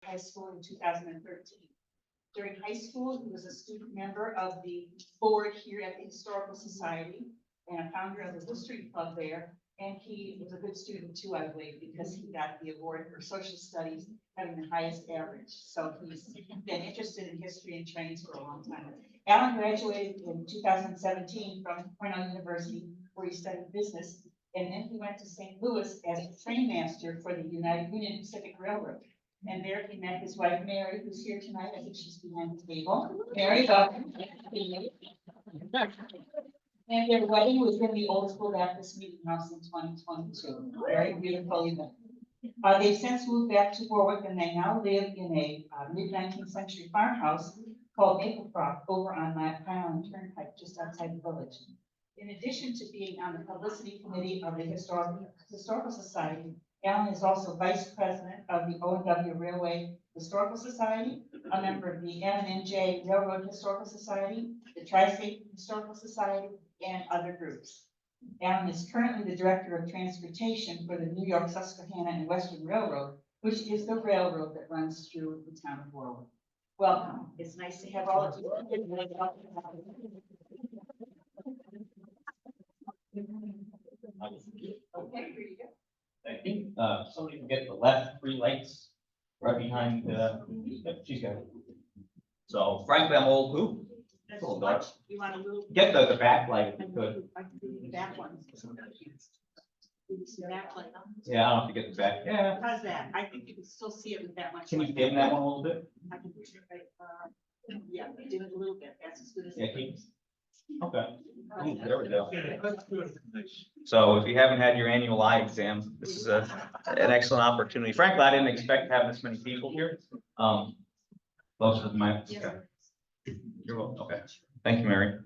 High School in 2013. During high school, he was a student member of the board here at the Historical Society and a founder of the history club there. And he was a good student too, I believe, because he got the award for social studies having the highest average. So he's been interested in history and trains for a long time. Alan graduated in 2017 from Cornell University, where he studied business. And then he went to St. Louis as a train master for the Union Pacific Railroad. And there he met his wife, Mary, who's here tonight. I think she's behind the table. Mary, welcome. And their wedding was in the Old School Baptist Meeting House in 2022. Very beautiful event. They've since moved back to Warwick, and they now live in a mid-19th century farmhouse called Maplefrock over on Mile Island Turnpike, just outside the village. In addition to being on the publicity committee of the Historical Society, Alan is also vice president of the O&W Railway Historical Society, a member of the M&J Railroad Historical Society, the Tri-State Historical Society, and other groups. Alan is currently the director of transportation for the New York, Susquehanna, and Western Railroad, which is the railroad that runs through the town of Warwick. Welcome. It's nice to have all of you. Okay, here you go. Thank you. Somebody can get the left 3 lights right behind. She's got it. So frankly, I'm old poop. That's Little much. dark. You want to move? Get the back light if you could. I can do the back one. The back light. Yeah, I don't have to get the back. Yeah. How's that? I think you can still see it with that much. Can you light. dim that one a little bit? I can push it right, yeah, dim it a little bit. That's as good as. Yeah, it keep. is. Okay. Ooh, there we go. So if you haven't had your annual eye exam, this is an excellent opportunity. Frankly, I didn't expect to have this many people here. Most of my. You're welcome. Okay. Thank you, Mary.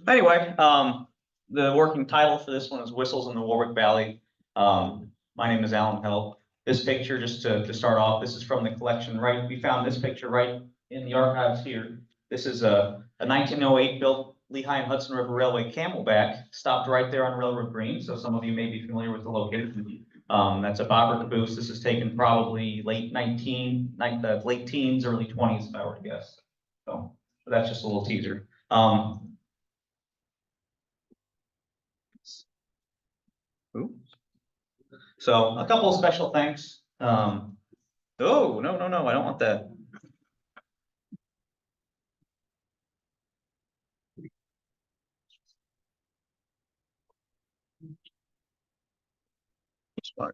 Anyway, the working title for this one is Whistles in the Warwick Valley. My name is Alan Hell. This picture, just to start off, this is from the collection, right? We found this picture right in the archives here. This is a 1908 built Lehigh and Hudson River Railway Camelback, stopped right there on Railroad Green. So some of you may be familiar with the location. That's a bobber caboose. This is taken probably late teens, early 20s, if I were to guess. So that's just a little teaser. So a couple of special thanks. Oh, no, I don't want that.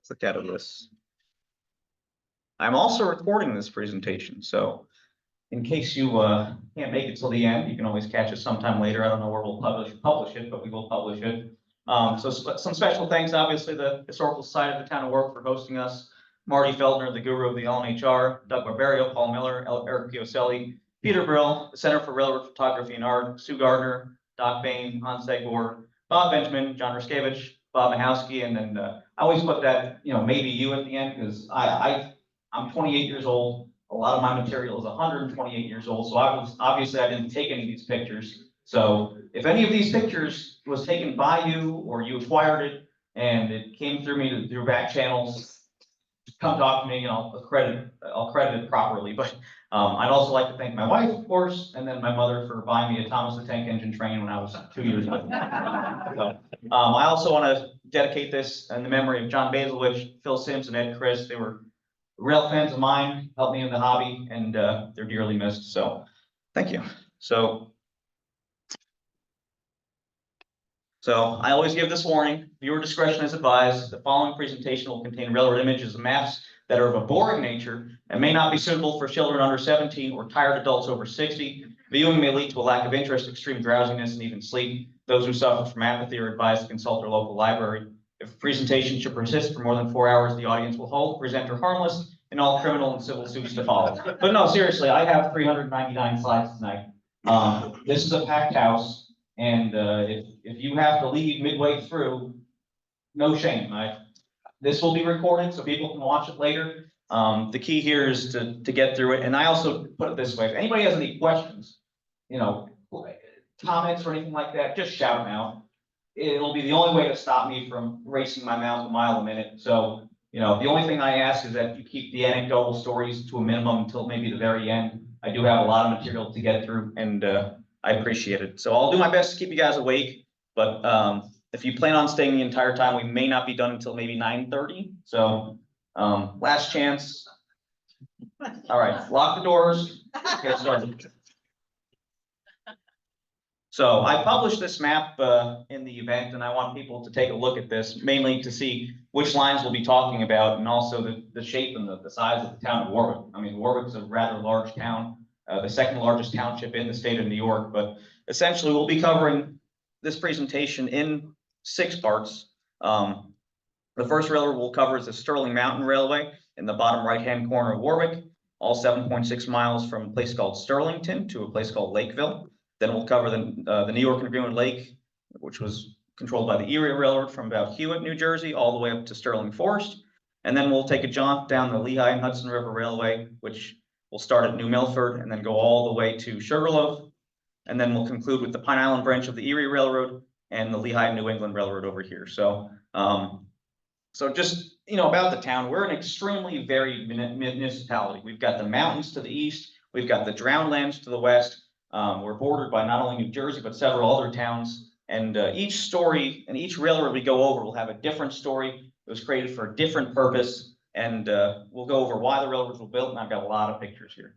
Click out of this. I'm also recording this presentation, so in case you can't make it till the end, you can always catch it sometime later. I don't know where we'll publish it, but we will publish it. So some special thanks, obviously, the Historical Society of the Town of Warwick for hosting us. Marty Feldner, the guru of the LNHR, Doug Barbario, Paul Miller, Eric Piocelli, Peter Brill, the Center for Railroad Photography and Art, Sue Gardner, Doc Bain, Hans Segor, Bob Benjamin, John Ruskevich, Bob Mahowski, and then I always put that, maybe you at the end, because I'm 28 years old. A lot of my material is 128 years old, so obviously I didn't take any of these pictures. So if any of these pictures was taken by you or you acquired it and it came through me through back channels, come talk to me and I'll credit it properly. But I'd also like to thank my wife, of course, and then my mother for buying me a Thomas the Tank Engine train when I was 2 years old. So, I also want to dedicate this in the memory of John Basilowicz, Phil Sims, and Ed Chris. They were rail fans of mine, helped me in the hobby, and they're dearly missed. So thank you. So I always give this warning. Viewer discretion is advised. The following presentation will contain railroad images and maps that are of a boring nature and may not be suitable for children under 17 or tired adults over 60. Viewing may lead to a lack of interest, extreme drowsiness, and even sleep. Those who suffer from apathy are advised to consult their local library. If a presentation should persist for more than 4 hours, the audience will hold the presenter harmless in all criminal and civil suits to follow. But no, seriously, I have 399 slides tonight. This is a packed house, and if you have to leave midway through, no shame. This will be recorded so people can watch it later. The key here is to get through it. And I also put it this way: if anybody has any questions, comments or anything like that, just shout them out. It'll be the only way to stop me from racing my mouth a mile a minute. So, You know, the only thing I ask is that you keep the anecdotal stories to a minimum until maybe the very end. I do have a lot of material to get through, and I appreciate it. So I'll do my best to keep you guys awake, but if you plan on staying the entire time, we may not be done until maybe 9:30. So last chance. All right, lock the doors. Get started. So I published this map in the event, and I want people to take a look at this, mainly to see which lines we'll be talking about, and also the shape and the size of the town of Warwick. I mean, Warwick's a rather large town, the second largest township in the state of New York, but essentially we'll be covering this presentation in 6 parts. The first railroad we'll cover is the Sterling Mountain Railway in the bottom right-hand corner of Warwick, all 7.6 miles from a place called Sterlington to a place called Lakeville. Then we'll cover the New York and Greenwood Lake, which was controlled by the Erie Railroad from about Hewitt, New Jersey, all the way up to Sterling Forest. And then we'll take a jaunt down the Lehigh and Hudson River Railway, which will start at New Milford and then go all the way to Sugarloaf. And then we'll conclude with the Pine Island branch of the Erie Railroad and the Lehigh and New England Railroad over here. So, just, you know, about the town, we're an extremely varied municipality. We've got the mountains to the east, we've got the drowned lands to the west. We're bordered by not only New Jersey, but several other towns. And each story and each railroad we go over will have a different story. It was created for a different purpose. And we'll go over why the railroads were built. And I've got a lot of pictures here.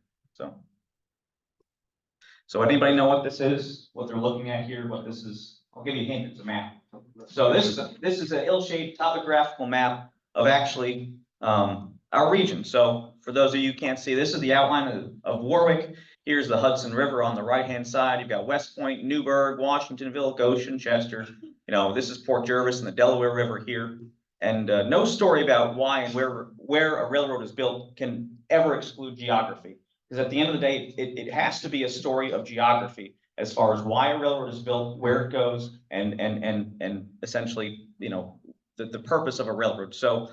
So anybody know what this is? What they're looking at here? What this is? I'll give you a hint. It's a map. So this is an ill-shaped topographical map of actually our region. So for those of you who can't see, this is the outline of Warwick. Here's the Hudson River on the right-hand side. You've got West Point, Newburgh, Washingtonville, Goshen, Chester. You know, this is Port Jervis and the Delaware River here. And no story about why and where a railroad is built can ever exclude geography. Because at the end of the day, it has to be a story of geography as far as why a railroad is built, where it goes, and essentially, you know, the purpose of a railroad. So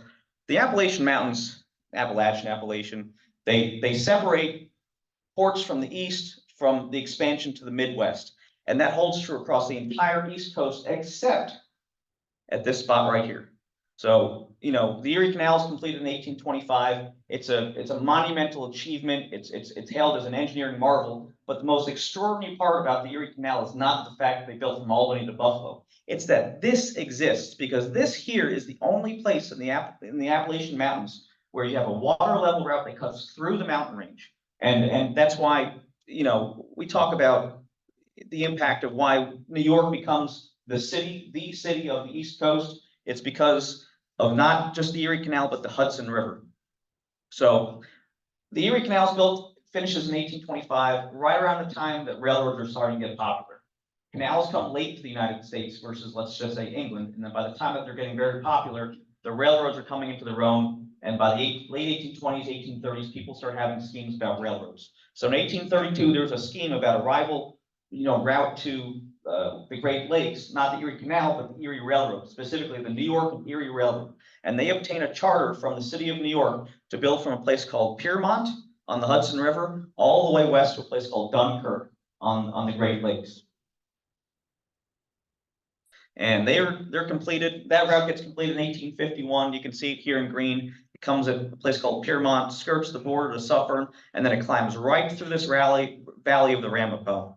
the Appalachian Mountains, Appalachian, they separate ports from the east from the expansion to the Midwest. And that holds true across the entire East Coast, except at this spot right here. So, you know, the Erie Canal was completed in 1825. It's a monumental achievement. It's hailed as an engineering marvel. But the most extraordinary part about the Erie Canal is not the fact that they built from Albany to Buffalo. It's that this exists because this here is the only place in the Appalachian Mountains where you have a water level route that cuts through the mountain range. And that's why, you know, we talk about the impact of why New York becomes the city of the East Coast. It's because of not just the Erie Canal, but the Hudson River. So the Erie Canal is built, finishes in 1825, right around the time that railroads are starting to get popular. Canals come late to the United States versus, let's just say, England. And then by the time that they're getting very popular, the railroads are coming into their own. And by the late 1820s, 1830s, people start having schemes about railroads. So in 1832, there was a scheme about a rival, you know, route to the Great Lakes, not the Erie Canal, but the Erie Railroad, specifically the New York and Erie Railroad. And they obtained a charter from the city of New York to build from a place called Piermont on the Hudson River all the way west to a place called Dunkirk on the Great Lakes. And they're completed. That route gets completed in 1851. You can see it here in green. It comes at a place called Piermont, skirts the border to Suffern, and then it climbs right through this valley of the Ramapo.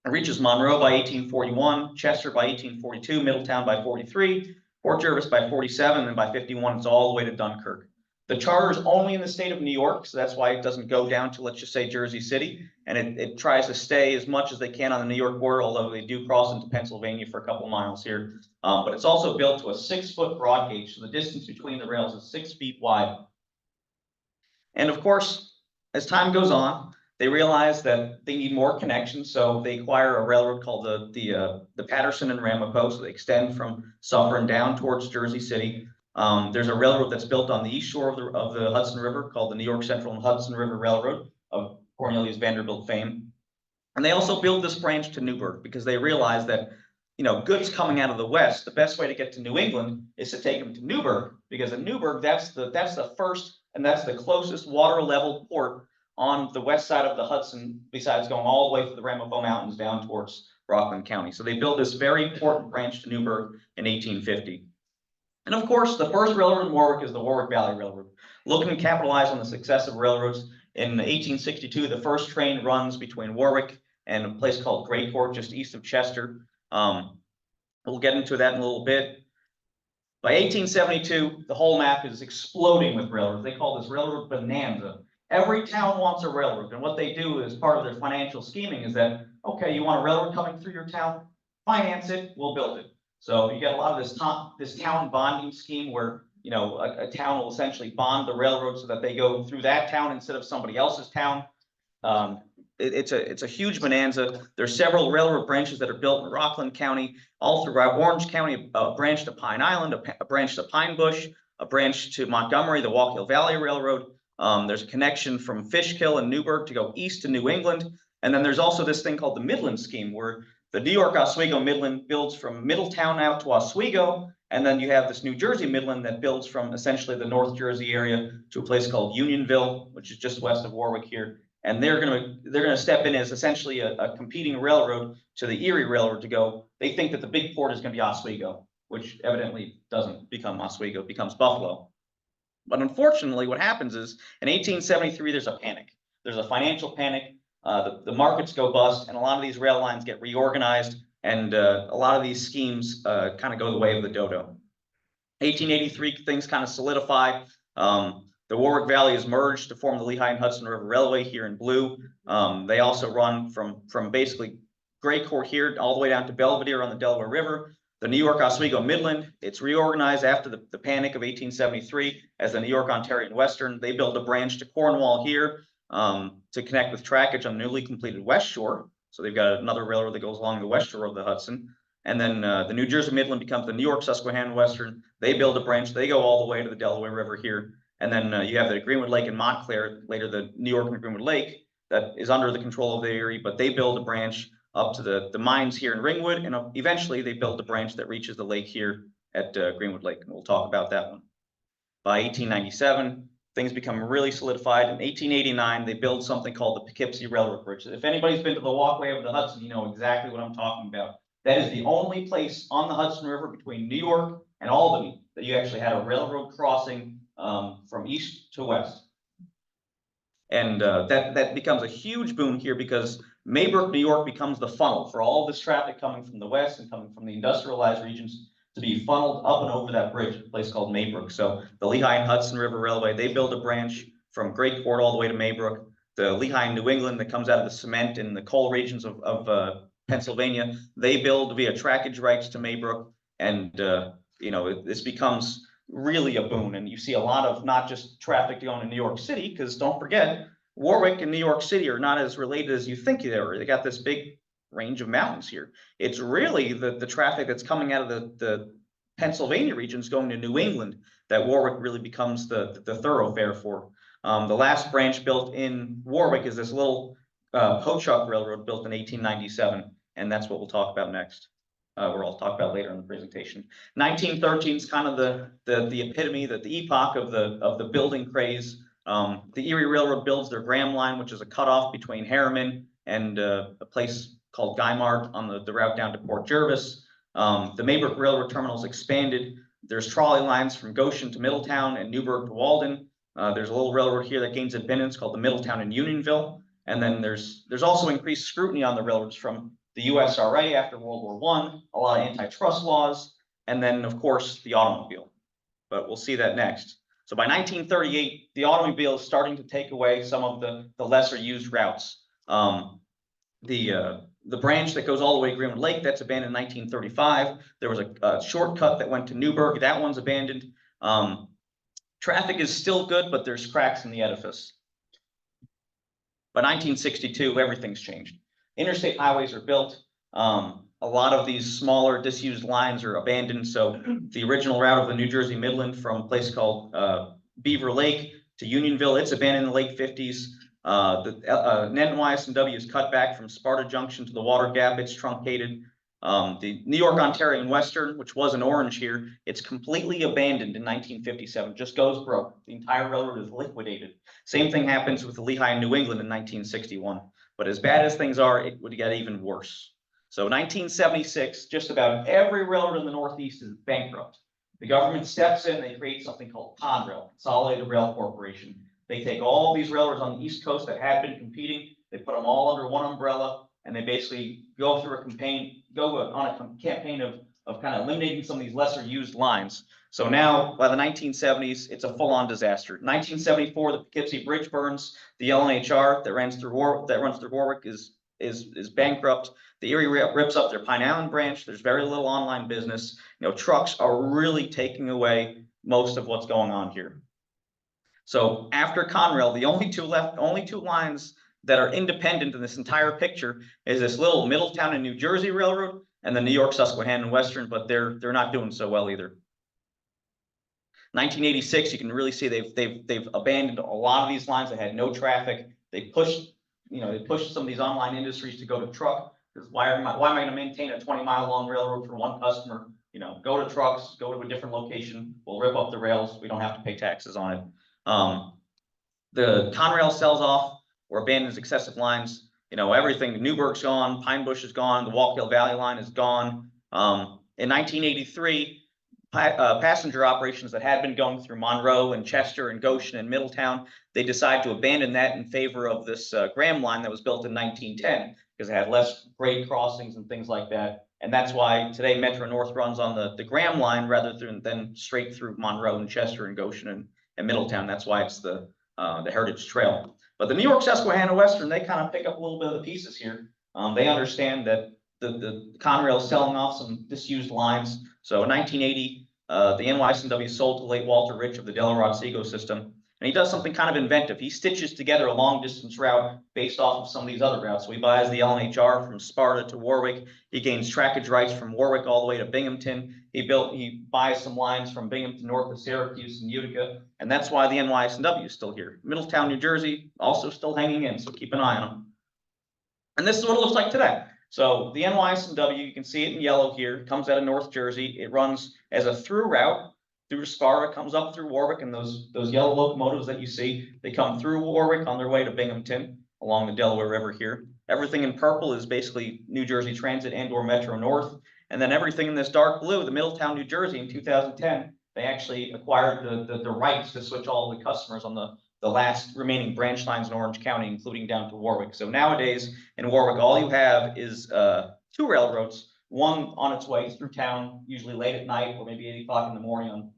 It reaches Monroe by 1841, Chester by 1842, Middletown by 43, Port Jervis by 47, and by 51, it's all the way to Dunkirk. The charter is only in the state of New York, so that's why it doesn't go down to, let's just say, Jersey City. And it tries to stay as much as they can on the New York border, although they do cross into Pennsylvania for a couple miles here. But it's also built to a 6-foot broad gauge, so the distance between the rails is 6 feet wide. And of course, as time goes on, they realize that they need more connections, so they acquire a railroad called the Patterson and Ramapo, so they extend from Suffern down towards Jersey City. There's a railroad that's built on the east shore of the Hudson River called the New York Central and Hudson River Railroad of Cornelius Vanderbilt fame. And they also built this branch to Newburgh because they realized that, you know, goods coming out of the west, the best way to get to New England is to take them to Newburgh, because in Newburgh, that's the first and that's the closest water level port on the west side of the Hudson, besides going all the way through the Ramapo Mountains down towards Rockland County. So they built this very important branch to Newburgh in 1850. And of course, the first railroad in Warwick is the Warwick Valley Railroad. Looking to capitalize on the success of railroads, in 1862, the first train runs between Warwick and a place called Greycourt, just east of Chester. We'll get into that in a little bit. By 1872, the whole map is exploding with railroads. They call this railroad bonanza. Every town wants a railroad, and what they do as part of their financial scheming is that, okay, you want a railroad coming through your town, finance it, we'll build it. So you get a lot of this town bonding scheme where, you know, a town will essentially bond the railroad so that they go through that town instead of somebody else's town. It's a huge bonanza. There's several railroad branches that are built in Rockland County, all throughout Orange County, a branch to Pine Island, a branch to Pine Bush, a branch to Montgomery, the Wallkill Valley Railroad. There's a connection from Fishkill and Newburgh to go east to New England. And then there's also this thing called the Midland Scheme, where the New York Oswego Midland builds from Middletown out to Oswego. And then you have this New Jersey Midland that builds from essentially the North Jersey area to a place called Unionville, which is just west of Warwick here. And they're gonna step in as essentially a competing railroad to the Erie Railroad to go. They think that the big port is gonna be Oswego, which evidently doesn't become Oswego, it becomes Buffalo. But unfortunately, what happens is in 1873, there's a panic. There's a financial panic. The markets go bust, and a lot of these rail lines get reorganized, and a lot of these schemes kind of go the way of the dodo. 1883, things kind of solidify. The Warwick Valley is merged to form the Lehigh and Hudson River Railway here in blue. They also run from basically Greycourt here all the way down to Belvedere on the Delaware River. The New York Oswego Midland, it's reorganized after the panic of 1873 as the New York Ontario and Western. They build a branch to Cornwall here to connect with trackage on the newly completed West Shore. So they've got another railroad that goes along the West Shore of the Hudson. And then the New Jersey Midland becomes the New York Susquehanna Western. They build a branch. They go all the way to the Delaware River here. And then you have the Greenwood Lake and Montclair, later the New York and Greenwood Lake, that is under the control of the Erie, but they build a branch up to the mines here in Ringwood, and eventually they build a branch that reaches the lake here at Greenwood Lake, and we'll talk about that one. By 1897, things become really solidified. In 1889, they build something called the Poughkeepsie Railroad Bridge. If anybody's been to the walkway over the Hudson, you know exactly what I'm talking about. That is the only place on the Hudson River between New York and Albany that you actually had a railroad crossing from east to west. And that becomes a huge boom here because Maybrook, New York becomes the funnel for all this traffic coming from the west and coming from the industrialized regions to be funneled up and over that bridge, a place called Maybrook. So the Lehigh and Hudson River Railway, they build a branch from Greycourt all the way to Maybrook. The Lehigh and New England that comes out of the cement and the coal regions of Pennsylvania, they build via trackage rights to Maybrook. And you know, this becomes really a boon. And you see a lot of not just traffic going to New York City, because don't forget, Warwick and New York City are not as related as you think they are. They got this big range of mountains here. It's really the traffic that's coming out of the Pennsylvania regions going to New England that Warwick really becomes the thoroughfare for. The last branch built in Warwick is this little Ho-Chunk Railroad built in 1897, and that's what we'll talk about next. Or I'll talk about later in the presentation. 1913 is kind of the epitome, the epoch of the building craze. The Erie Railroad builds their Graham Line, which is a cutoff between Harriman and a place called Guymart on the route down to Port Jervis. The Maybrook Railroad Terminal is expanded. There's trolley lines from Goshen to Middletown and Newburgh to Walden. There's a little railroad here that gains admittance called the Middletown and Unionville. And then there's also increased scrutiny on the railroads from the USRA after World War I, a lot of antitrust laws, and then, of course, the automobile. But we'll see that next. So by 1938, the automobile is starting to take away some of the lesser used routes. The branch that goes all the way to Greenwood Lake, that's abandoned in 1935. There was a shortcut that went to Newburgh. That one's abandoned. Traffic is still good, but there's cracks in the edifice. By 1962, everything's changed. Interstate highways are built. A lot of these smaller disused lines are abandoned. So the original route of the New Jersey Midland from a place called Beaver Lake to Unionville, it's abandoned in the late 50s. The NYS&W is cut back from Sparta Junction to the Water Gap. It's truncated. The New York, Ontario and Western, which was an orange here, it's completely abandoned in 1957, just goes broke. The entire railroad is liquidated. Same thing happens with the Lehigh and New England in 1961. But as bad as things are, it would get even worse. So 1976, just about every railroad in the Northeast is bankrupt. The government steps in, they create something called Conrail, Consolidated Rail Corporation. They take all these railroads on the East Coast that had been competing, they put them all under one umbrella, and they basically go through a campaign, of kind of eliminating some of these lesser used lines. So now, by the 1970s, it's a full-on disaster. 1974, the Poughkeepsie Bridge burns. The LNHR that runs through Warwick is bankrupt. The Erie rips up their Pine Island branch. There's very little online business. Trucks are really taking away most of what's going on here. So after Conrail, the only two lines that are independent in this entire picture is this little Middletown and New Jersey Railroad and the New York, Susquehanna, and Western, but they're not doing so well either. 1986, you can really see they've abandoned a lot of these lines that had no traffic. They pushed some of these online industries to go to truck. Because why am I going to maintain a 20-mile long railroad for one customer? Go to trucks, go to a different location. We'll rip up the rails. We don't have to pay taxes on it. The Conrail sells off or abandons excessive lines. Everything. Newburgh's gone. Pine Bush is gone. The Wallkill Valley line is gone. In 1983, passenger operations that had been going through Monroe and Chester and Goshen and Middletown, they decided to abandon that in favor of this Graham line that was built in 1910 because it had less grade crossings and things like that. And that's why today Metro North runs on the Graham line rather than straight through Monroe and Chester and Goshen and Middletown. That's why it's the Heritage Trail. But the New York, Susquehanna, Western, they kind of pick up a little bit of the pieces here. They understand that the Conrail is selling off some disused lines. So in 1980, the NYSW sold to late Walter Rich of the Delaware-Otsego system. And he does something kind of inventive. He stitches together a long distance route based off of some of these other routes. So he buys the LNHR from Sparta to Warwick. He gains trackage rights from Warwick all the way to Binghamton. He buys some lines from Binghamton north of Syracuse and Utica. And that's why the NYSW is still here. Middletown, New Jersey, also still hanging in. So keep an eye on them. And this is what it looks like today. So the NYSW, you can see it in yellow here, comes out of North Jersey. It runs as a through route through Sparta, comes up through Warwick, and those yellow locomotives that you see, they come through Warwick on their way to Binghamton along the Delaware River here. Everything in purple is basically New Jersey Transit and or Metro North. And then everything in this dark blue, the Middletown, New Jersey in 2010, they actually acquired the rights to switch all the customers on the last remaining branch lines in Orange County, including down to Warwick. So nowadays in Warwick, all you have is two railroads, one on its way through town, usually late at night or maybe 8 o'clock in the morning on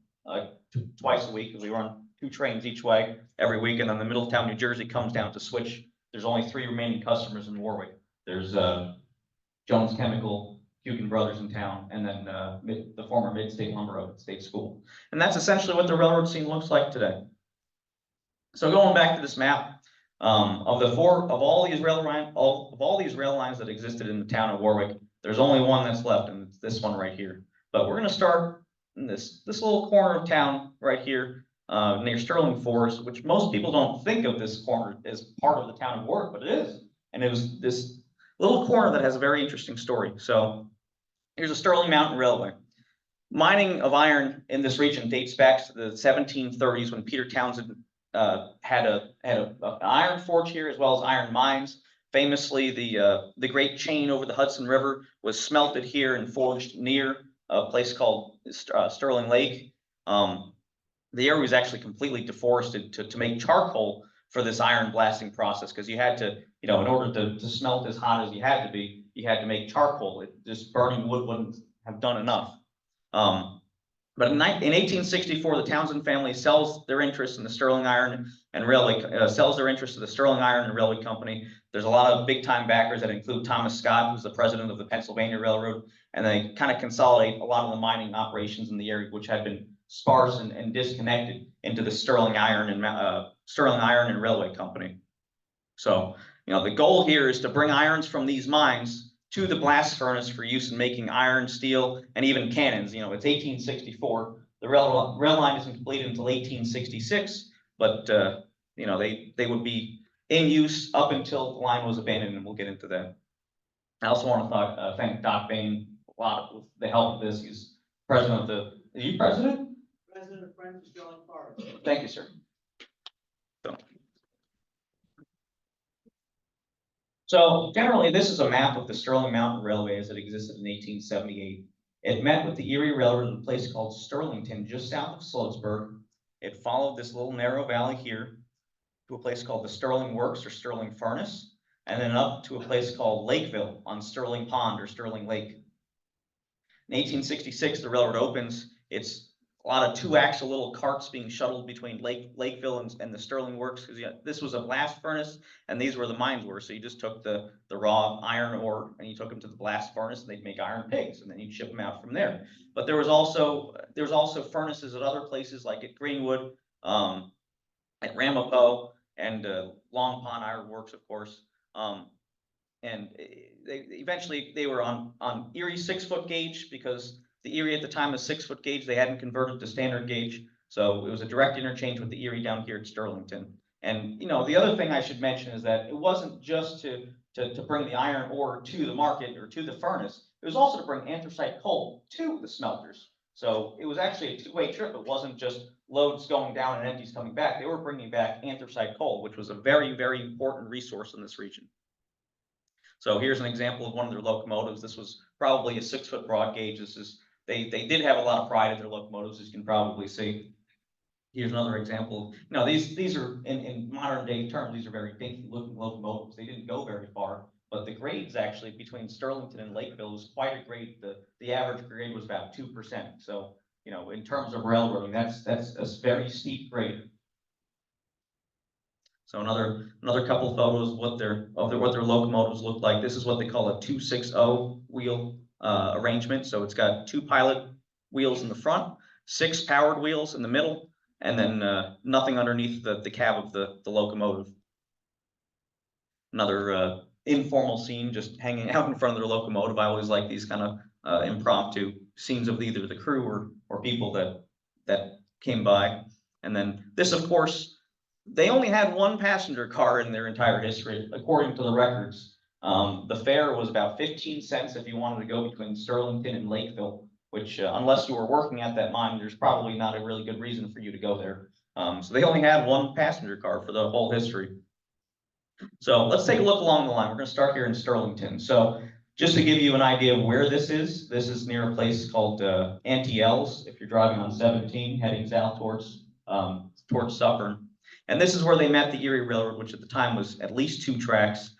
twice a week, because we run 2 trains each way every week. And then the Middletown, New Jersey comes down to switch. There's only 3 remaining customers in Warwick. There's Jones Chemical, Hugen Brothers in town, and then the former Mid-State Lumber Road State School. And that's essentially what the railroad scene looks like today. So going back to this map, of all these rail lines that existed in the town of Warwick, there's only one that's left, and it's this one right here. But we're going to start in this little corner of town right here near Sterling Forest, which most people don't think of this corner as part of the town of Warwick, but it is. And it was this little corner that has a very interesting story. So here's a Sterling Mountain Railway. Mining of iron in this region dates back to the 1730s when Peter Townsend had an iron forge here as well as iron mines. Famously, the great chain over the Hudson River was smelted here and forged near a place called Sterling Lake. The area was actually completely deforested to make charcoal for this iron blasting process, because you had to, in order to smelt as hot as you had to be, you had to make charcoal. Just burning wood wouldn't have done enough. But in 1864, the Townsend family sells their interest in the Sterling Iron and Railway, sells their interest to the Sterling Iron and Railway Company. There's a lot of big-time backers that include Thomas Scott, who's the president of the Pennsylvania Railroad, and they kind of consolidate a lot of the mining operations in the area, which had been sparse and disconnected, into the Sterling Iron and Railway Company. So, the goal here is to bring irons from these mines to the blast furnace for use in making iron, steel, and even cannons. It's 1864. The rail line isn't completed until 1866, but they would be in use up until the line was abandoned, and we'll get into that. I also want to thank Doc Bain a lot with the help of this. He's president of the. Are you president? President of Friends of Sterling Forest. Thank you, sir. So generally, this is a map of the Sterling Mountain Railway as it existed in 1878. It met with the Erie Railroad at a place called Sterlington, just south of Sloatsburg. It followed this little narrow valley here to a place called the Sterling Works or Sterling Furnace, and then up to a place called Lakeville on Sterling Pond or Sterling Lake. In 1866, the railroad opens. It's a lot of two-axle little carts being shuttled between Lakeville and the Sterling Works, because this was a blast furnace and these were the mines were. So you just took the raw iron ore and you took them to the blast furnace and they'd make iron pigs and then you'd ship them out from there. But there was also furnaces at other places like at Greenwood, at Ramapo, and Long Pond Iron Works, of course. And eventually they were on Erie 6-foot gauge, because the Erie at the time was 6-foot gauge. They hadn't converted to standard gauge. So it was a direct interchange with the Erie down here at Sterlington. And, you know, the other thing I should mention is that it wasn't just to bring the iron ore to the market or to the furnace. It was also to bring anthracite coal to the smelters. So it was actually a two-way trip. It wasn't just loads going down and empties coming back. They were bringing back anthracite coal, which was a very, very important resource in this region. So here's an example of one of their locomotives. This was probably a 6-foot broad gauge. They did have a lot of pride in their locomotives, as you can probably see. Here's another example. You know, these are in modern day terms, these are very dinky looking locomotives. They didn't go very far, but the grades actually between Sterlington and Lakeville was quite a grade. The average grade was about 2%. So, you know, in terms of railroading, that's a very steep grade. So another couple of photos of what their locomotives look like. This is what they call a 260 wheel arrangement. So it's got 2 pilot wheels in the front, 6 powered wheels in the middle, and then nothing underneath the cab of the locomotive. Another informal scene, just hanging out in front of their locomotive. I always like these kind of impromptu scenes of either the crew or people that came by. And then this, of course, they only had 1 passenger car in their entire history, according to the records. The fare was about 15 cents if you wanted to go between Sterlington and Lakeville, which unless you were working at that mine, there's probably not a really good reason for you to go there. So they only had 1 passenger car for the whole history. So let's take a look along the line. We're going to start here in Sterlington. So just to give you an idea of where this is near a place called Auntie L's. If you're driving on 17 heading south towards Suffern. And this is where they met the Erie Railroad, which at the time was at least 2 tracks.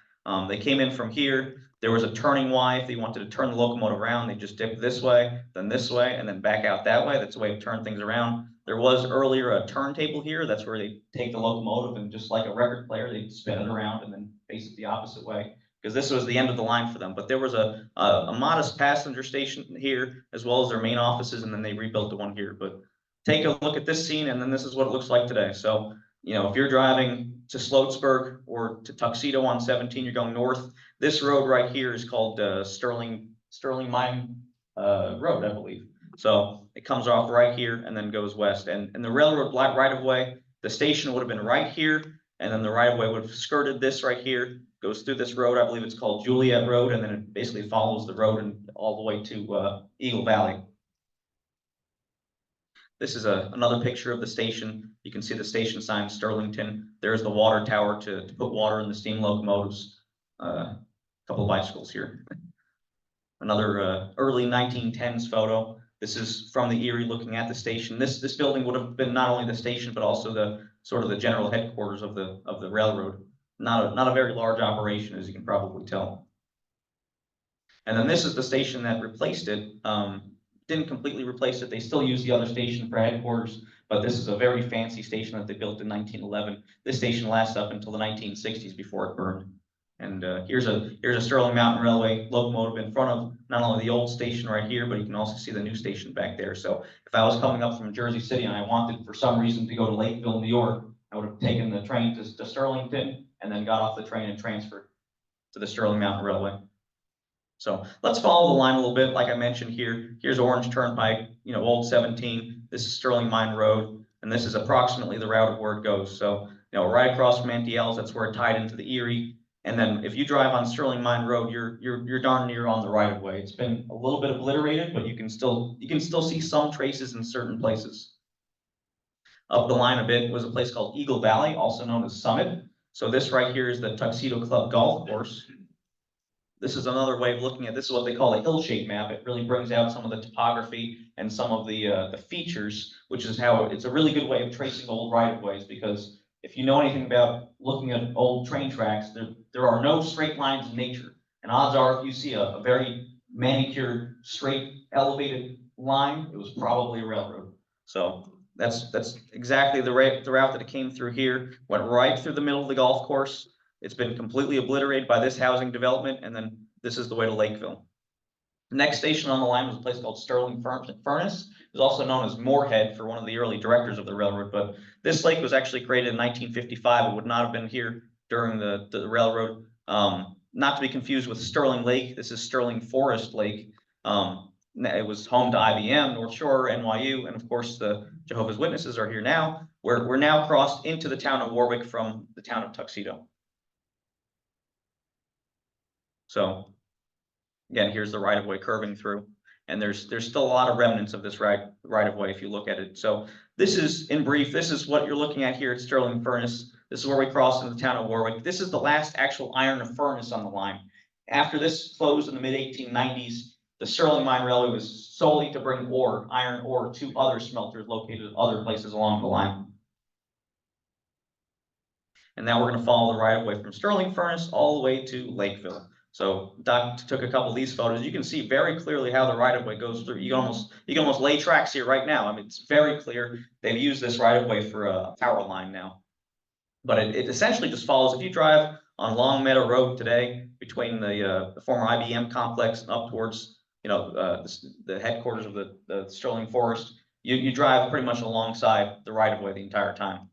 They came in from here. There was a turning Y. If they wanted to turn the locomotive around, they just dipped this way, and then back out that way. That's a way to turn things around. There was earlier a turntable here. That's where they take the locomotive and just like a record player, they spin it around and then face it the opposite way, because this was the end of the line for them. But there was a modest passenger station here, as well as their main offices, and then they rebuilt the one here. But take a look at this scene, and then this is what it looks like today. So, you know, if you're driving to Sloatsburg or to Tuxedo on 17, you're going north. This road right here is called Sterling Mine Road, I believe. So it comes off right here and then goes west. And the railroad right of way, the station would have been right here, and then the right of way would have skirted this right here, goes through this road. I believe it's called Juliet Road, and then it basically follows the road and all the way to Eagle Valley. This is another picture of the station. You can see the station sign, Sterlington. There's the water tower to put water in the steam locomotives. A couple of bicycles here. Another early 1910s photo. This is from the Erie looking at the station. This building would have been not only the station, but also the sort of the general headquarters of the railroad. Not a very large operation, as you can probably tell. And then this is the station that replaced it. Didn't completely replace it. They still use the other station for headquarters, but this is a very fancy station that they built in 1911. This station lasts up until the 1960s before it burned. And here's a Sterling Mountain Railway locomotive in front of not only the old station right here, but you can also see the new station back there. So if I was coming up from Jersey City and I wanted for some reason to go to Lakeville, New York, I would have taken the train to Sterlington and then got off the train and transferred to the Sterling Mountain Railway. So let's follow the line a little bit. Like I mentioned here, here's Orange Turnpike, you know, Old 17. This is Sterling Mine Road, and this is approximately the route of where it goes. So, you know, right across from Auntie L's, that's where it tied into the Erie. And then if you drive on Sterling Mine Road, you're darn near on the right of way. It's been a little bit obliterated, but you can still see some traces in certain places. Up the line a bit was a place called Eagle Valley, also known as Summit. So this right here is the Tuxedo Club golf course. this is another way of looking at, this is what they call a hill shape map. It really brings out some of the topography and some of the features, which is how it's a really good way of tracing old right of ways, because if you know anything about looking at old train tracks, there are no straight lines in nature. And odds are if you see a very manicured, straight, elevated line, it was probably a railroad. So that's exactly the route that it came through here, went right through the middle of the golf course. It's been completely obliterated by this housing development, and then this is the way to Lakeville. The next station on the line was a place called Sterling Furnace. It was also known as Moorhead for one of the early directors of the railroad, but this lake was actually created in 1955. It would not have been here during the railroad. Not to be confused with Sterling Lake. This is Sterling Forest Lake. It was home to IBM, North Shore, NYU, and of course the Jehovah's Witnesses are here now. We're now crossed into the town of Warwick from the town of Tuxedo. So again, here's the right-of-way curving through, and there's still a lot of remnants of this right-of-way if you look at it. So this is, in brief, this is what you're looking at here at Sterling Furnace. This is where we cross into the town of Warwick. This is the last actual iron furnace on the line. After this closed in the mid-1890s, the Sterling Mine Railway was solely to bring ore, iron ore, to other smelters located at other places along the line. And now we're going to follow the right-of-way from Sterling Furnace all the way to Lakeville. So Doc took a couple of these photos. You can see very clearly how the right-of-way goes through. You can almost lay tracks here right now. I mean, it's very clear. They've used this right-of-way for a power line now. But it essentially just follows. If you drive on Long Meadow Road today, between the former IBM complex and up towards the headquarters of the Sterling Forest, you drive pretty much alongside the right-of-way the entire time.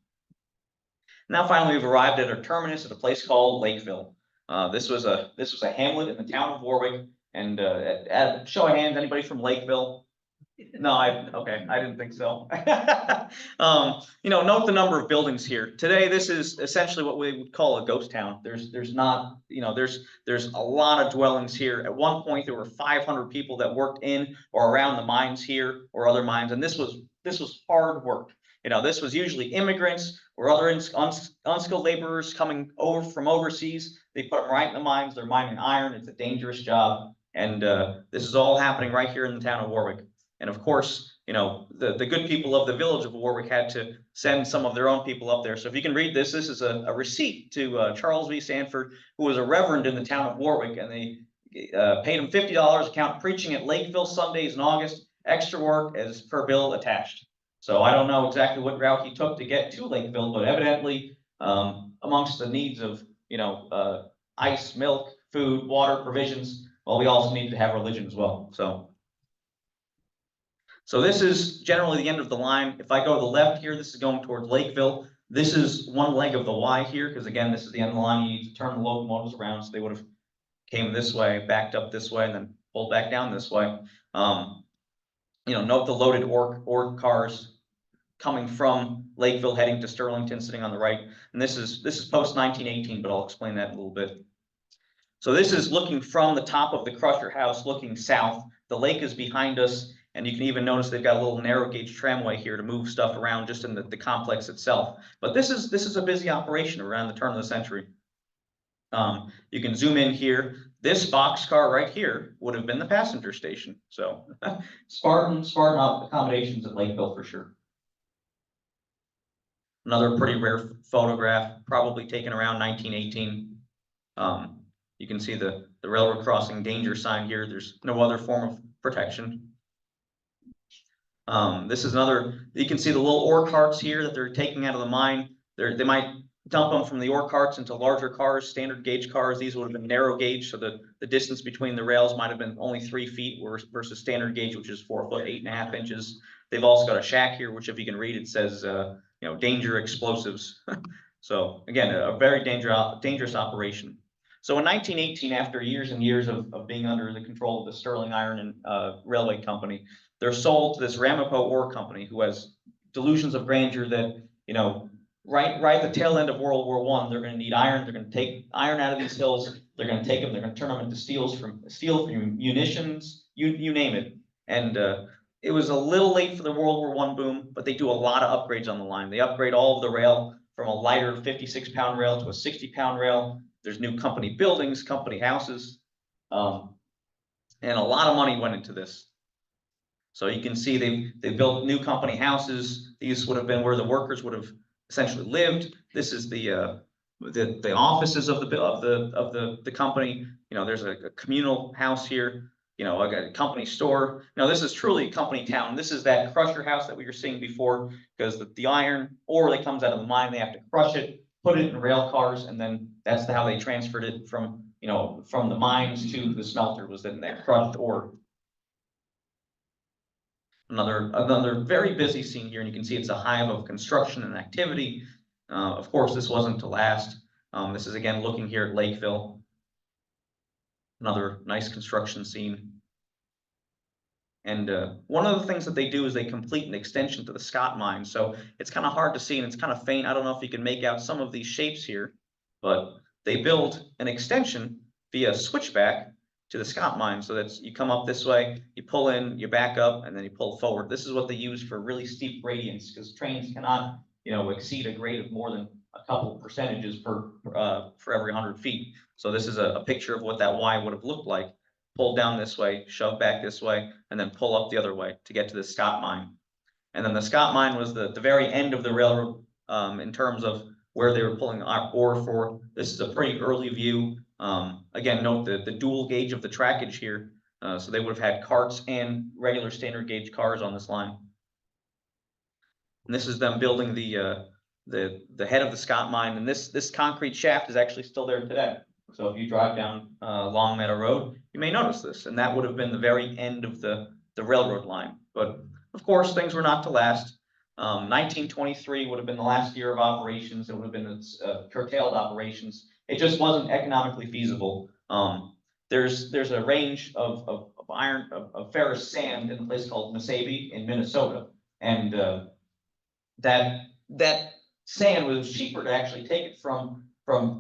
Now finally we've arrived at our terminus at a place called Lakeville. This was a hamlet in the town of Warwick, and at show of hands, anybody from Lakeville? No, I didn't think so. Note the number of buildings here. Today, this is essentially what we would call a ghost town. There's not, there's a lot of dwellings here. At one point, there were 500 people that worked in or around the mines here or other mines, and this was hard work. This was usually immigrants or other unskilled laborers coming over from overseas. They put them right in the mines. They're mining iron. It's a dangerous job, and this is all happening right here in the town of Warwick. And of course, the good people of the village of Warwick had to send some of their own people up there. So if you can read this, this is a receipt to Charles V. Sanford, who was a reverend in the town of Warwick, and they paid him $50 to count preaching at Lakeville Sundays in August, extra work as per bill attached. So I don't know exactly what route he took to get to Lakeville, but evidently amongst the needs of, ice, milk, food, water, provisions, well, we also need to have religion as well. So this is generally the end of the line. If I go to the left here, this is going towards Lakeville. This is one leg of the Y here, because again, this is the end of the line. You need to turn the locomotives around, so they would have came this way, backed up this way, and then pulled back down this way. Note the loaded ore cars coming from Lakeville heading to Sterlington, sitting on the right. And this is post 1918, but I'll explain that in a little bit. So this is looking from the top of the Crusher House, looking south. The lake is behind us. And you can even notice they've got a little narrow gauge tramway here to move stuff around just in the complex itself. But this is a busy operation around the turn of the century. You can zoom in here. This boxcar right here would have been the passenger station. So Spartan accommodations at Lakeville for sure. Another pretty rare photograph, probably taken around 1918. You can see the railroad crossing danger sign here. There's no other form of protection. This is another, you can see the little ore carts here that they're taking out of the mine. They might dump them from the ore carts into larger cars, standard gauge cars. These would have been narrow gauge, so the distance between the rails might have been only 3 feet versus standard gauge, which is 4 foot, 8.5 inches. They've also got a shack here, which if you can read, it says, danger explosives. So again, a very dangerous operation. So in 1918, after years and years of being under the control of the Sterling Iron and Railway Company, they're sold to this Ramapo Ore Company, who has delusions of grandeur that, right at the tail end of World War I, they're going to need iron. They're going to take iron out of these hills. They're going to take them. They're going to turn them into steel from munitions, you name it. And it was a little late for the World War I boom, but they do a lot of upgrades on the line. They upgrade all of the rail from a lighter 56-pound rail to a 60-pound rail. There's new company buildings, company houses. And a lot of money went into this. So you can see they built new company houses. These would have been where the workers would have essentially lived. This is the offices of the company. You know, there's a communal house here. You know, a company store. Now this is truly a company town. This is that crusher house that we were seeing before, because the iron ore that comes out of the mine, they have to crush it, put it in rail cars, and then that's how they transferred it from, you know, from the mines to the smelter, was in that crushed ore. Another very busy scene here, and you can see it's a hive of construction and activity. Of course, this wasn't to last. This is again looking here at Lakeville. Another nice construction scene. And one of the things that they do is they complete an extension to the Scott mine. So it's kind of hard to see and it's kind of faint. I don't know if you can make out some of these shapes here, but they build an extension via switchback to the Scott mine. So that's, you come up this way, you pull in, you back up, and then you pull forward. This is what they use for really steep gradients, because trains cannot, you know, exceed a grade of more than a couple percentages for every 100 feet. So this is a picture of what that Y would have looked like. Pull down this way, shove back this way, and then pull up the other way to get to the Scott mine. And then the Scott mine was the very end of the railroad in terms of where they were pulling ore for. This is a pretty early view. Again, note the dual gauge of the trackage here. So they would have had carts and regular standard gauge cars on this line. And this is them building the head of the Scott mine. And this concrete shaft is actually still there today. So if you drive down Long Meadow Road, you may notice this, and that would have been the very end of the railroad line. But of course, things were not to last. 1923 would have been the last year of operations. It would have been its curtailed operations. It just wasn't economically feasible. There's a range of ferrous sand in a place called Mesabi in Minnesota, and that sand was cheaper to actually take it from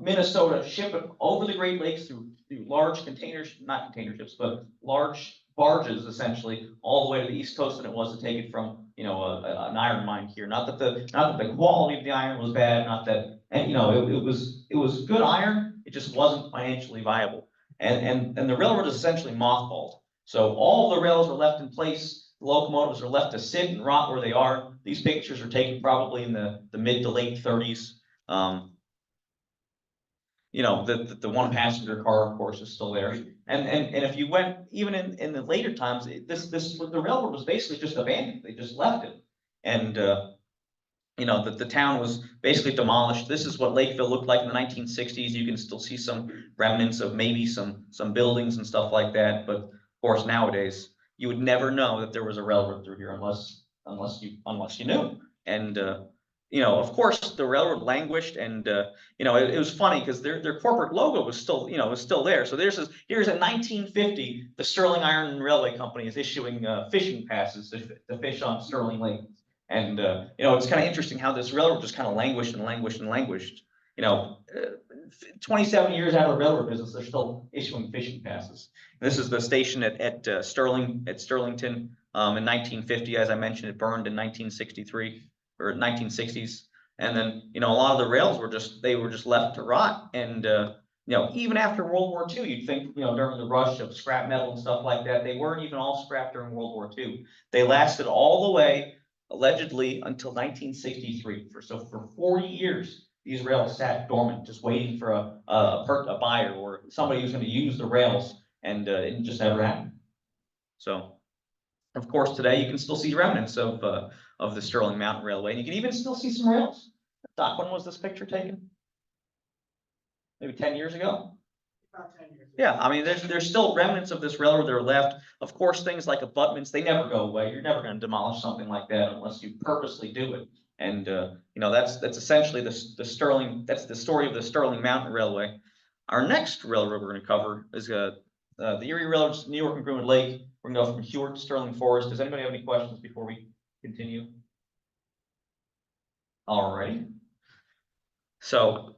Minnesota, ship it over the Great Lakes through large containers, not container ships, but large barges, essentially, all the way to the East Coast than it was to take it from, you know, an iron mine here. Not that the quality of the iron was bad, not that, and you know, it was good iron. It just wasn't financially viable. And the railroad is essentially mothballed. So all the rails are left in place. The locomotives are left to sit and rot where they are. These pictures are taken probably in the mid to late 30s. You know, the one passenger car, of course, is still there. And if you went even in the later times, the railroad was basically just abandoned. They just left it. And you know, the town was basically demolished. This is what Lakeville looked like in the 1960s. You can still see some remnants of maybe some buildings and stuff like that. But of course, nowadays, you would never know that there was a railroad through here unless you knew. And you know, of course, the railroad languished, and you know, it was funny because their corporate logo was still, you know, was still there. So here's in 1950, the Sterling Iron and Railway Company is issuing fishing passes to fish on Sterling Lake. And you know, it's kind of interesting how this railroad just kind of languished and languished and languished. You know, 27 years out of the railroad business, they're still issuing fishing passes. And this is the station at Sterlington in 1950. As I mentioned, it burned in 1963 or 1960s. And then, you know, a lot of the rails were just left to rot. And you know, even after World War II, you'd think, you know, during the rush of scrap metal and stuff like that, they weren't even all scrapped during World War II. They lasted all the way, allegedly, until 1963. For 40 years, these rails sat dormant, just waiting for a buyer or somebody who's going to use the rails, and it just never happened. So, of course, today you can still see remnants of the Sterling Mountain Railway, and you can even still see some rails. Doc, when was this picture taken? Maybe 10 years ago? About 10 years. Yeah, I mean, there's still remnants of this railroad that are left. Of course, things like abutments, they never go away. You're never going to demolish something like that unless you purposely do it. And you know, that's essentially the Sterling. That's the story of the Sterling Mountain Railway. Our next railroad we're going to cover is the Erie Railroad, New York and Greenwood Lake. We're going to go from Hewitt to Sterling Forest. Does anybody have any questions before we continue? All right. So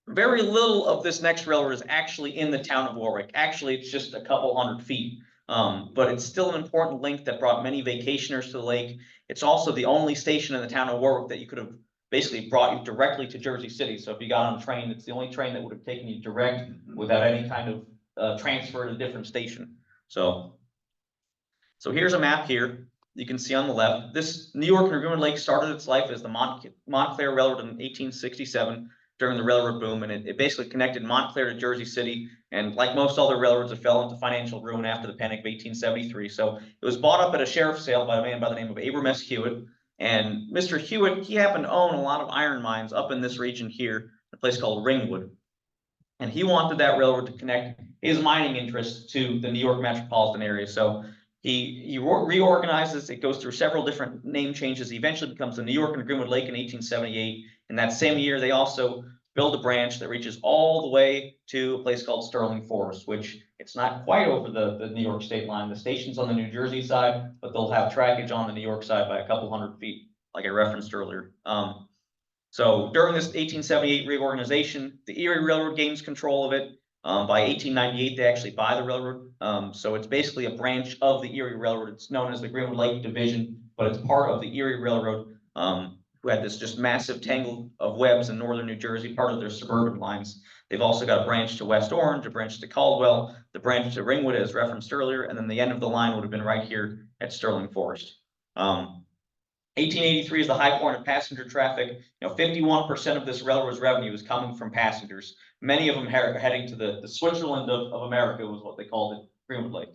very little of this next railroad is actually in the town of Warwick. Actually, it's just a couple 100 feet. But it's still an important link that brought many vacationers to the lake. It's also the only station in the town of Warwick that you could have basically brought you directly to Jersey City. So if you got on a train, it's the only train that would have taken you direct without any kind transfer to a different station. So here's a map here. You can see on the left, this New York and Greenwood Lake started its life as the Montclair Railroad in 1867 during the railroad boom, and it basically connected Montclair to Jersey City. And like most other railroads, it fell into financial ruin after the Panic of 1873. So it was bought up at a sheriff's sale by a man by the name of Abram S. Hewitt. And Mr. Hewitt, he happened to own a lot of iron mines up in this region here, a place called Greenwood. And he wanted that railroad to connect his mining interests to the New York metropolitan area. So he reorganizes. It goes through several different name changes. He eventually becomes the New York and Greenwood Lake in 1878. In that same year, they also build a branch that reaches all the way to a place called Sterling Forest, which it's not quite over the New York state line. The station's on the New Jersey side, but they'll have trackage on the New York side by a couple hundred feet, like I referenced earlier. So during this 1878 reorganization, the Erie Railroad gains control of it. By 1898, they actually buy the railroad. So it's basically a branch of the Erie Railroad. It's known as the Greenwood Lake Division, but it's part of the Erie Railroad, who had this just massive tangle of webs in northern New Jersey, part of their suburban lines. They've also got a branch to West Orange, a branch to Caldwell, the branch to Greenwood, as referenced earlier, and then the end of the line would have been right here at Sterling Forest. 1883 is the high point of passenger traffic. 51% of this railroad's revenue is coming from passengers. Many of them heading to the Switzerland of America, was what they called it, Greenwood Lake.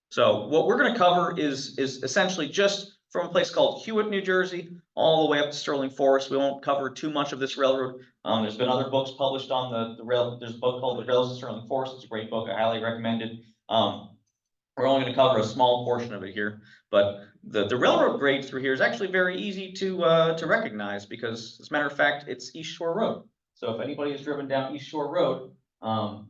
So what we're going to cover is essentially just from a place called Hewitt, New Jersey, all the way up to Sterling Forest. We won't cover too much of this railroad. There's been other books published on the rail. There's a book called The Rails of Sterling Forest. It's a great book. I highly recommend it. We're only going to cover a small portion of it here, but the railroad grade through here is actually very easy to recognize because, as a matter of fact, it's East Shore Road. So if anybody has driven down East Shore Road,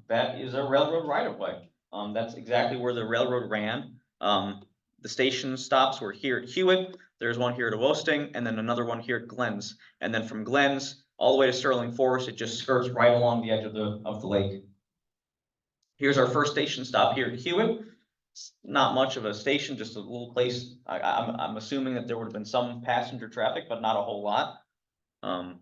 that is a railroad right-of-way. That's exactly where the railroad ran. The station stops were here at Hewitt. There's one here at Woesting, and then another one here at Glens. And then from Glens all the way to Sterling Forest, it just skirts right along the edge of the lake. Here's our first station stop here at Hewitt. It's not much of a station, just a little place. I'm assuming that there would have been some passenger traffic, but not a whole lot. And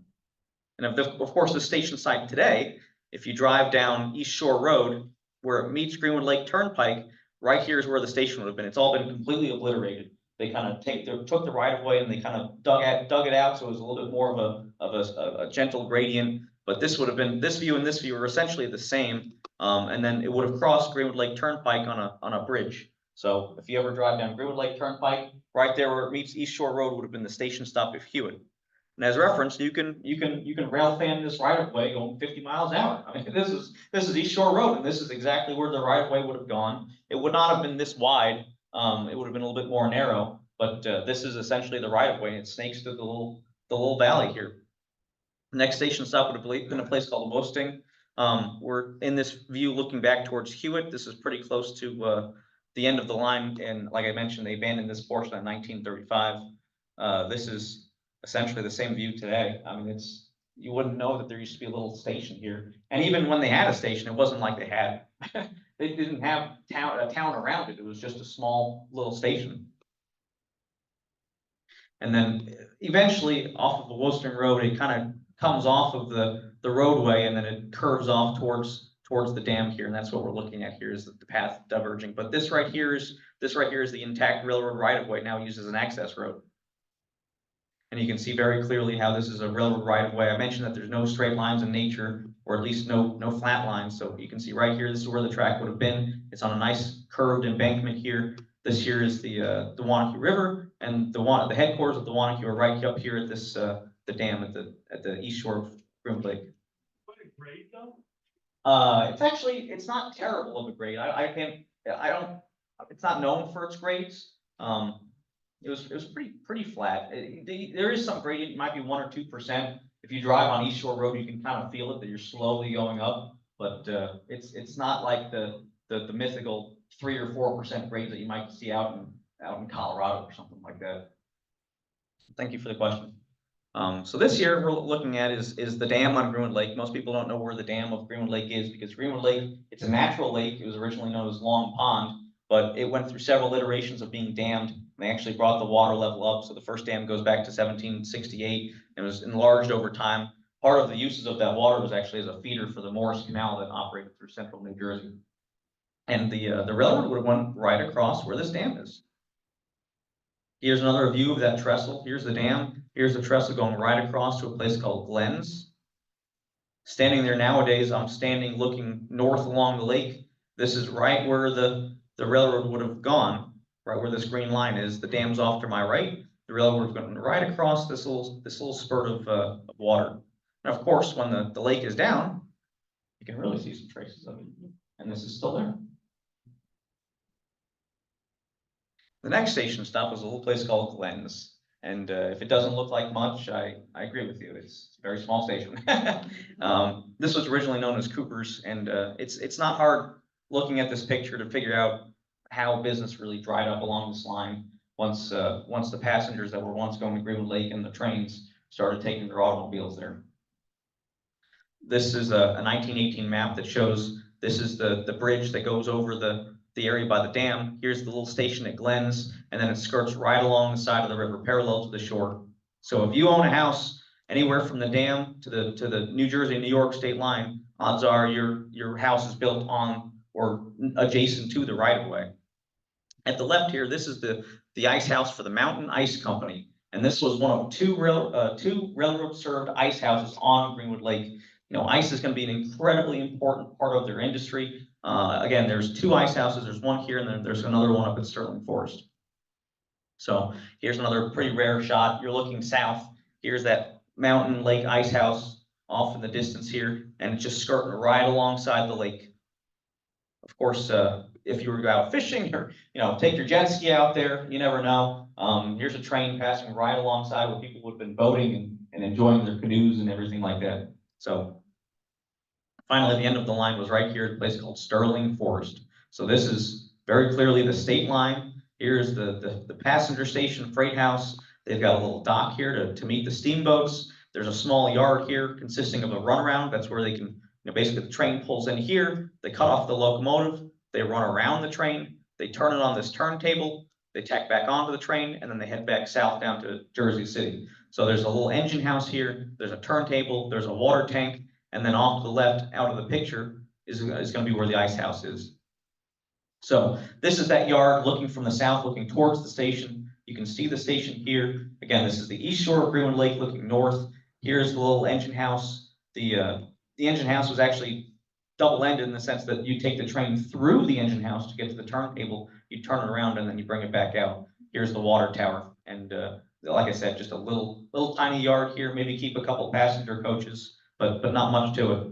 of course, the station site today, if you drive down East Shore Road, where it meets Greenwood Lake Turnpike, right here is where the station would have been. It's all been completely obliterated. They kind of took the right of way and they kind of dug it out, so it was a little bit more of a gentle gradient. But this would have been, this view and this view are essentially the same. And then it would have crossed Greenwood Lake Turnpike on a bridge. So if you ever drive down Greenwood Lake Turnpike, right there where it meets East Shore Road would have been the station stop of Hewitt. And as referenced, you can rail fan this right of way going 50 miles an hour. I mean, this is East Shore Road, and this is exactly where the right of way would have gone. It would not have been this wide. It would have been a little bit more narrow, but this is essentially the right of way, and it snakes through the little valley here. The next station stop would have been a place called Woesting. We're in this view looking back towards Hewitt. This is pretty close to the end of the line, and like I mentioned, they abandoned this portion in 1935. This is essentially the same view today. I mean, you wouldn't know that there used to be a little station here. And even when they had a station, it wasn't like they didn't have a town around it. It was just a small little station. And then eventually off of the Woesting Road, it kind of comes off of the roadway and then it curves off towards the dam here. And that's what we're looking at here is the path diverging. But this right here is the intact railroad right of way now used as an access road. And you can see very clearly how this is a railroad right-of-way. I mentioned that there's no straight lines in nature, or at least no flat lines. So you can see right here, this is where the track would have been. It's on a nice curved embankment here. This here is the Wanakee River, and the headquarters of the Wanakee are right up here at this the dam at the east shore of Greenwood Lake. What a grade though? It's not terrible of a grade. It's not known for its grades. It was pretty flat. There is some gradient, it might be 1 or 2%. If you drive on East Shore Road, you can kind of feel it that you're slowly going up, but it's not like the mythical 3 or 4% grades that you might see out in Colorado or something like that. Thank you for the question. So this here we're looking at is the dam on Greenwood Lake. Most people don't know where the dam of Greenwood Lake is because Greenwood Lake, it's a natural lake. It was originally known as Long Pond, but it went through several iterations of being dammed. They actually brought the water level up. So the first dam goes back to 1768 and was enlarged over time. part of the uses of that water was actually as a feeder for the Morris Canal that operated through central New Jersey. And the railroad would have went right across where this dam is. Here's another view of that trestle. Here's the dam. Here's the trestle going right across to a place called Glenn's. Standing there nowadays, I'm standing looking north along the lake. This is right where the railroad would have gone, right where this green line is. The dam's off to my right. The railroad would have gone right across this little spurt of water. And of course, when the lake is down, you can really see some traces of it. And this is still there. The next station stop was a little place called Glenn's. And if it doesn't look like much, I agree with you. It's a very small station. This was originally known as Cooper's, and it's not hard looking at this picture to figure out how business really dried up along this line once the passengers that were once going to Greenwood Lake and the trains started taking their automobiles there. This is a 1918 map that shows this is the bridge that goes over the area by the dam. Here's the little station at Glenn's, and then it skirts right along the side of the river, parallel to the shore. So if you own a house anywhere from the dam to the New Jersey, New York state line, odds are your house is built on or adjacent to the right of way. At the left here, this is the ice house for the Mountain Ice Company, and this was one of two railroad served ice houses on Greenwood Lake. You know, ice is going to be an incredibly important part of their industry. Again, there's two ice houses. There's one here, and then there's another one up at Sterling Forest. So here's another pretty rare shot. You're looking south. Here's that Mountain Lake ice house off in the distance here, and it's just skirting right alongside the lake. Of course, if you were out fishing or take your jet ski out there, you never know. Here's a train passing right alongside where people would have been boating and enjoying their canoes and everything like that. So finally, the end of the line was right here at a place called Sterling Forest. So this is very clearly the state line. Here's the passenger station freight house. They've got a little dock here to meet the steamboats. There's a small yard here consisting of a runaround. That's where they can, basically the train pulls in here. They cut off the locomotive. They run around the train. They turn it on this turntable. They tack back onto the train, and then they head back south down to Jersey City. So there's a little engine house here. There's a turntable. There's a water tank. And then off to the left, out of the picture, is going to be where the ice house is. So this is that yard looking from the south, looking towards the station. You can see the station here. Again, this is the east shore of Greenwood Lake looking north. Here's the little engine house. The engine house was actually double-ended in the sense that you take the train through the engine house to get to the turntable. You turn it around, and then you bring it back out. Here's the water tower. And like I said, just a little tiny yard here. Maybe keep a couple passenger coaches, but not much to it.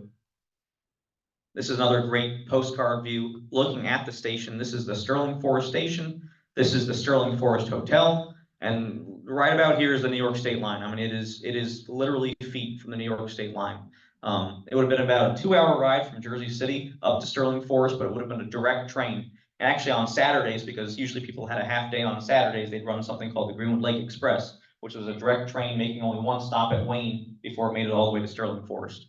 This is another great postcard view looking at the station. This is the Sterling Forest Station. This is the Sterling Forest Hotel. And right about here is the New York state line. I mean, it is literally feet from the New York state line. It would have been about a 2-hour ride from Jersey City up to Sterling Forest, but it would have been a direct train. And actually on Saturdays, because usually people had a half day on Saturdays, they'd run something called the Greenwood Lake Express, which was a direct train making only one stop at Wayne before it made it all the way to Sterling Forest.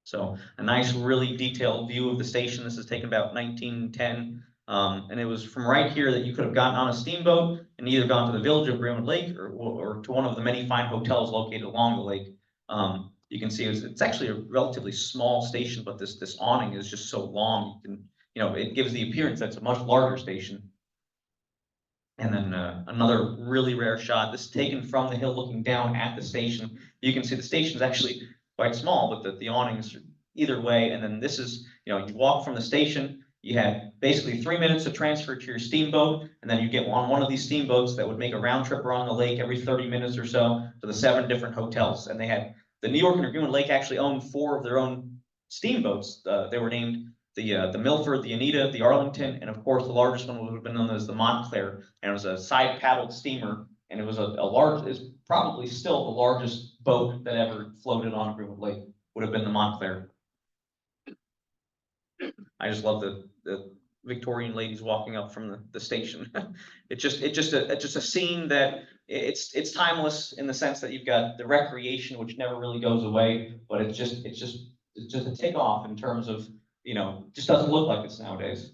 So a nice, really detailed view of the station. This is taken about 1910. And it was from right here that you could have gotten on a steamboat and either gone to the village of Greenwood Lake or to one of the many fine hotels located along the lake. You can see it's actually a relatively small station, but this awning is just so long. It gives the appearance that it's a much larger station. And then another really rare shot. This is taken from the hill looking down at the station. You can see the station is actually quite small, but the awnings either way. And then this is, you walk from the station, you had basically 3 minutes to transfer to your steamboat, and then you get on one of these steamboats that would make a round trip around the lake every 30 minutes or so to the 7 different hotels. And they had, the New York and Greenwood Lake actually owned 4 of their own steamboats. They were named the Milford, the Anita, the Arlington, and of course the largest one would have been known as the Montclair, and it was a side paddled steamer, and it was it's probably still the largest boat that ever floated on Greenwood Lake, would have been the Montclair. I just love the Victorian ladies walking up from the station. It's just a scene that it's timeless in the sense that you've got the recreation, which never really goes away, but it's just a takeoff in terms of, just doesn't look like it's nowadays.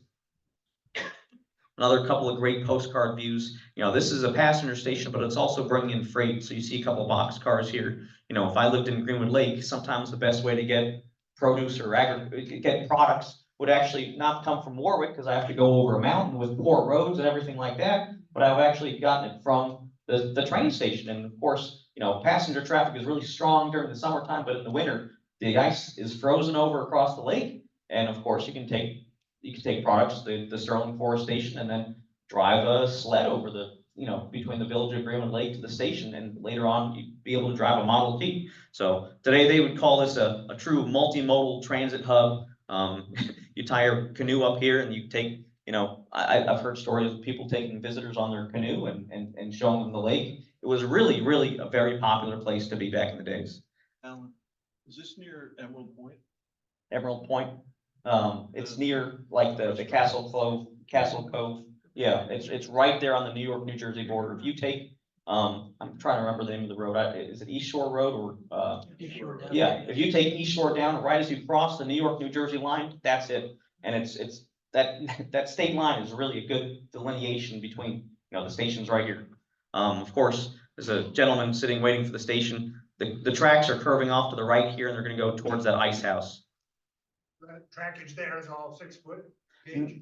Another couple of great postcard views. This is a passenger station, but it's also bringing in freight. So you see a couple of box cars here. you know, if I lived in Greenwood Lake, sometimes the best way to get produce or get products would actually not come from Warwick, because I have to go over a mountain with poor roads and everything like that, but I've actually gotten it from the train station. And of course, you know, passenger traffic is really strong during the summertime, but in the winter, the ice is frozen over across the lake. And of course, you can take products to the Sterling Forest Station and then drive a sled over between the village of Greenwood Lake to the station, and later on you'd be able to drive a Model T. So today they would call this a true multimodal transit hub. You tie your canoe up here and you take, I've heard stories of people taking visitors on their canoe and showing them the lake. It was really, really a very popular place to be back in the days. Alan, is this near Emerald Point? Emerald Point, it's near like the Castle Cove. Yeah, it's right there on the New York, New Jersey border. If you take, I'm trying to remember the name of the road. Is it East Shore Road or, East Shore down. yeah, if you take East Shore down, right as you cross the New York, New Jersey line, that's it. And it's that state line is really a good delineation between, the stations right here. Of course, there's a gentleman sitting waiting for the station. The tracks are curving off to the right here, and they're gonna go towards that ice house. The trackage there is all 6 foot.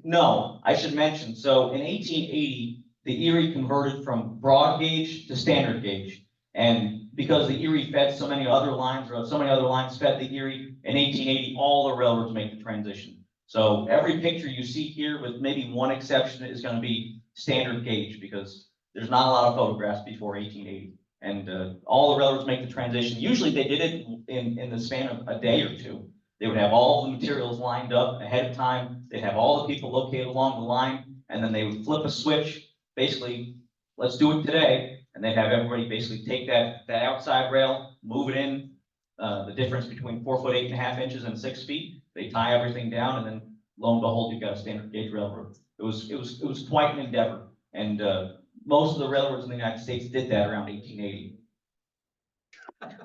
No, I should mention, so in 1880, the Erie converted from broad gauge to standard gauge. And because the Erie fed so many other lines, or so many other lines fed the Erie, in 1880, all the railroads make the transition. So every picture you see here, with maybe one exception, is gonna be standard gauge, because there's not a lot of photographs before 1880. And all the railroads make the transition. Usually they did it in the span of a day or two. They would have all the materials lined up ahead of time. They'd have all the people located along the line, and then they would flip a switch. Basically, let's do it today. And they'd have everybody basically take that outside rail, move it in, the difference between 4 foot 8.5 inches and 6 feet. They tie everything down, and then lo and behold, you've got a standard gauge railroad. It was quite an endeavor. And most of the railroads in the United States did that around 1880.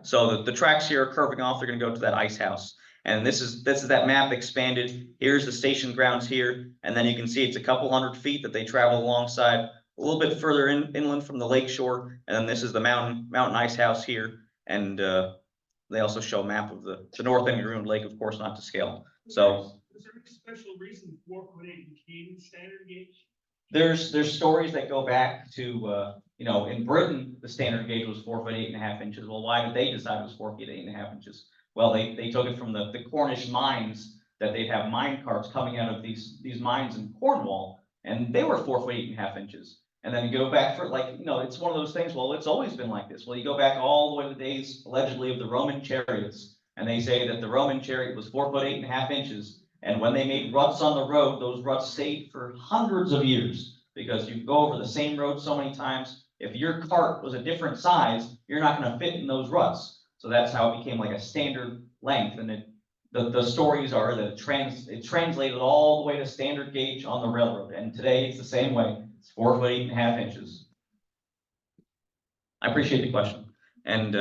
So the tracks here are curving off. They're going to go to that ice house. And this is that map expanded. Here's the station grounds here. And then you can see it's a couple hundred feet that they travel alongside, a little bit further inland from the lake shore. And then this is the mountain ice house here. And they also show a map of the north end of Greenwood Lake, of course, not to scale. So is there any special reason 4 foot 8 became standard gauge? there's stories that go back to, in Britain, the standard gauge was 4 foot 8.5 inches. Well, why did they decide it was 4 feet 8.5 inches? Well, they took it from the Cornish mines, that they'd have mine carts coming out of these mines in Cornwall, and they were 4 foot 8.5 inches. And then you go back for it's one of those things, well, it's always been like this. Well, you go back all the way to the days, allegedly, of the Roman chariots, and they say that the Roman chariot was 4 foot 8.5 inches. And when they made ruts on the road, those ruts stayed for hundreds of years, because you go over the same road so many times. If your cart was a different size, you're not going to fit in those ruts. So that's how it became like a standard length. And the stories are that it translated all the way to standard gauge on the railroad. And today it's the same way. It's 4 foot 8.5 inches. I appreciate the question. And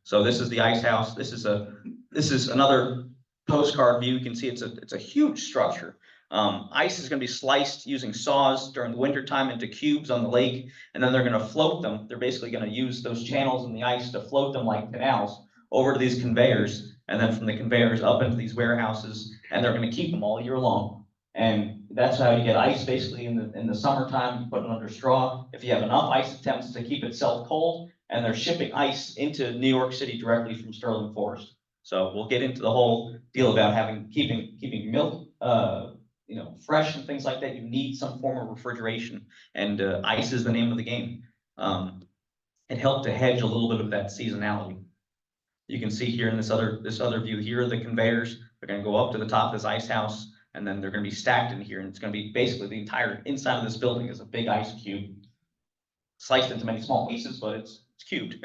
so this is the ice house. This is another postcard view. You can see it's a huge structure. Ice is going to be sliced using saws during the winter time into cubes on the lake, and then they're going to float them. They're basically going to use those channels in the ice to float them like canals over to these conveyors, and then from the conveyors up into these warehouses, and they're going to keep them all year long. And that's how you get ice basically in the summertime. You put it under straw. If you have enough ice attempts to keep itself cold, and they're shipping ice into New York City directly from Sterling Forest. So we'll get into the whole deal about keeping milk fresh and things like that. You need some form of refrigeration, and ice is the name of the game. It helped to hedge a little bit of that seasonality. You can see here in this other view here, the conveyors are going to go up to the top of this ice house, and then they're going to be stacked in here, and it's going to be basically the entire inside of this building is a big ice cube, sliced into many small pieces, but it's cubed.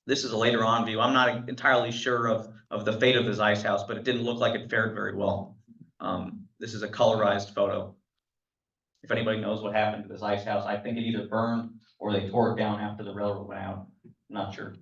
This is a later on view. I'm not entirely sure of the fate of this ice house, but it didn't look like it fared very well. This is a colorized photo. If anybody knows what happened to this ice house, I think it either burned or they tore it down after the railroad went out. I'm not sure.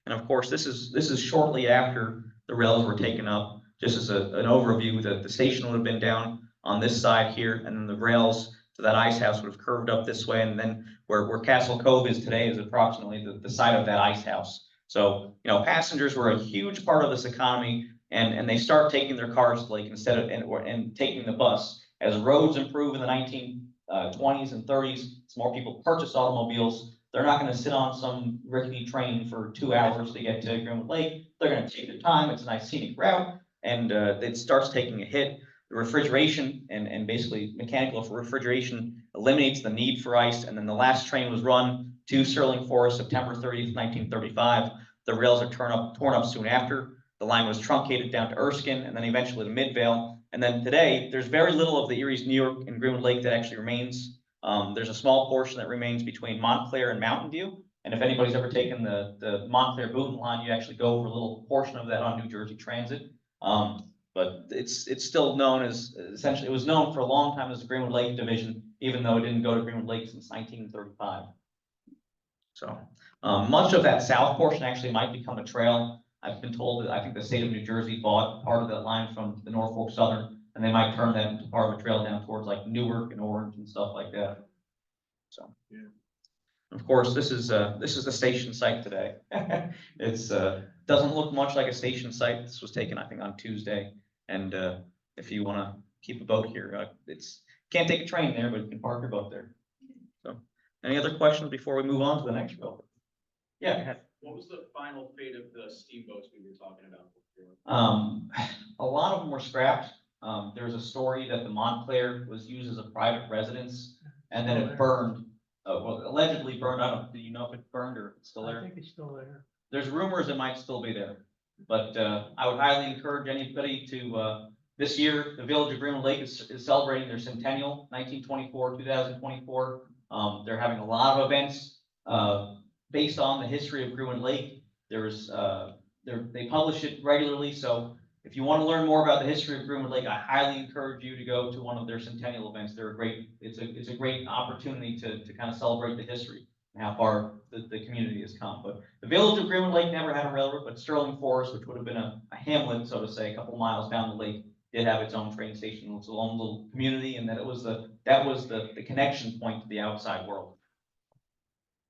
And of course, this is shortly after the rails were taken up. Just as an overview, that the station would have been down on this side here, and then the rails So that ice house would have curved up this way, and then where Castle Cove is today is approximately the site of that ice house. So, passengers were a huge part of this economy, and they start taking their cars to the lake instead of, and taking the bus. As roads improve in the 1920s and 30s, as more people purchase automobiles, they're not gonna sit on some rickety train for 2 hours to get to Greenwood Lake. They're gonna take their time. It's a nice scenic route, and it starts taking a hit. The refrigeration and basically mechanical refrigeration eliminates the need for ice. And then the last train was run to Sterling Forest September 30th, 1935. The rails are torn up soon after. The line was truncated down to Erskine and then eventually to Midvale. And then today, there's very little of the Erie's New York and Greenwood Lake that actually remains. There's a small portion that remains between Montclair and Mountain View. And if anybody's ever taken the Montclair Boonton line, you actually go over a little portion of that on New Jersey Transit. But it's still known as, essentially, it was known for a long time as the Greenwood Lake Division, even though it didn't go to Greenwood Lake since 1935. So much of that south portion actually might become a trail. I've been told that I think the state of New Jersey bought part of that line from the Norfolk Southern, and they might turn that into part of a trail down towards like Newark and Orange and stuff like that. So, yeah. Of course, this is the station site today. It's doesn't look much like a station site. This was taken, I think, on Tuesday. And if you want to keep a boat here, can't take a train there, but you can park your boat there. So, any other questions before we move on to the next boat? Yeah. Go ahead. What was the final fate of the steamboats we were talking about before? A lot of them were scrapped. There's a story that the Montclair was used as a private residence, and then it burned. Well, allegedly burned. Do you know if it burned or it's still there? I think it's still there. There's rumors it might still be there, but I would highly encourage anybody to. This year, the Village of Greenwood Lake is celebrating their centennial, 1924, 2024. They're having a lot of events based on the history of Greenwood Lake. They publish it regularly, so if you want to learn more about the history of Greenwood Lake, I highly encourage you to go to one of their centennial events. It's a great opportunity to kind of celebrate the history and how far the community has come. But the Village of Greenwood Lake never had a railroad, but Sterling Forest, which would have been a hamlet, so to say, a couple miles down the lake, did have its own train station. It was a lone little community, and that was the connection point to the outside world.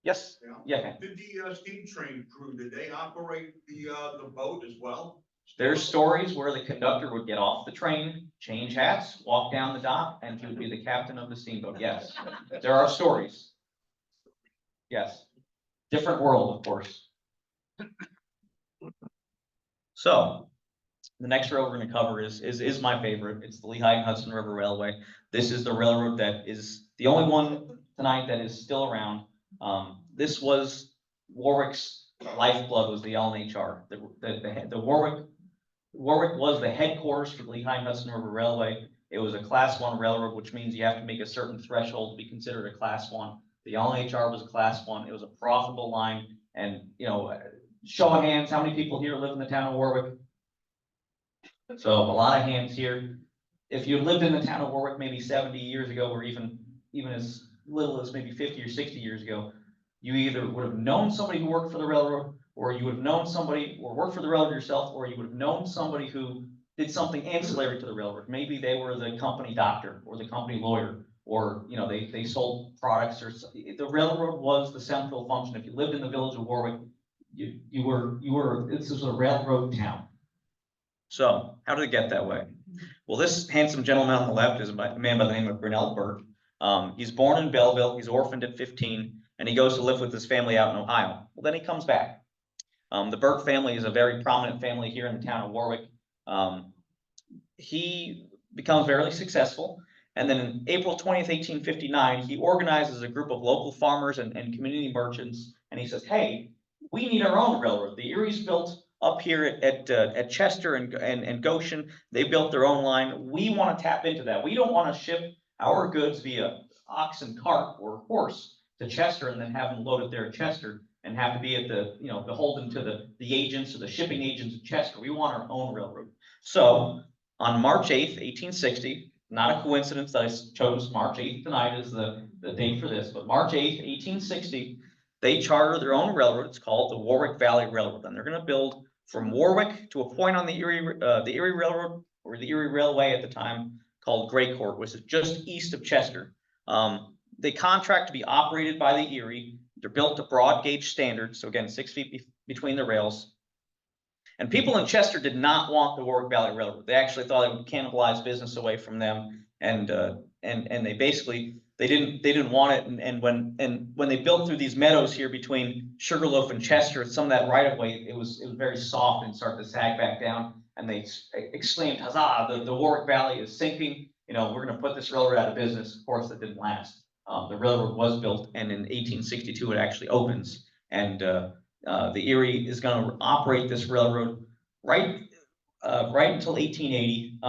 Yes. Yeah. Did the steam train crew, did they operate the boat as well? There's stories where the conductor would get off the train, change hats, walk down the dock, and he would be the captain of the steamboat. Yes, there are stories. Yes, different world, of course. So, the next railroad we're going to cover is my favorite. It's the Lehigh and Hudson River Railway. This is the railroad that is the only one tonight that is still around. This was Warwick's lifeblood, was the LNHR. The Warwick was the headquarters for the Lehigh and Hudson River Railway. It was a Class 1 railroad, which means you have to make a certain threshold to be considered a Class 1. The LNHR was a Class 1. It was a profitable line. And, show of hands, how many people here live in the town of Warwick? So a lot of hands here. If you lived in the town of Warwick maybe 70 years ago, or even as little as maybe 50 or 60 years ago, you either would have known somebody who worked for the railroad, or you would have known somebody or worked for the railroad yourself, or you would have known somebody who did something ancillary to the railroad. Maybe they were the company doctor or the company lawyer, or they sold products, or the railroad was the central function. If you lived in the village of Warwick, this was a railroad town. So how did it get that way? Well, this handsome gentleman on the left is a man by the name of Grinnell Burt. He's born in Belleville. He's orphaned at 15, and he goes to live with his family out in Ohio. Well, then he comes back. The Burt family is a very prominent family here in the town of Warwick. He becomes very successful, and then in April 20th, 1859, he organizes a group of local farmers and community merchants, and he says, hey, we need our own railroad. The Erie's built up here at Chester and Goshen. They built their own line. We want to tap into that. We don't want to ship our goods via ox and cart or horse to Chester and then have them loaded there at Chester and have to be at beholden to the agents or the shipping agents at Chester. We want our own railroad. So on March 8th, 1860, not a coincidence that I chose March 8th tonight as the date for this, but March 8th, 1860, they charter their own railroad. It's called the Warwick Valley Railroad, and they're going to build from Warwick to a point on the Erie Railroad, or the Erie Railway at the time, called Grey Court, which is just east of Chester. They contract to be operated by the Erie. They're built to broad gauge standards. So again, 6 feet between the rails. And people in Chester did not want the Warwick Valley Railroad. They actually thought it would cannibalize business away from them. And they basically, they didn't want it. And when they built through these meadows here between Sugarloaf and Chester, some of that right of way, it was very soft and started to sag back down. And they exclaimed, "Huzzah, the Warwick Valley is sinking. You know, we're going to put this railroad out of business." Of course, that didn't last. The railroad was built, and in 1862 it actually opens. And the Erie is going to operate this railroad right until 1880.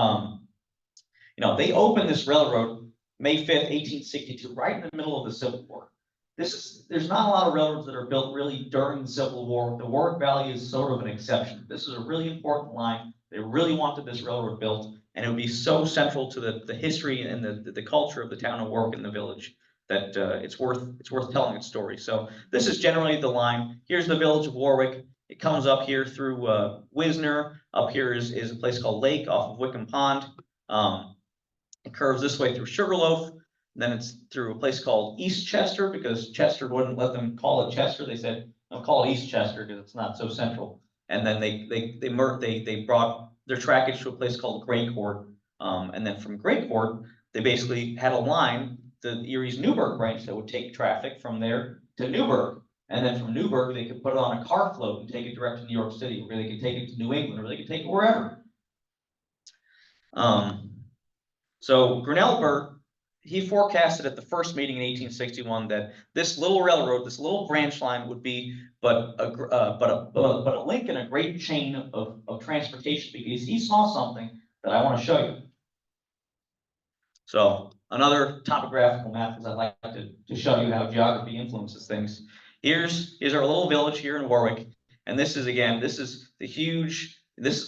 They opened this railroad May 5th, 1862, right in the middle of the Civil War. There's not a lot of railroads that are built really during the Civil War. The Warwick Valley is sort of an exception. This is a really important line. They really wanted this railroad built, and it would be so central to the history and the culture of the town of Warwick and the village that it's worth telling its story. So this is generally the line. Here's the village of Warwick. It comes up here through Wisner. Up here is a place called Lake off of Wickham Pond. It curves this way through Sugarloaf. Then it's through a place called East Chester, because Chester wouldn't let them call it Chester. They said, "No, call it East Chester because it's not so central." And then they brought their trackage to a place called Greycourt. And then from Greycourt, they basically had a line, the Erie's Newburgh branch, that would take traffic from there to Newburgh. And then from Newburgh, they could put it on a car float and take it direct to New York City, or they could take it to New England, or they could take it wherever. So Grinnell Burt, he forecasted at the first meeting in 1861 that this little railroad, this little branch line, would be but a link in a great chain of transportation, because he saw something that I want to show you. So another topographical map, because I like to show you how geography influences things. Here's our little village here in Warwick, and this is the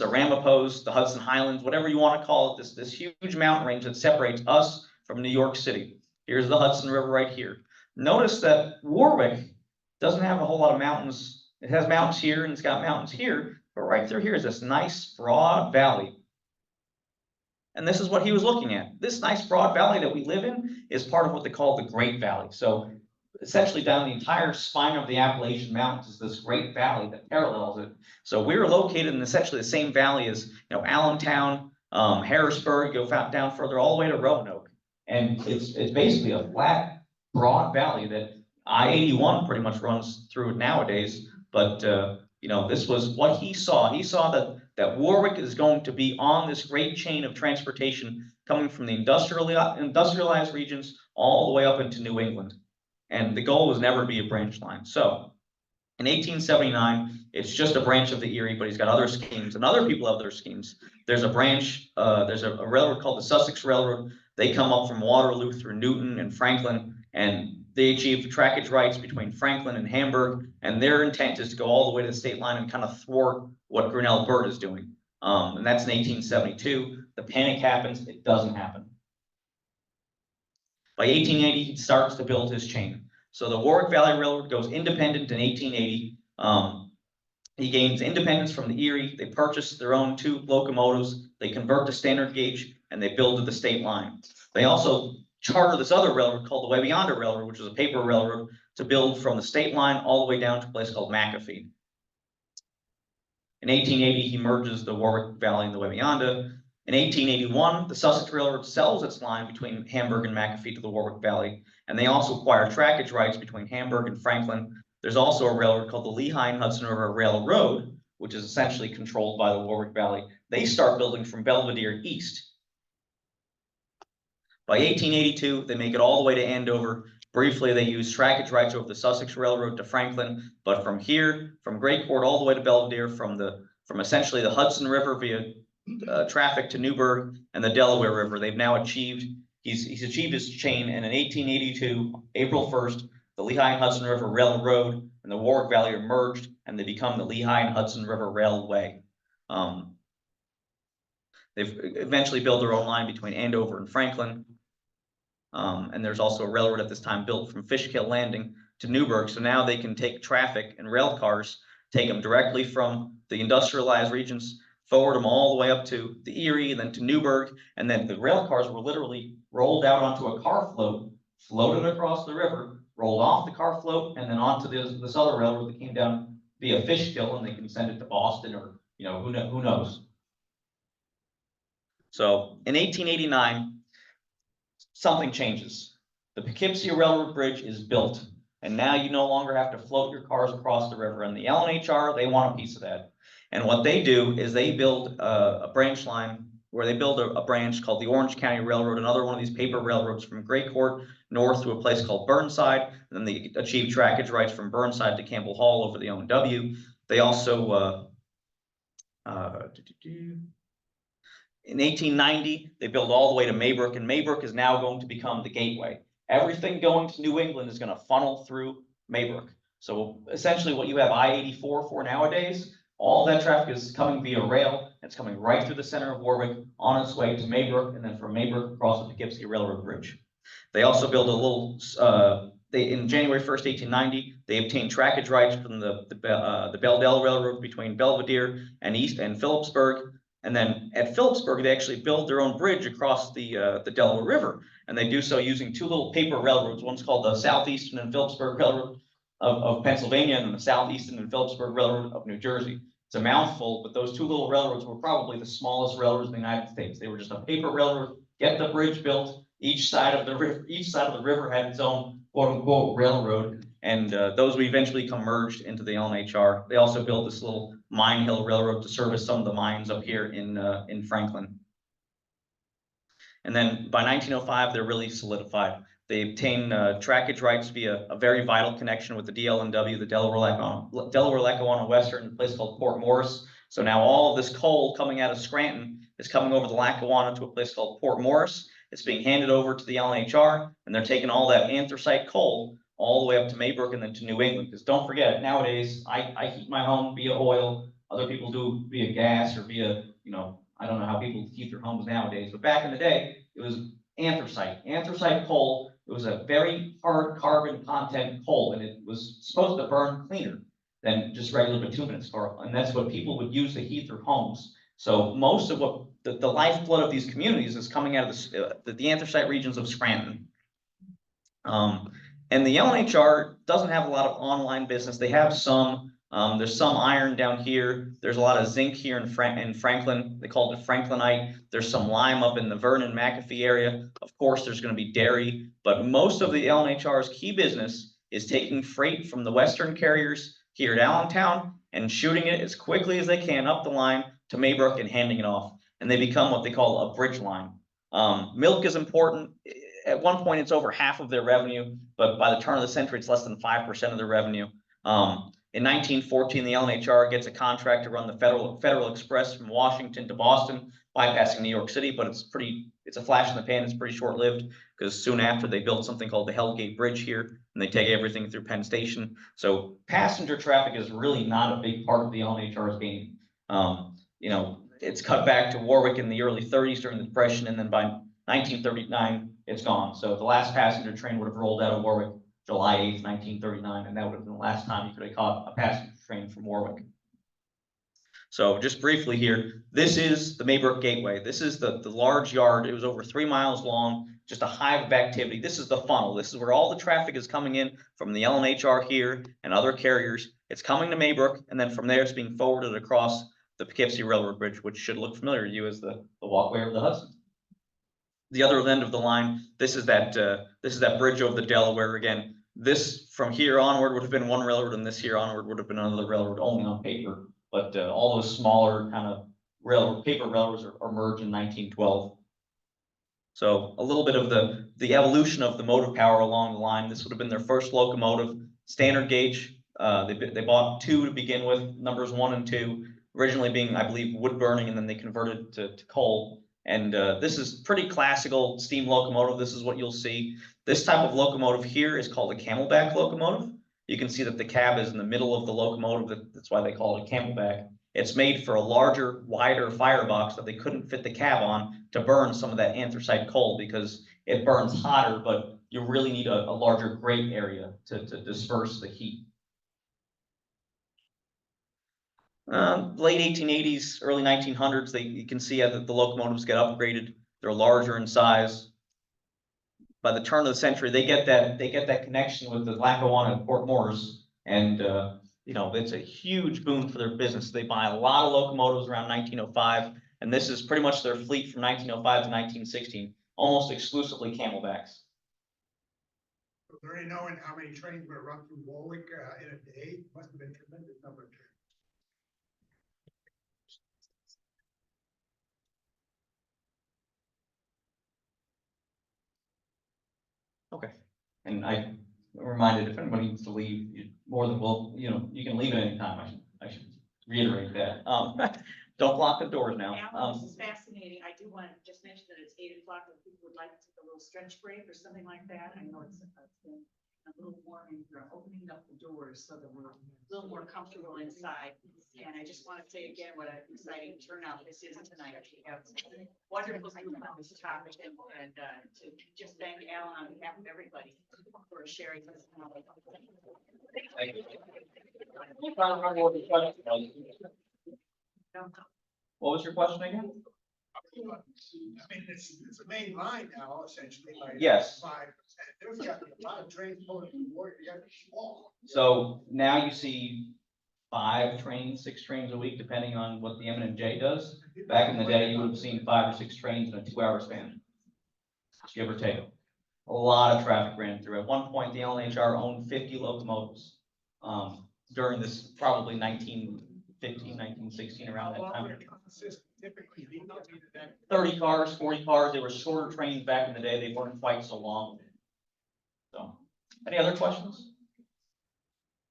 Ramapough, the Hudson Highlands, whatever you want to call it, this huge mountain range that separates us from New York City. Here's the Hudson River right here. Notice that Warwick doesn't have a whole lot of mountains. It has mountains here and it's got mountains here, but right through here is this nice broad valley. And this is what he was looking at. This nice broad valley that we live in is part of what they call the Great Valley. So essentially down the entire spine of the Appalachian Mountains is this great valley that parallels it. So we were located in essentially the same valley as Allentown, Harrisburg, go down further all the way to Roanoke. And it's basically a flat, broad valley that I-81 pretty much runs through it nowadays. But this was what he saw. He saw that Warwick is going to be on this great chain of transportation coming from the industrialized regions all the way up into New England. And the goal was never to be a branch line. So in 1879, it's just a branch of the Erie, but he's got other schemes, and other people have other schemes. There's a branch, there's a railroad called the Sussex Railroad. They come up from Waterloo through Newton and Franklin, and they achieve trackage rights between Franklin and Hamburg, and their intent is to go all the way to the state line and kind of thwart what Grinnell Burt is doing. And that's in 1872. The panic happens, it doesn't happen. By 1880, he starts to build his chain. So the Warwick Valley Railroad goes independent in 1880. He gains independence from the Erie. They purchase their own 2 locomotives. They convert to standard gauge, and they build to the state line. They also charter this other railroad called the Wabeyondah Railroad, which is a paper railroad, to build from the state line all the way down to a place called McAfee. In 1880, he merges the Warwick Valley and the Wabeyondah. In 1881, the Sussex Railroad sells its line between Hamburg and McAfee to the Warwick Valley, and they also acquire trackage rights between Hamburg and Franklin. There's also a railroad called the Lehigh and Hudson River Railroad, which is essentially controlled by the Warwick Valley. They start building from Belvedere east. By 1882, they make it all the way to Andover. Briefly, they use trackage rights over the Sussex Railroad to Franklin, but from here, from Greycourt all the way to Belvedere, from essentially the Hudson River via traffic to Newburgh and the Delaware River, they've now achieved, he's achieved his chain, and in 1882, April 1st, the Lehigh and Hudson River Railroad and the Warwick Valley are merged, and they become the Lehigh and Hudson River Railway. They've eventually built their own line between Andover and Franklin. And there's also a railroad at this time built from Fishkill Landing to Newburgh. So now they can take traffic and rail cars, take them directly from the industrialized regions, forward them all the way up to the Erie, and then to Newburgh. And then the rail cars were literally rolled out onto a car float floated across the river, rolled off the car float, and then onto this other railroad that came down via Fishkill, and they can send it to Boston or, who knows. So in 1889, something changes. The Poughkeepsie Railroad Bridge is built, and now you no longer have to float your cars across the river. And the LNHR, they want a piece of that. And what they do is they build a branch line where they build a branch called the Orange County Railroad, another one of these paper railroads from Gray Court north to a place called Burnside. And then they achieve trackage rights from Burnside to Campbell Hall over the O&W. They also, in 1890, they build all the way to Maybrook, and Maybrook is now going to become the gateway. Everything going to New England is going to funnel through Maybrook. So essentially what you have I-84 for nowadays, all that traffic is coming via rail. It's coming right through the center of Warwick on its way to Maybrook, and then from Maybrook across the Poughkeepsie Railroad Bridge. They also build a little, in January 1st, 1890, they obtained trackage rights from the Belldell Railroad between Belvedere and Phillipsburg. And then at Phillipsburg, they actually build their own bridge across the Delaware River. And they do so using two little paper railroads. One's called the Southeastern and Phillipsburg Railroad of Pennsylvania, and then the Southeastern and Phillipsburg Railroad of New Jersey. It's a mouthful, but those two little railroads were probably the smallest railroads in the United States. They were just a paper railroad, get the bridge built. Each side of the river had its own quote unquote railroad. And those would eventually become merged into the LNHR. They also built this little Mine Hill Railroad to service some of the mines up here in Franklin. And then by 1905, they're really solidified. They obtain trackage rights via a very vital connection with the DL&W, the Delaware-Lackawanna Western, a place called Port Morris. So now all of this coal coming out of Scranton is coming over the Lackawanna to a place called Port Morris. It's being handed over to the LNHR, and they're taking all that anthracite coal all the way up to Maybrook and then to New England. Because don't forget, nowadays, I heat my home via oil. Other people do via gas or via, I don't know how people heat their homes nowadays. But back in the day, it was anthracite coal. It was a very hard carbon content coal, and it was supposed to burn cleaner than just regular bituminous coal. And that's what people would use to heat their homes. So most of what the lifeblood of these communities is coming out of the anthracite regions of Scranton. And the LNHR doesn't have a lot of online business. They have some. There's some iron down here. There's a lot of zinc here in Franklin. They call it Franklinite. There's some lime up in the Vernon McAfee area. Of course, there's going to be dairy, but most of the LNHR's key business is taking freight from the Western carriers here at Allentown and shooting it as quickly as they can up the line to Maybrook and handing it off. And they become what they call a bridge line. Milk is important. At one point, it's over half of their revenue, but by the turn of the century, it's less than 5% of their revenue. In 1914, the LNHR gets a contract to run the Federal Express from Washington to Boston, bypassing New York City, but it's a flash in the pan. It's pretty short-lived because soon after they built something called the Hellgate Bridge here, and they take everything through Penn Station. So passenger traffic is really not a big part of the LNHR's game. It's cut back to Warwick in the early 30s during the Depression, and then by 1939, it's gone. So the last passenger train would have rolled out of Warwick July 8th, 1939, and that would have been the last time you could have caught a passenger train from Warwick. So just briefly here, this is the Maybrook Gateway. This is the large yard. It was over 3 miles long, just a hive of activity. This is the funnel. This is where all the traffic is coming in from the LNHR here and other carriers. It's coming to Maybrook, and then from there it's being forwarded across the Poughkeepsie Railroad Bridge, which should look familiar to you as the walkway over the Hudson. The other end of the line, this is that bridge over the Delaware again. This from here onward would have been one railroad, and this here onward would have been another railroad, only on paper. But all those smaller kind of paper railroads are merged in 1912. So a little bit of the evolution of the motive power along the line. This would have been their first locomotive, standard gauge. They bought 2 to begin with, numbers 1 and 2, originally being, I believe, wood burning, and then they converted to coal. And this is pretty classical steam locomotive. This is what you'll see. This type of locomotive here is called a camelback locomotive. You can see that the cab is in the middle of the locomotive. That's why they call it a camelback. It's made for a larger, wider firebox that they couldn't fit the cab on to burn some of that anthracite coal because it burns hotter, but you really need a larger grate area to disperse the heat. Late 1880s, early 1900s, you can see that the locomotives get upgraded. They're larger in size. by the turn of the century, they get that connection with the Lackawanna and Port Morris. And, you know, it's a huge boon for their business. They buy a lot of locomotives around 1905. And this is pretty much their fleet from 1905 to 1916, almost exclusively Camelbacks. Is there any knowing how many trains were run through Warwick in a day? Must have been a tremendous number of trains. Okay. And I reminded if anybody needs to leave, you more than well, you know, you can leave at any time. I should reiterate that. Don't lock the doors now. Alan, this is fascinating. I do want to just mention that it's 8 o'clock. If people would like to take a little stretch break or something like that. I know it's been a little warming. We're opening up the doors so that we're a little more comfortable inside. And I just want to say again, what an exciting turnout this is tonight. We have wonderful people on this topic and to just thank Alan on behalf of everybody for sharing this. Thank you. What was your question again? I mean, it's a main line now, essentially. Like Yes. 5%. There's got to be a lot of trains pulling through Warwick. You got to be small. So now you see 5 trains, 6 trains a week, depending on what the M&J does. Back in the day, you would have seen 5 or 6 trains in a 2-hour span, give or take. A lot of traffic ran through. At one point, the LNHR owned 50 locomotives during this probably 1915, 1916, around that time. Typically, 30 cars, 40 cars. They were shorter trains back in the day. They weren't quite so long. So, any other questions?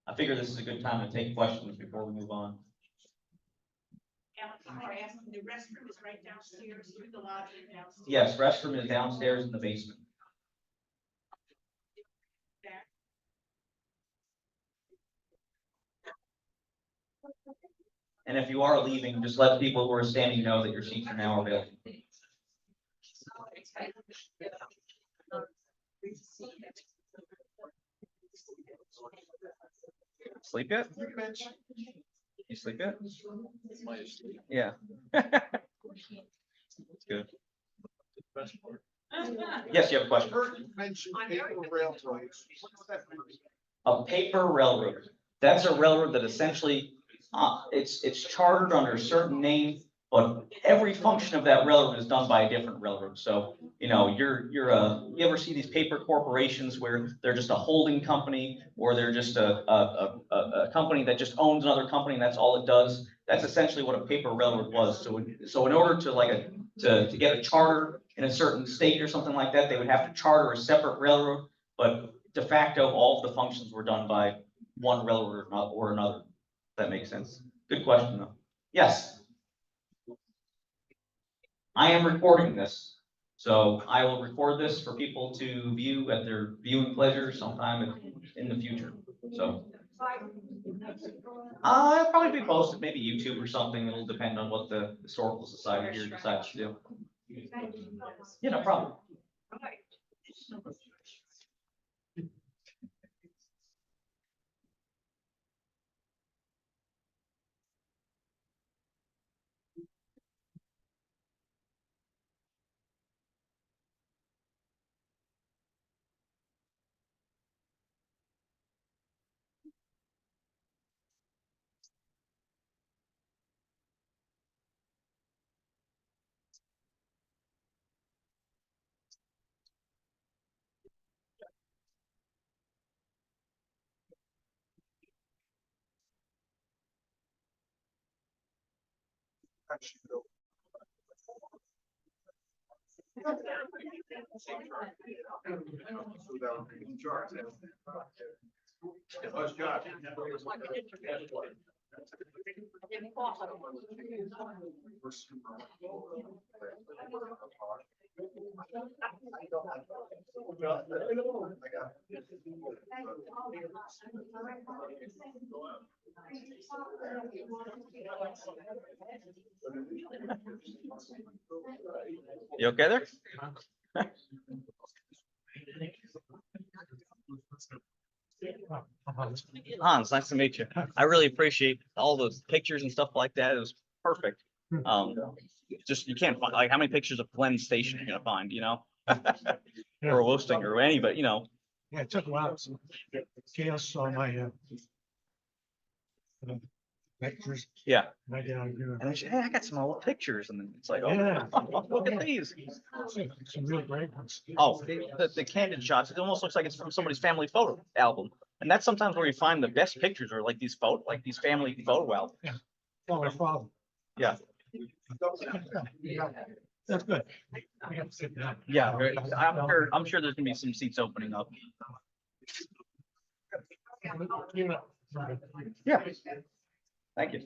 I figure this is a good time to take questions before we move on. Alan, before I ask, the restroom is right downstairs through the lobby and downstairs. Yes, restroom is downstairs in the basement. And if you are leaving, just let people who are standing know that your seats are now available. Sleep yet? You sleep yet? Yeah. That's good. Yes, you have a question. A paper railroad. That's a railroad that essentially, it's chartered under a certain name, but every function of that railroad is done by a different railroad. So, you know, you ever see these paper corporations where they're just a holding company, or they're just a company that just owns another company and that's all it does? That's essentially what a paper railroad was. So in order to get a charter in a certain state or something like that, they would have to charter a separate railroad, but de facto, all of the functions were done by one railroad or another. If that makes sense. Good question, though. Yes. I am recording this, so I will record this for people to view at their viewing pleasure sometime in the future. So it'll probably be posted, maybe YouTube or something. It'll depend on what the Historical Society here decides to do. Yeah, no problem. You okay there? Hans, nice to meet you. I really appreciate all those pictures and stuff like that. It was perfect. Just you can't find, like, how many pictures of Glen Station you're gonna find, you know? or a Wolfstinger or any, but you know, Yeah, it took a while. Chaos on my, pictures. yeah. I did, And I said, hey, I got some old pictures, and then it's like, oh, Yeah. look at these. Some real great ones. Oh, the candid shots, it almost looks like it's from somebody's family photo album. And that's sometimes where you find the best pictures are like these family photo albums. Oh, my father. Yeah. Yeah, that's good. We have to sit down. Yeah, I'm sure there's gonna be some seats opening up. Yeah. Thank you.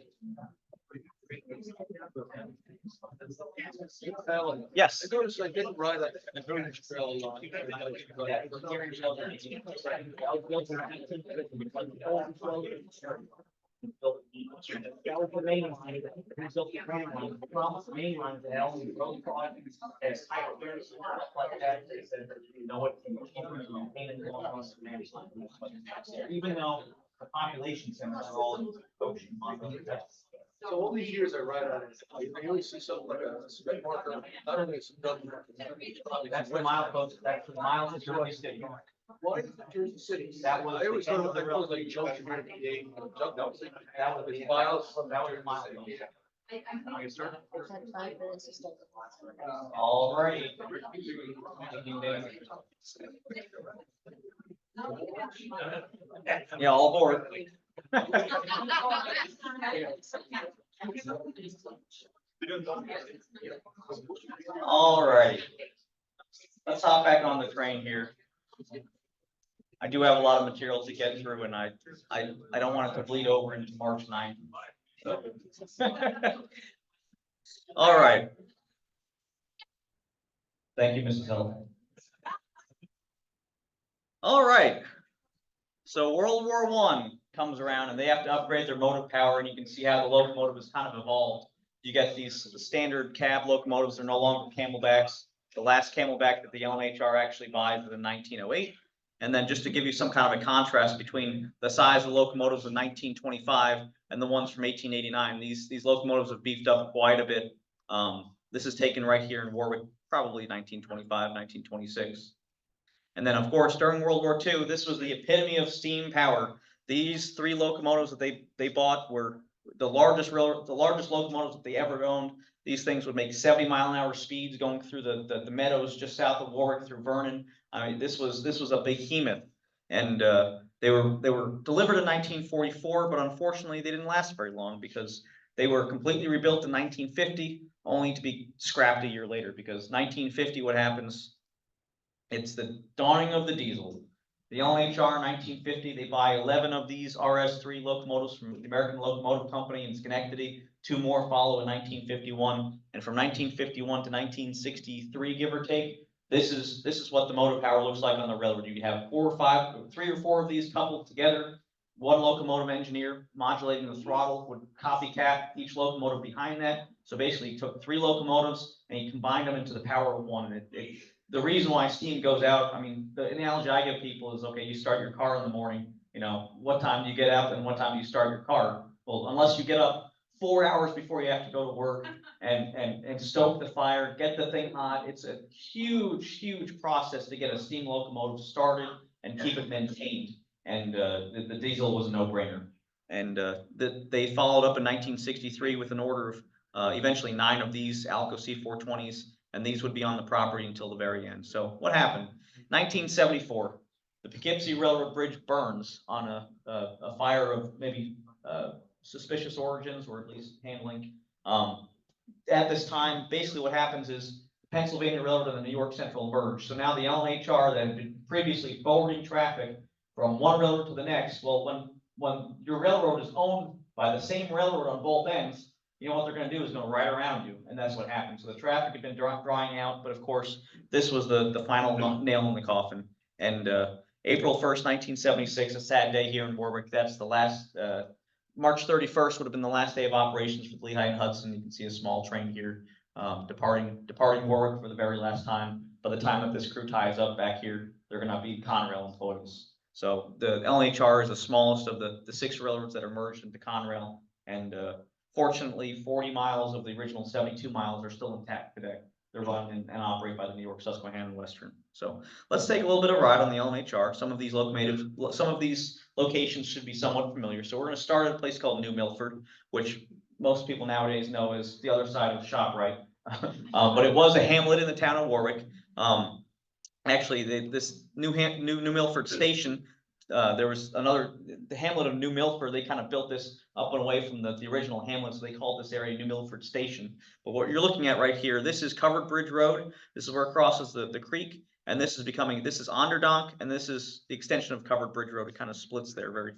Yes. I noticed I didn't ride that. Trail a lot. That was the main line. We built the main line. The problem with the main line, the L road projects, as high repairs and stuff like that, they said, you know what? Even though the population centers are all in Goshen. So all these years I ride on it, I always see something like a speed marker. I don't think it's done. That's the milepost, that's the miles of Jersey City. Why Jersey City? That was. I always the end thought of the it road. was like Junction. That was the miles, that was the milestone. All right. Yeah, all aboard. All right. Let's hop back on the train here. I do have a lot of material to get through, and I don't want it to bleed over into March 9th. So. All right. Thank you, Mrs. Hill. All right. So World War I comes around, and they have to upgrade their motive power, and you can see how the locomotive has kind of evolved. You get these standard cab locomotives; they're no longer camelbacks. The last camelback that the LMHR actually buys is in 1908. And then just to give you some kind of a contrast between the size of locomotives of 1925 and the ones from 1889, these locomotives have beefed up quite a bit. This is taken right here in Warwick, probably 1925, 1926. And then, of course, during World War II, this was the epitome of steam power. These three locomotives that they bought were the largest locomotives that they ever owned. These things would make 70-mile-an-hour speeds going through the meadows just south of Warwick through Vernon. I mean, this was a behemoth, and they were delivered in 1944, but unfortunately they didn't last very long because they were completely rebuilt in 1950, only to be scrapped a year later. Because 1950, what happens? It's the dawning of the diesel. The LHR in 1950, they buy 11 of these RS3 locomotives from the American Locomotive Company in Schenectady. 2 more follow in 1951, and from 1951 to 1963, give or take, this is what the motive power looks like on the railroad. You have 3 or 4 of these coupled together. One locomotive engineer modulating the throttle would copycat each locomotive behind that. So basically, he took 3 locomotives and he combined them into the power of one. And the reason why steam goes out, I mean, the analogy I give people is, okay, you start your car in the morning, you know, what time do you get up and what time do you start your car? Well, unless you get up 4 hours before you have to go to work and stoke the fire, get the thing hot. It's a huge process to get a steam locomotive started and keep it maintained. And the diesel was a no-brainer. And they followed up in 1963 with an order of eventually 9 of these Alco C420s, and these would be on the property until the very end. So what happened? 1974, the Poughkeepsie Railroad Bridge burns on a fire of maybe suspicious origins, or at least handling. At this time, basically what happens is the Pennsylvania Railroad and the New York Central merge. So now the LHR that had been previously forwarding traffic from one railroad to the next, well, when your railroad is owned by the same railroad on both ends, you know what they're going to do is going right around you, and that's what happened. So the traffic had been drying out, but of course, this was the final nail in the coffin. And April 1st, 1976, a sad day here in Warwick. That's the last. March 31st would have been the last day of operations for Lehigh and Hudson. You can see a small train here departing Warwick for the very last time. By the time that this crew ties up back here, they're going to be Conrail employees. So the LHR is the smallest of the 6 railroads that are merged into Conrail, and fortunately, 40 miles of the original 72 miles are still intact today. They're run and operate by the New York Susquehanna and Western. So let's take a little bit of a ride on the LMHR. Some of these locations should be somewhat familiar. So we're gonna start at a place called New Milford, which most people nowadays know as the other side of ShopRite. But it was a hamlet in the town of Warwick. Actually, this New Milford station, there was the hamlet of New Milford, they kind of built this up and away from the original hamlet, so they called this area New Milford Station. But what you're looking at right here, this is Covered Bridge Road, this is where it crosses the creek, and this is Onderdonk, and this is the extension of Covered Bridge Road. It kind of splits there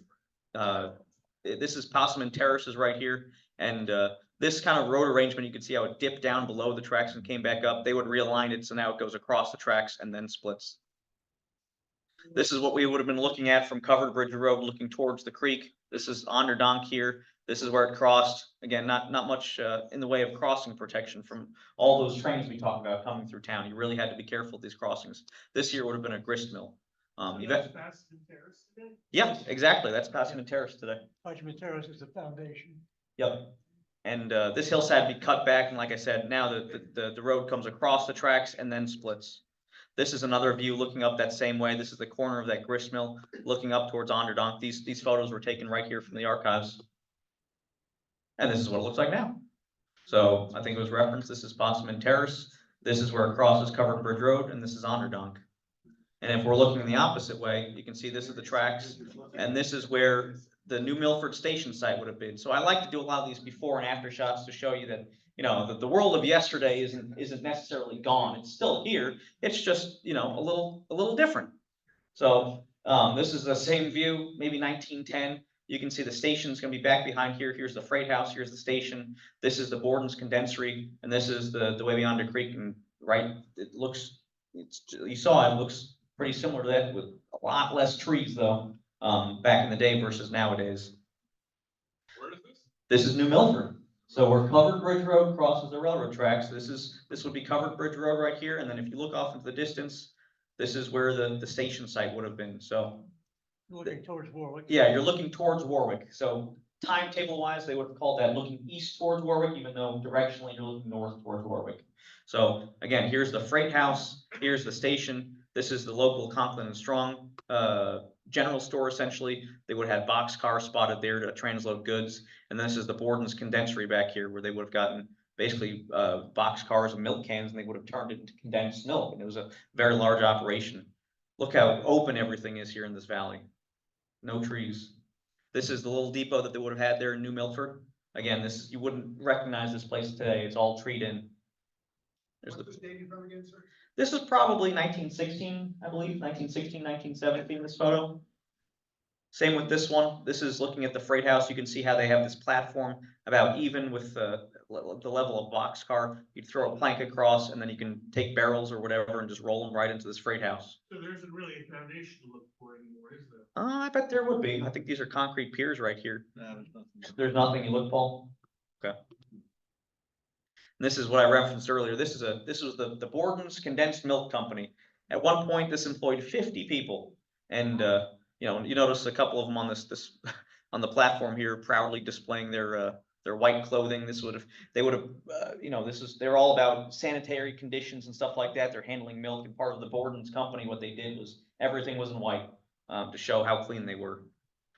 this is Posselman Terraces right here, and this kind of road arrangement, you can see how it dipped down below the tracks and came back up. They would realign it, so now it goes across the tracks and then splits. This is what we would have been looking at from Covered Bridge Road, looking towards the creek. This is Onderdonk here. This is where it crossed. Again, not much in the way of crossing protection from all those trains we talked about coming through town. You really had to be careful with these crossings. This here would have been a grist mill. That's Bastion Terrace today? Yeah, exactly. That's Posselman Terrace today. Bastion Terrace is the foundation. Yep. And this hillside be cut back, and like I said, now the road comes across the tracks and then splits. This is another view looking up that same way. This is the corner of that grist mill, looking up towards Onderdonk. These photos were taken right here from the archives. And this is what it looks like now. So I think it was referenced, this is Posselman Terrace. This is where it crosses Covered Bridge Road, and this is Onderdonk. And if we're looking the opposite way, you can see this is the tracks, and this is where the New Milford station site would have been. So I like to do a lot of these before and after shots to show you that, you know, that the world of yesterday isn't necessarily gone. It's still here. It's just, you know, a little different. So this is the same view, maybe 1910. You can see the station's gonna be back behind here. Here's the freight house, here's the station. This is the Borden's condensery, and this is the way beyond the creek. And right, you saw it looks pretty similar to that, with a lot less trees though, back in the day versus nowadays. Where is this? This is New Milford. So where Covered Bridge Road crosses the railroad tracks, this would be Covered Bridge Road right here. And then if you look off into the distance, this is where the station site would have been. So Looking towards Warwick. yeah, you're looking towards Warwick. So timetable wise, they would have called that looking east towards Warwick, even though directionally you're looking north towards Warwick. So again, here's the freight house, here's the station. This is the local Conklin and Strong general store, essentially. They would have boxcars spotted there to transload goods. And this is the Borden's condensery back here, where they would have gotten basically boxcars of milk cans, and they would have turned it into condensed milk. And it was a very large operation. Look how open everything is here in this valley. No trees. This is the little depot that they would have had there in New Milford. Again, you wouldn't recognize this place today. It's all treed in. What's this dated from again, sir? This is probably 1916, I believe, 1916, 1917, this photo. Same with this one. This is looking at the freight house. You can see how they have this platform about even with the level of boxcar. You'd throw a plank across, and then you can take barrels or whatever and just roll them right into this freight house. So there isn't really a foundation to look for anymore, is there? I bet there would be. I think these are concrete piers right here. There's nothing. You look, Paul? Okay. And this is what I referenced earlier. This was the Borden's Condensed Milk Company. At one point, this employed 50 people, and you know, you notice a couple of them on this on the platform here, proudly displaying their white clothing. They would have, you know, they're all about sanitary conditions and stuff like that. They're handling milk, and part of the Borden's company, what they did was everything was in white to show how clean they were.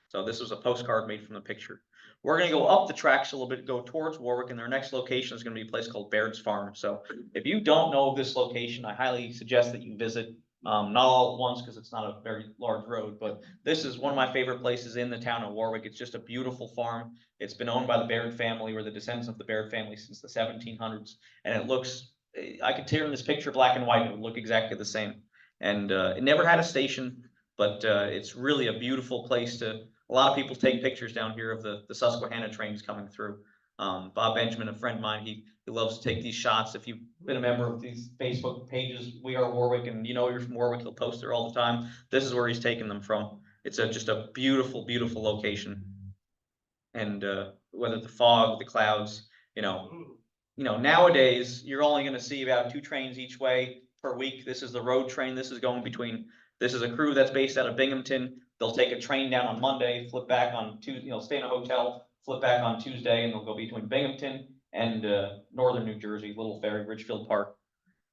So this was a postcard made from the picture. We're gonna go up the tracks a little bit, go towards Warwick, and their next location is gonna be a place called Baird's Farm. So if you don't know of this location, I highly suggest that you visit. Not all at once, because it's not a very large road, but this is one of my favorite places in the town of Warwick. It's just a beautiful farm. It's been owned by the Baird family, or the descendants of the Baird family, since the 1700s. And it looks, I could tear in this picture black and white, it would look exactly the same. And it never had a station, but it's really a beautiful place a lot of people take pictures down here of the Susquehanna trains coming through. Bob Benjamin, a friend of mine, he loves to take these shots. If you've been a member of these Facebook pages, We Are Warwick, and you know you're from Warwick, he'll post there all the time. This is where he's taking them from. It's just a beautiful, beautiful location. And whether the fog, the clouds, you know, nowadays you're only going to see about 2 trains each way per week. This is the road train. This is a crew that's based out of Binghamton. They'll take a train down on Monday, flip back on Tuesday, stay in a hotel, flip back on Tuesday, and they'll go between Binghamton and northern New Jersey, Little Ferry, Ridgefield Park.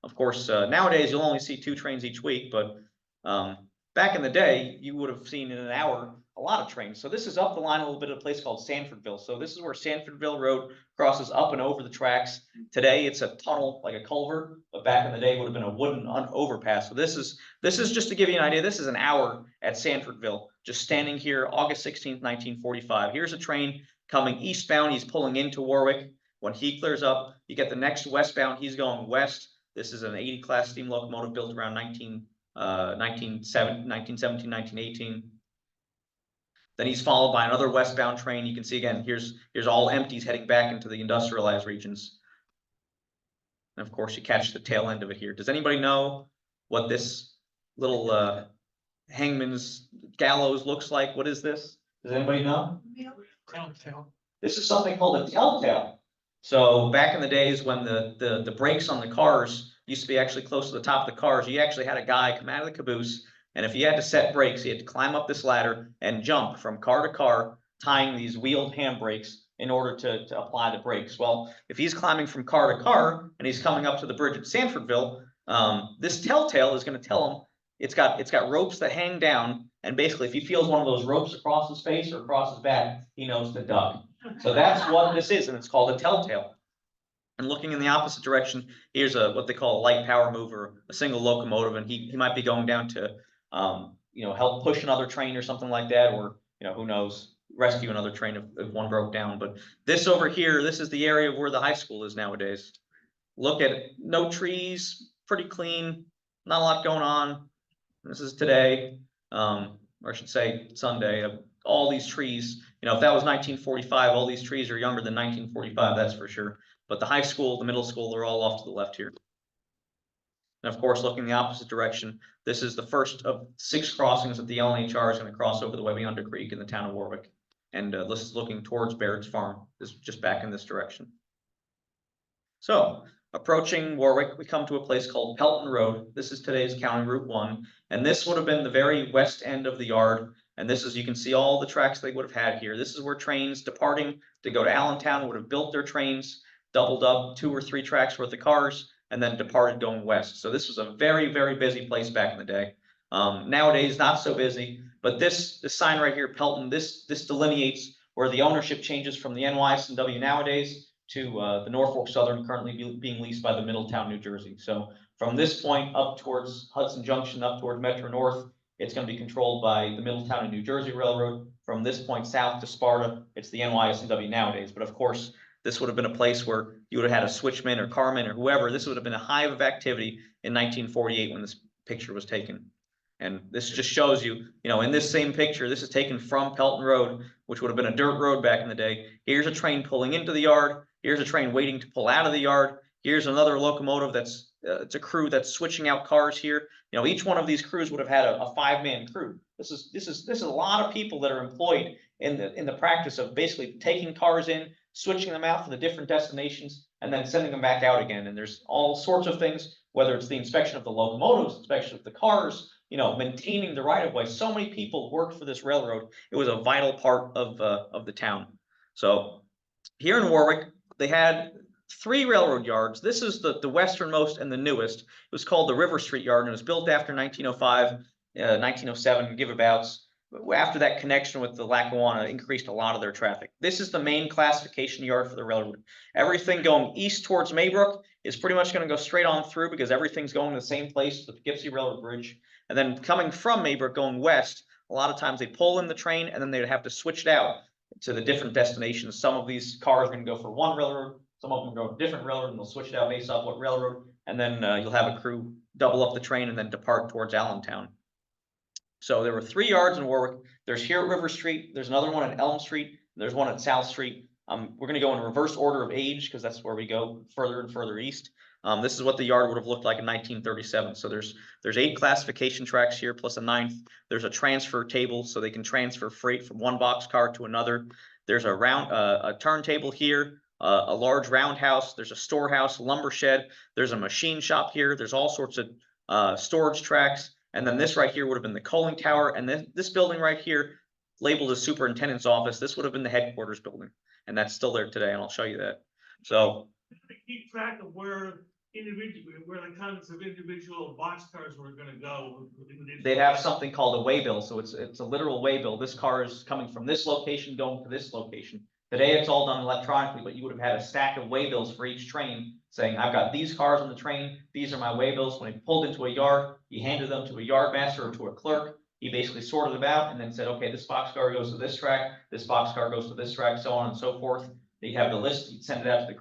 Of course, nowadays you'll only see 2 trains each week, but back in the day, you would have seen in an hour a lot of trains. So this is up the line a little bit at a place called Sanfordville. So this is where Sanfordville Road crosses up and over the tracks. Today it's a tunnel, like a culvert, but back in the day it would have been a wooden overpass. So this is just to give you an idea. This is an hour at Sanfordville, just standing here, August 16th, 1945. Here's a train coming eastbound. He's pulling into Warwick. When he clears up, you get the next westbound. He's going west. This is an 80 class steam locomotive built around 1917, 1918. Then he's followed by another westbound train. You can see again, here's all empties heading back into the industrialized regions. And of course, you catch the tail end of it here. Does anybody know what this little hangman's gallows looks like? What is this? Does anybody know? This is something called a telltale. So back in the days when the brakes on the cars used to be actually close to the top of the cars, you actually had a guy come out of the caboose, and if he had to set brakes, he had to climb up this ladder and jump from car to car, tying these wheeled handbrakes in order to apply the brakes. Well, if he's climbing from car to car and he's coming up to the bridge at Sanfordville, this telltale is going to tell him it's got ropes that hang down, and basically if he feels one of those ropes across his face or across his back, he knows to duck. So that's what this is, and it's called a telltale. And looking in the opposite direction, here's what they call a light power mover, a single locomotive, and he might be going down to help push another train or something like that, or who knows, rescue another train if one broke down. But this over here, this is the area where the high school is nowadays. Look at it, no trees, pretty clean, not a lot going on. This is today, or I should say Sunday. All these trees, if that was 1945, all these trees are younger than 1945, that's for sure. But the high school, the middle school, they're all off to the left here. And of course, looking the opposite direction, this is the first of 6 crossings that the LNHR is going to cross over the Webby-Under Creek in the town of Warwick. And this is looking towards Barrett's Farm, this is just back in this direction. So, approaching Warwick, we come to a place called Pelton Road. This is today's County Route 1, and this would have been the very west end of the yard. And this is, you can see all the tracks they would have had here. This is where trains departing to go to Allentown would have built their trains, doubled up 2 or 3 tracks worth of cars, and then departed going west. So this was a very, very busy place back in the day. Nowadays, not so busy, but this sign right here, Pelton, this delineates where the ownership changes from the NYS&W nowadays to the Norfolk Southern, currently being leased by the Middletown, New Jersey. So from this point up towards Hudson Junction, up towards Metro North, it's going to be controlled by the Middletown and New Jersey Railroad. From this point south to Sparta, it's the NYS&W nowadays. But of course, this would have been a place where you would have had a switchman or carman or whoever. This would have been a hive of activity in 1948 when this picture was taken. And this just shows you, in this same picture, this is taken from Pelton Road, which would have been a dirt road back in the day. Here's a train pulling into the yard. Here's a train waiting to pull out of the yard. Here's another locomotive that's it's a crew that's switching out cars here. Each one of these crews would have had a 5-man crew. This is a lot of people that are employed in the practice of basically taking cars in, switching them out for the different destinations, and then sending them back out again. And there's all sorts of things, whether it's the inspection of the locomotives, inspection of the cars, maintaining the right of way. So many people worked for this railroad. It was a vital part of the town. So here in Warwick, they had 3 railroad yards. This is the westernmost and the newest. It was called the River Street Yard, and it was built after 1905, 1907, giveabouts. After that connection with the Lackawanna increased a lot of their traffic. This is the main classification yard for the railroad. Everything going east towards Maybrook is pretty much going to go straight on through because everything's going to the same place, the Poughkeepsie Railroad Bridge. And then coming from Maybrook going west, a lot of times they pull in the train and then they'd have to switch it out to the different destinations. Some of these cars are going to go for one railroad, some of them go to a different railroad, and they'll switch it out based off what railroad. And then you'll have a crew double up the train and then depart towards Allentown. So there were 3 yards in Warwick. There's here at River Street. There's another one at Elm Street. There's one at South Street. We're going to go in reverse order of age because that's where we go further and further east. This is what the yard would have looked like in 1937. So there's 8 classification tracks here plus a 9th. There's a transfer table so they can transfer freight from one boxcar to another. There's a turntable here, a large roundhouse. There's a storehouse, lumber shed. There's a machine shop here. There's all sorts of storage tracks. And then this right here would have been the coaling tower. And then this building right here, labeled as superintendent's office, this would have been the headquarters building. And that's still there today, and I'll show you that. So to keep track of where individual, where the comments of individual boxcars were gonna go. They have something called a waybill, so it's a literal waybill. This car is coming from this location, going to this location. Today, it's all done electronically, but you would have had a stack of waybills for each train saying, I've got these cars on the train, these are my waybills. When he pulled into a yard, he handed them to a yard master or to a clerk. He basically sorted them out and then said, okay, this boxcar goes to this track, this boxcar goes to this track, so on and so forth. They'd have the list, you'd send it out to the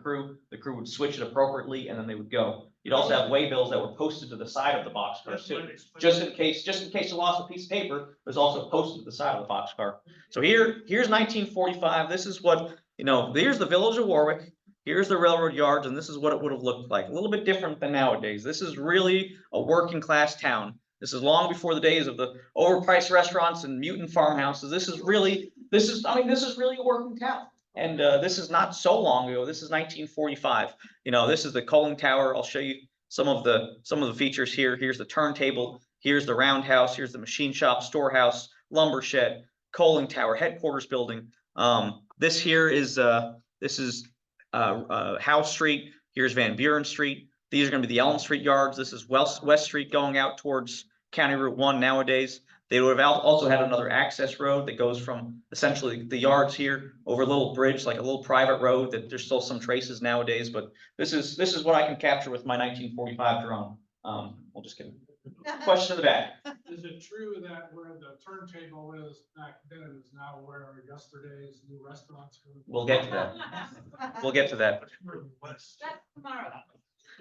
crew would switch it appropriately, and then they would go. You'd also have waybills that were posted to the side of the boxcars too. Just in case you lost a piece of paper, there's also posted to the side of the boxcar. So here's 1945. This is what, here's the village of Warwick. Here's the railroad yards, and this is what it would have looked like. A little bit different than nowadays. This is really a working class town. This is long before the days of the overpriced restaurants and mutant farmhouses. This is really a working town. And this is not so long ago. This is 1945. This is the coaling tower. I'll show you some of the features here. Here's the turntable. Here's the roundhouse. Here's the machine shop, storehouse, lumber shed, coaling tower, headquarters building. This here is House Street. Here's Van Buren Street. These are going to be the Elm Street yards. This is West Street going out towards County Route 1 nowadays. They would have also had another access road that goes from essentially the yards here over a little bridge, like a little private road that there's still some traces nowadays. But this is what I can capture with my 1945 drone. We'll just get a question in the back. Is it true that where the turntable is back then is now where yesterday's new restaurants? We'll get to that. We'll get to that. That's tomorrow.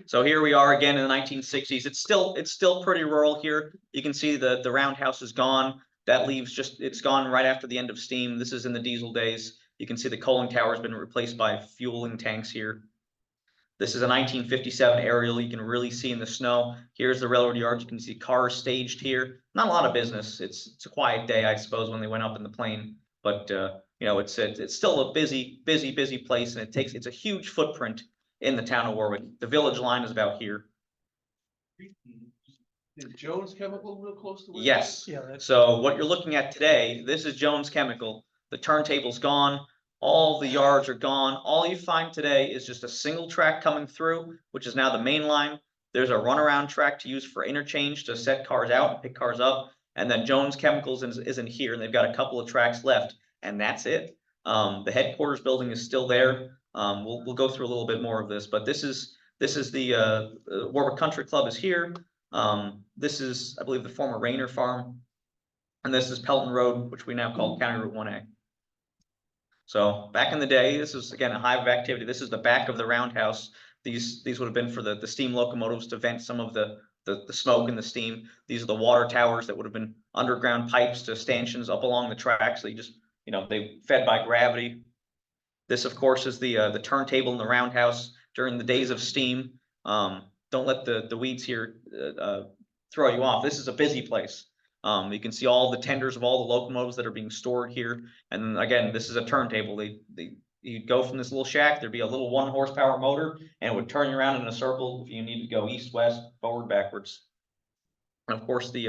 So here we are again in the 1960s. It's still pretty rural here. You can see the roundhouse is gone. That leaves it's gone right after the end of steam. This is in the diesel days. You can see the coaling tower has been replaced by fueling tanks here. This is a 1957 aerial. You can really see in the snow. Here's the railroad yards. You can see cars staged here. Not a lot of business. It's a quiet day, I suppose, when they went up in the plane. But it's still a busy place, and it's a huge footprint in the town of Warwick. The village line is about here. Is Jones Chemical real close to where? Yes. So what you're looking at today, this is Jones Chemical. The turntable's gone. All the yards are gone. All you find today is just a single track coming through, which is now the main line. There's a runaround track to use for interchange to set cars out and pick cars up. And then Jones Chemicals is in here, and they've got a couple of tracks left, and that's it. The headquarters building is still there. We'll go through a little bit more of this, but this is the Warwick Country Club is here. This is, I believe, the former Rayner Farm, and this is Pelton Road, which we now call County Route 1A. So back in the day, this is again a hive of activity. This is the back of the roundhouse. These would have been for the steam locomotives to vent some of the smoke and the steam. These are the water towers that would have been underground pipes to stanchions up along the tracks. They just they fed by gravity. This, of course, is the turntable in the roundhouse during the days of steam. Don't let the weeds here throw you off. This is a busy place. You can see all the tenders of all the locomotives that are being stored here. And then again, this is a turntable. You'd go from this little shack. There'd be a little 1 horsepower motor, and it would turn you around in a circle if you needed to go east, west, forward, backwards. And of course, the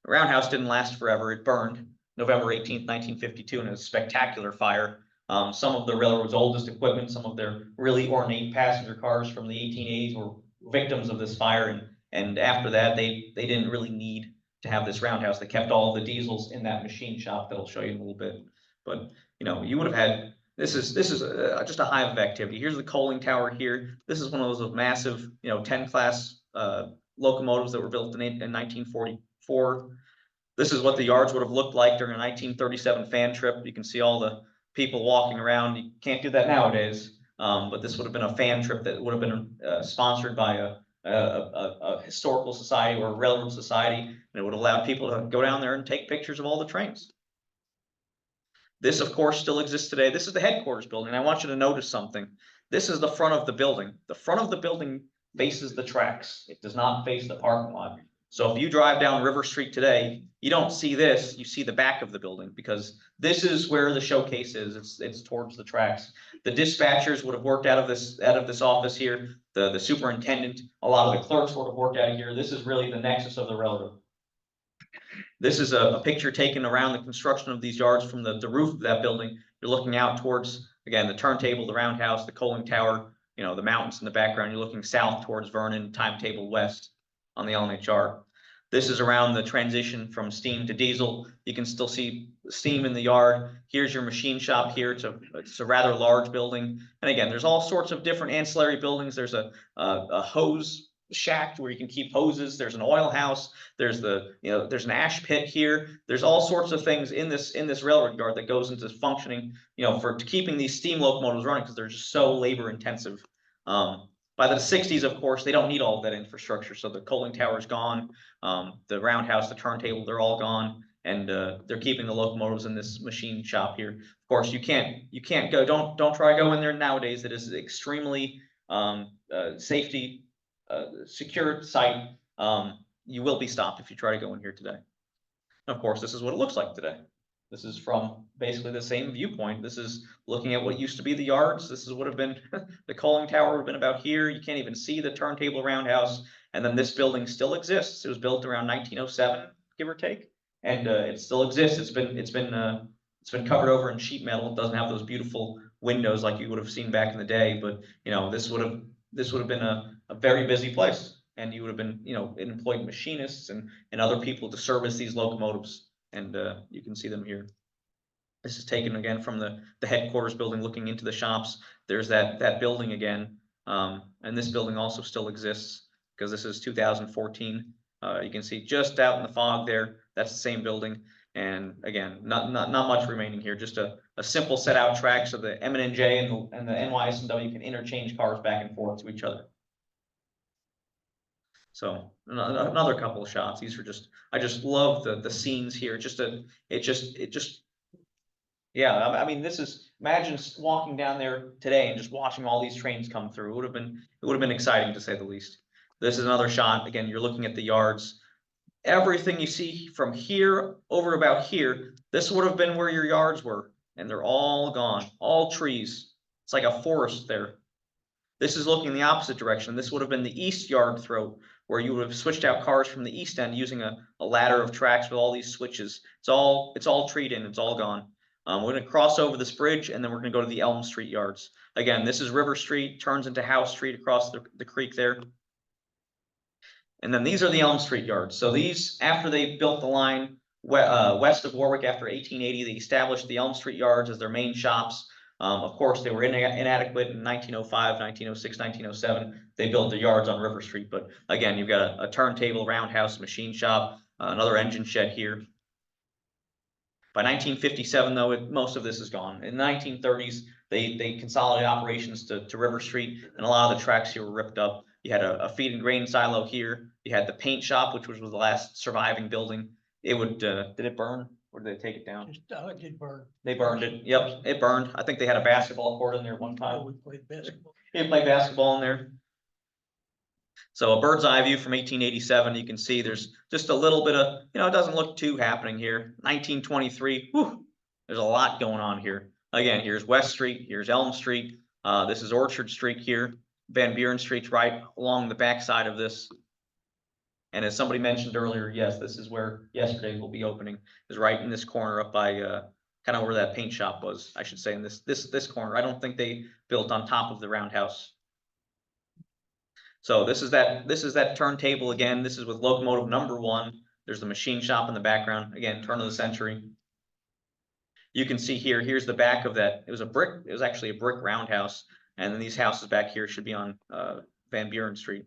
roundhouse didn't last forever. It burned November 18th, 1952, in a spectacular fire. Some of the railroad's oldest equipment, some of their really ornate passenger cars from the 1880s were victims of this fire. And after that, they didn't really need to have this roundhouse. They kept all the diesels in that machine shop that I'll show you in a little bit. But you would have had, this is just a hive of activity. Here's the coaling tower here. This is one of those massive 10 class locomotives that were built in 1944. This is what the yards would have looked like during a 1937 fan trip. You can see all the people walking around. You can't do that nowadays. But this would have been a fan trip that would have been sponsored by a historical society or a railroad society, and it would allow people to go down there and take pictures of all the trains. This, of course, still exists today. This is the headquarters building. I want you to notice something. This is the front of the building. The front of the building faces the tracks. It does not face the parking lot. So if you drive down River Street today, you don't see this, you see the back of the building, because this is where the showcase is. It's towards the tracks. The dispatchers would have worked out of this office here. The superintendent, a lot of the clerks would have worked out of here. This is really the nexus of the railroad. This is a picture taken around the construction of these yards from the roof of that building. You're looking out towards, again, the turntable, the roundhouse, the coaling tower. you know, the mountains in the background. You're looking south towards Vernon, timetable west on the LNHR. This is around the transition from steam to diesel. You can still see steam in the yard. Here's your machine shop here. It's a rather large building. And again, there's all sorts of different ancillary buildings. There's a hose shack where you can keep hoses. There's an oil house. There's there's an ash pit here. There's all sorts of things in this railroad yard that goes into functioning, for keeping these steam locomotives running because they're just so labor intensive. By the 60s, of course, they don't need all of that infrastructure. So the coaling tower is gone. The roundhouse, the turntable, they're all gone. And they're keeping the locomotives in this machine shop here. Of course, you can't go, don't try to go in there nowadays. It is extremely safety secure site. You will be stopped if you try to go in here today. And of course, this is what it looks like today. This is from basically the same viewpoint. This is looking at what used to be the yards. This is would have been the coaling tower would have been about here. You can't even see the turntable roundhouse. And then this building still exists. It was built around 1907, give or take, and it still exists. It's been covered over in sheet metal. It doesn't have those beautiful windows like you would have seen back in the day. But this would have been a very busy place, and you would have been it employed machinists and other people to service these locomotives. And you can see them here. This is taken again from the headquarters building looking into the shops. There's that building again. And this building also still exists because this is 2014. You can see just out in the fog there, that's the same building. And again, not much remaining here, just a simple set out track so the M&J and the NYS&W can interchange cars back and forth to each other. So another couple of shots. These are I just love the scenes here. Yeah. I mean, imagine walking down there today and just watching all these trains come through. It would have been exciting to say the least. This is another shot. Again, you're looking at the yards. Everything you see from here over about here, this would have been where your yards were, and they're all gone, all trees. It's like a forest there. This is looking the opposite direction. This would have been the east yard throat, where you would have switched out cars from the east end using a ladder of tracks with all these switches. It's all treed in, it's all gone. We're going to cross over this bridge, and then we're going to go to the Elm Street yards. Again, this is River Street, turns into House Street across the creek there. And then these are the Elm Street yards. So these, after they built the line west of Warwick after 1880, they established the Elm Street yards as their main shops. Of course, they were inadequate in 1905, 1906, 1907. They built the yards on River Street. But again, you've got a turntable, roundhouse, machine shop, another engine shed here. By 1957, though, most of this is gone. In the 1930s, they consolidated operations to River Street, and a lot of the tracks here were ripped up. You had a feed and grain silo here. You had the paint shop, which was the last surviving building. Did it burn? Or did they take it down? It did burn. They burned it. Yep, it burned. I think they had a basketball court in there one time. We played basketball. They played basketball in there. So a bird's eye view from 1887, you can see there's just a little bit of, it doesn't look too happening here. 1923, there's a lot going on here. Again, here's West Street, here's Elm Street. This is Orchard Street here. Van Buren Street's right along the backside of this. And as somebody mentioned earlier, yes, this is where yesterday will be opening, is right in this corner up by kind of where that paint shop was, I should say, in this corner. I don't think they built on top of the roundhouse. So this is that turntable again. This is with locomotive number 1. There's the machine shop in the background. Again, turn of the century. You can see here's the back of that. It was actually a brick roundhouse. And then these houses back here should be on Van Buren Street.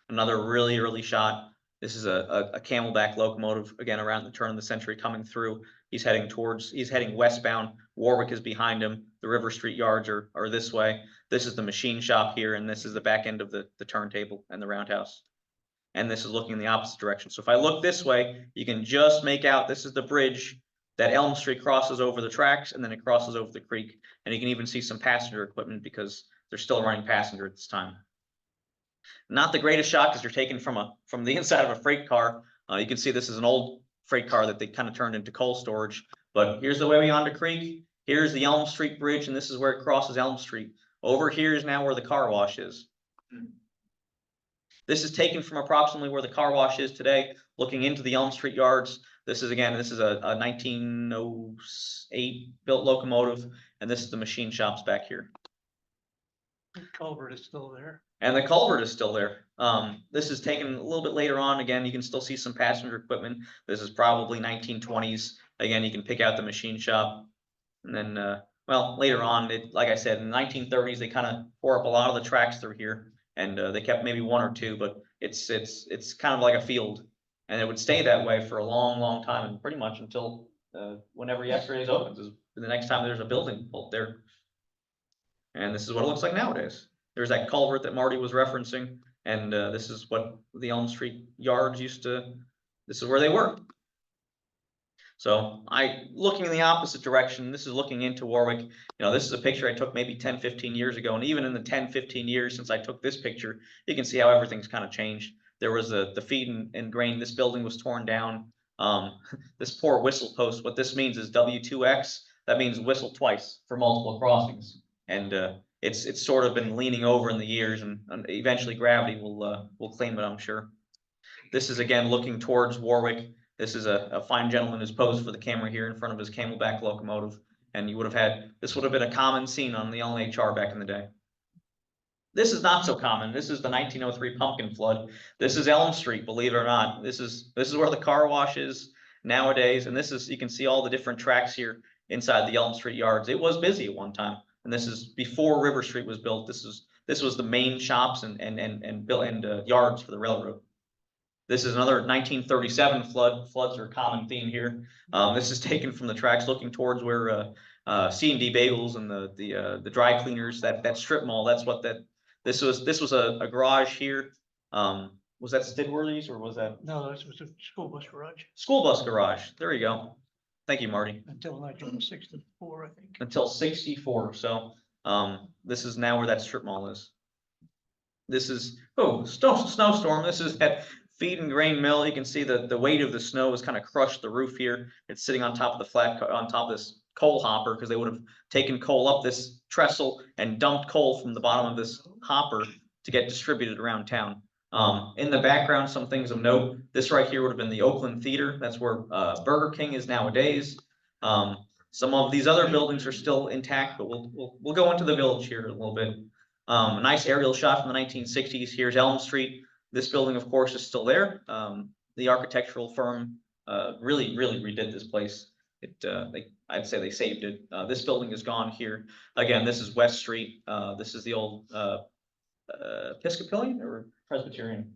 Another really early shot. This is a camelback locomotive, again, around the turn of the century coming through. He's heading westbound. Warwick is behind him. The River Street yards are this way. This is the machine shop here, and this is the back end of the turntable and the roundhouse. And this is looking in the opposite direction. So if I look this way, you can just make out this is the bridge that Elm Street crosses over the tracks, and then it crosses over the creek. And you can even see some passenger equipment because they're still running passenger at this time. Not the greatest shot because you're taken from the inside of a freight car. You can see this is an old freight car that they kind of turned into coal storage. But here's the way beyond the creek. Here's the Elm Street Bridge, and this is where it crosses Elm Street. Over here is now where the car wash is. This is taken from approximately where the car wash is today, looking into the Elm Street yards. This is a 1908 built locomotive, and this is the machine shops back here. Culvert is still there. And the culvert is still there. This is taken a little bit later on. Again, you can still see some passenger equipment. This is probably 1920s. Again, you can pick out the machine shop. And then, well, later on, like I said, in the 1930s, they kind of tore up a lot of the tracks through here. And they kept maybe one or two, but it's kind of like a field. And it would stay that way for a long, long time, and pretty much until whenever yesterday's opens, is the next time there's a building built there. And this is what it looks like nowadays. There's that culvert that Marty was referencing, and this is what the Elm Street yards used to, this is where they were. So looking in the opposite direction, this is looking into Warwick. You know, this is a picture I took maybe 10, 15 years ago. And even in the 10, 15 years since I took this picture, you can see how everything's kind of changed. There was the feed and grain. This building was torn down. This poor whistle post, what this means is W2X. That means whistle twice for multiple crossings. And it's sort of been leaning over in the years, and eventually gravity will claim it, I'm sure. This is again looking towards Warwick. This is a fine gentleman who's posed for the camera here in front of his Camelback locomotive, and you would have had, this would have been a common scene on the LNHR back in the day. This is not so common. This is the 1903 pumpkin flood. This is Elm Street, believe it or not. This is where the car wash is nowadays, and this is, you can see all the different tracks here inside the Elm Street yards. It was busy at one time, and this is before River Street was built. This was the main shops and yards for the railroad. This is another 1937 flood. Floods are a common theme here. This is taken from the tracks looking towards where C&D Bagels and the dry cleaners, that strip mall. That's what this was a garage here. Was that Stidworthy's or was that? No, this was a school bus garage School bus garage. There you go. Thank you, Marty. until 1964, I think. Until 64. So this is now where that strip mall is. This is, snowstorm. This is that feed and grain mill. You can see the weight of the snow has kind of crushed the roof here. It's sitting on top of the on top of this coal hopper, because they would have taken coal up this trestle and dumped coal from the bottom of this hopper to get distributed around town. In the background, some things of note. This right here would have been the Oakland Theater. That's where Burger King is nowadays. Some of these other buildings are still intact, but we'll go into the village here a little bit. A nice aerial shot from the 1960s. Here's Elm Street. This building, of course, is still there. The architectural firm really redid this place. I'd say they saved it. This building is gone here. Again, this is West Street. This is the old Episcopalian or Presbyterian?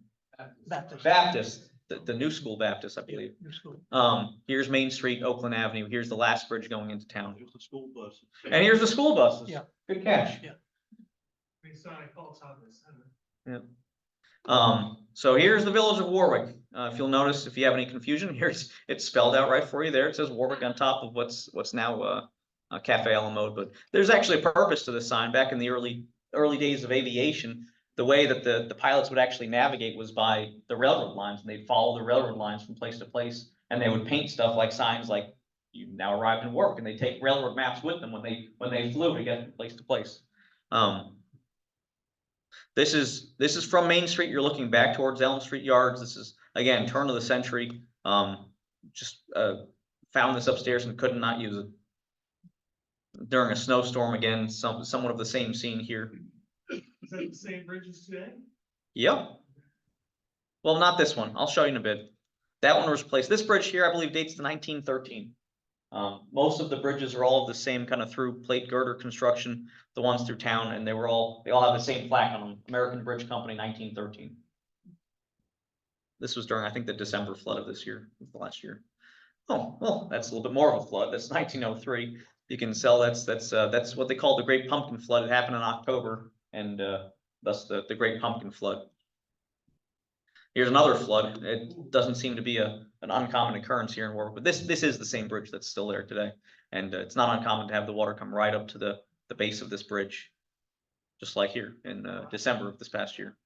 Baptist. The New School Baptist, I believe. New school. Here's Main Street, Oakland Avenue. Here's the last bridge going into town. Here's the school bus. And here's the school buses. Yeah. Good catch. Yeah. We saw it called Town of Center. So here's the village of Warwick. If you'll notice, if you have any confusion, it's spelled out right for you there. It says Warwick on top of what's now Cafe a la Mode. But there's actually a purpose to this sign. Back in the early days of aviation, the way that the pilots would actually navigate was by the railroad lines, and they'd follow the railroad lines from place to place, and they would paint stuff like signs like "You've now arrived in Warwick," and they take railroad maps with them when they flew to get from place to place. This is from Main Street. You're looking back towards Elm Street yards. This is again turn of the century. Just found this upstairs and could not use it during a snowstorm. Again, somewhat of the same scene here. Is that the same bridges today? Yep. Well, not this one. I'll show you in a bit. That one was replaced. This bridge here, I believe, dates to 1913. Most of the bridges are all of the same kind of through plate girder construction, the ones through town, and they all have the same plaque on them. American Bridge Company, 1913. This was during, I think, the December flood of this year, last year. Oh, well, that's a little bit more of a flood. That's 1903. You can sell that's what they call the Great Pumpkin Flood. It happened in October, and thus the Great Pumpkin Flood. Here's another flood. It doesn't seem to be an uncommon occurrence here in Warwick, but this is the same bridge that's still there today. And it's not uncommon to have the water come right up to the base of this bridge, just like here in December of this past year.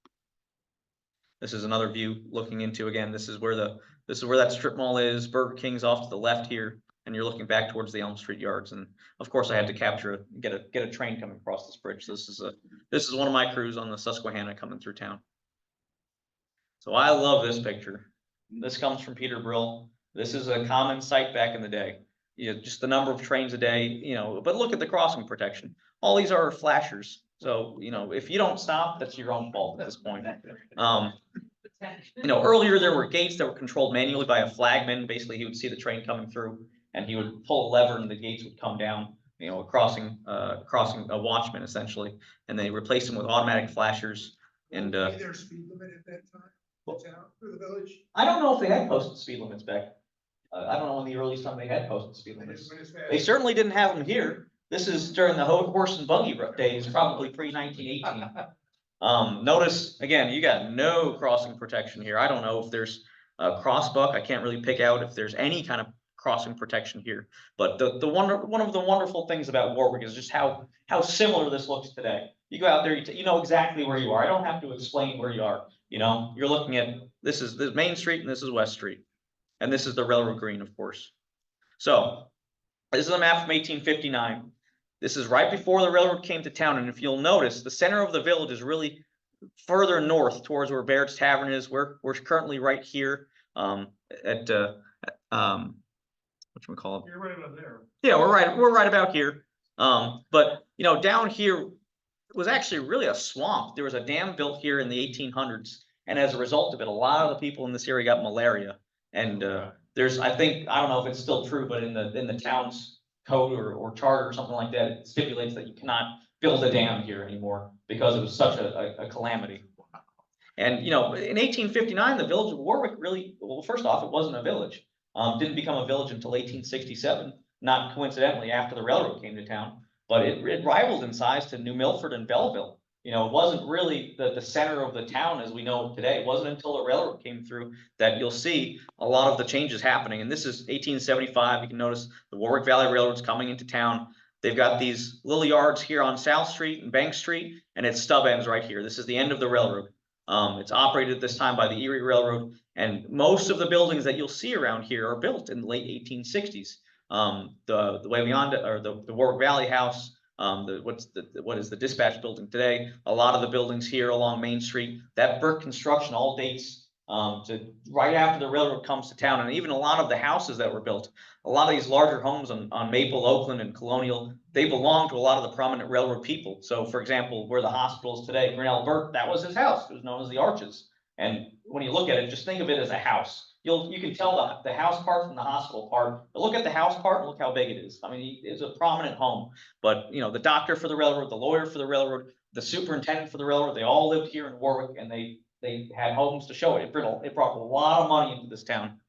This is another view looking into, again, this is where that strip mall is. Burger King's off to the left here, and you're looking back towards the Elm Street yards. And of course I had to get a train coming across this bridge. This is one of my crews on the Susquehanna coming through town. So I love this picture. This comes from Peter Brill. This is a common sight back in the day. Just the number of trains a day, but look at the crossing protection. All these are flashers. So, if you don't stop, that's your own fault at this point. Earlier there were gates that were controlled manually by a flagman. Basically, he would see the train coming through and he would pull a lever and the gates would come down, crossing a watchman essentially. And they replaced them with automatic flashers. And, Was there a speed limit at that time, the town, or the village? I don't know if they had posted speed limits back. I don't know when the earliest time they had posted speed When limits. is They that? certainly didn't have them here. This is during the horse and buggy days, probably pre-1918. Notice, again, you got no crossing protection here. I don't know if there's a crossbuck. I can't really pick out if there's any kind of crossing protection here. But one of the wonderful things about Warwick is just how similar this looks today. You go out there, you know exactly where you are. I don't have to explain where you are. You're looking at, this is the Main Street and this is West Street. And this is the Railroad Green, of course. So this is a map from 1859. This is right before the railroad came to town. And if you'll notice, the center of the village is really further north towards where Baird's Tavern is. We're currently right here at whatchamacallit? You're right about there. Yeah, we're right about here. But down here was actually really a swamp. There was a dam built here in the 1800s, and as a result of it, a lot of the people in this area got malaria. And there's, I don't know if it's still true, but in the town's code or charter or something like that, it stipulates that you cannot build a dam here anymore because it was such a calamity. And in 1859, the village of Warwick really, well, first off, it wasn't a village. Didn't become a village until 1867, not coincidentally after the railroad came to town, but it rivaled in size to New Milford and Belleville. It wasn't really the center of the town as we know it today. It wasn't until the railroad came through that you'll see a lot of the changes happening. And this is 1875. You can notice the Warwick Valley Railroad's coming into town. They've got these little yards here on South Street and Bank Street, and its stub ends right here. This is the end of the railroad. It's operated this time by the Erie Railroad, and most of the buildings that you'll see around here are built in the late 1860s. The way beyond it, or the Warwick Valley House, what is the dispatch building today? A lot of the buildings here along Main Street, that brick construction all dates to right after the railroad comes to town, and even a lot of the houses that were built, a lot of these larger homes on Maple, Oakland, and Colonial, they belong to a lot of the prominent railroad people. So, for example, where the hospital is today, Grinnell Burt, that was his house. It was known as the Arches. And when you look at it, just think of it as a house. You can tell the house part from the hospital part. But look at the house part and look how big it is. I mean, it's a prominent home. But the doctor for the railroad, the lawyer for the railroad, the superintendent for the railroad, they all lived here in Warwick, and they had homes to show it. It brought a lot of money into this town.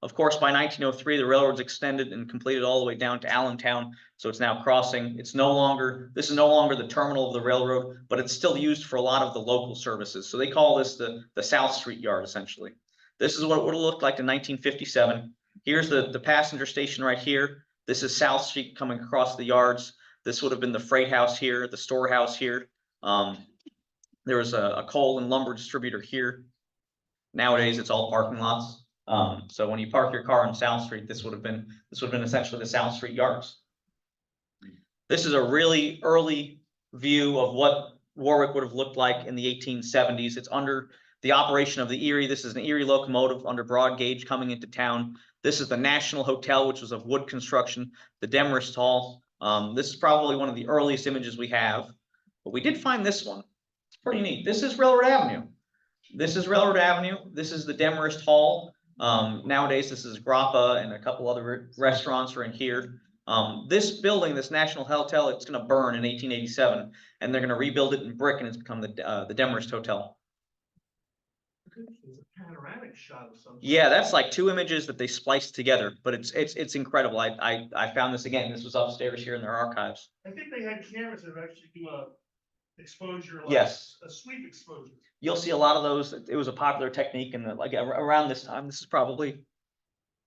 Of course, by 1903, the railroads extended and completed all the way down to Allentown. So it's now crossing. This is no longer the terminal of the railroad, but it's still used for a lot of the local services. So they call this the South Street Yard, essentially. This is what it would have looked like in 1957. Here's the passenger station right here. This is South Street coming across the yards. This would have been the freight house here, the storehouse here. There was a coal and lumber distributor here. Nowadays, it's all parking lots. So when you park your car on South Street, this would have been essentially the South Street Yards. This is a really early view of what Warwick would have looked like in the 1870s. It's under the operation of the Erie. This is an Erie locomotive under broad gauge coming into town. This is the National Hotel, which was of wood construction, the Demarest Hall. This is probably one of the earliest images we have, but we did find this one. It's pretty neat. This is Railroad Avenue. This is Railroad Avenue. This is the Demarest Hall. Nowadays, this is Grappa, and a couple other restaurants are in here. This building, this National Hotel, it's going to burn in 1887, and they're going to rebuild it in brick, and it's become the Demarest Hotel. It's a panoramic shot of some. Yeah, that's like two images that they spliced together, but it's incredible. I found this again. This was upstairs here in their archives. I think they had cameras that actually do a exposure. Like Yes. A sweep exposure. You'll see a lot of those. It was a popular technique, and like around this time, this is probably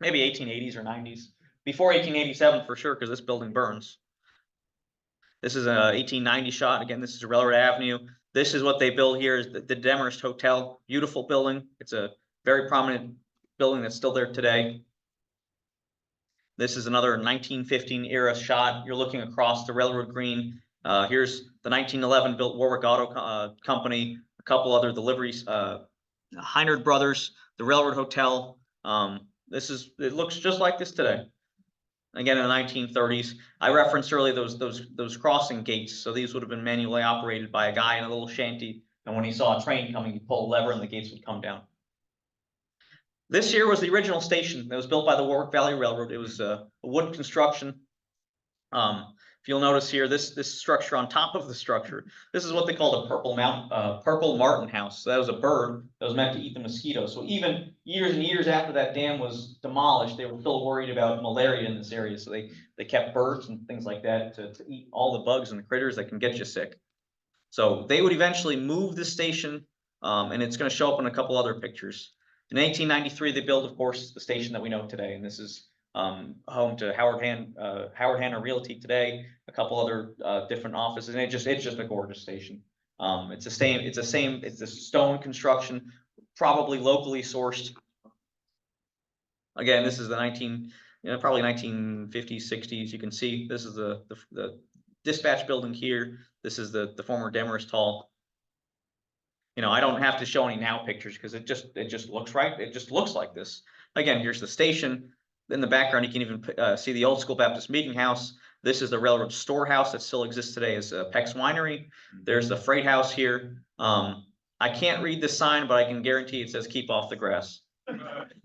maybe 1880s or 90s. Before 1887 for sure, because this building burns. This is a 1890 shot. Again, this is Railroad Avenue. This is what they built here, is the Demarest Hotel. Beautiful building. It's a very prominent building that's still there today. This is another 1915 era shot. You're looking across the Railroad Green. Here's the 1911 built Warwick Auto Company, a couple other deliveries, Heinard Brothers, the Railroad Hotel. It looks just like this today. again in the 1930s. I referenced earlier those crossing gates. So these would have been manually operated by a guy in a little shanty. And when he saw a train coming, he'd pull a lever and the gates would come down. This here was the original station that was built by the Warwick Valley Railroad. It was a wood construction. If you'll notice here, this structure on top of the structure, this is what they called a purple martin house. So that was a bird that was meant to eat the mosquitoes. So even years and years after that dam was demolished, they were still worried about malaria in this area. So they kept birds and things like that to eat all the bugs and the critters that can get you sick. So they would eventually move this station, and it's going to show up in a couple other pictures. In 1893, they built, of course, the station that we know today, and this is home to Howard Hanna Realty today, a couple other different offices, and it's just a gorgeous station. It's a stone construction, probably locally sourced. Again, this is the probably 1950s, 60s. You can see this is the dispatch building here. This is the former Demarest Hall. I don't have to show any now pictures because it just looks right. It just looks like this. Again, here's the station. In the background, you can even see the Old School Baptist Meeting House. This is the railroad storehouse that still exists today as Peck's Winery. There's the freight house here. I can't read the sign, but I can guarantee it says "Keep off the grass."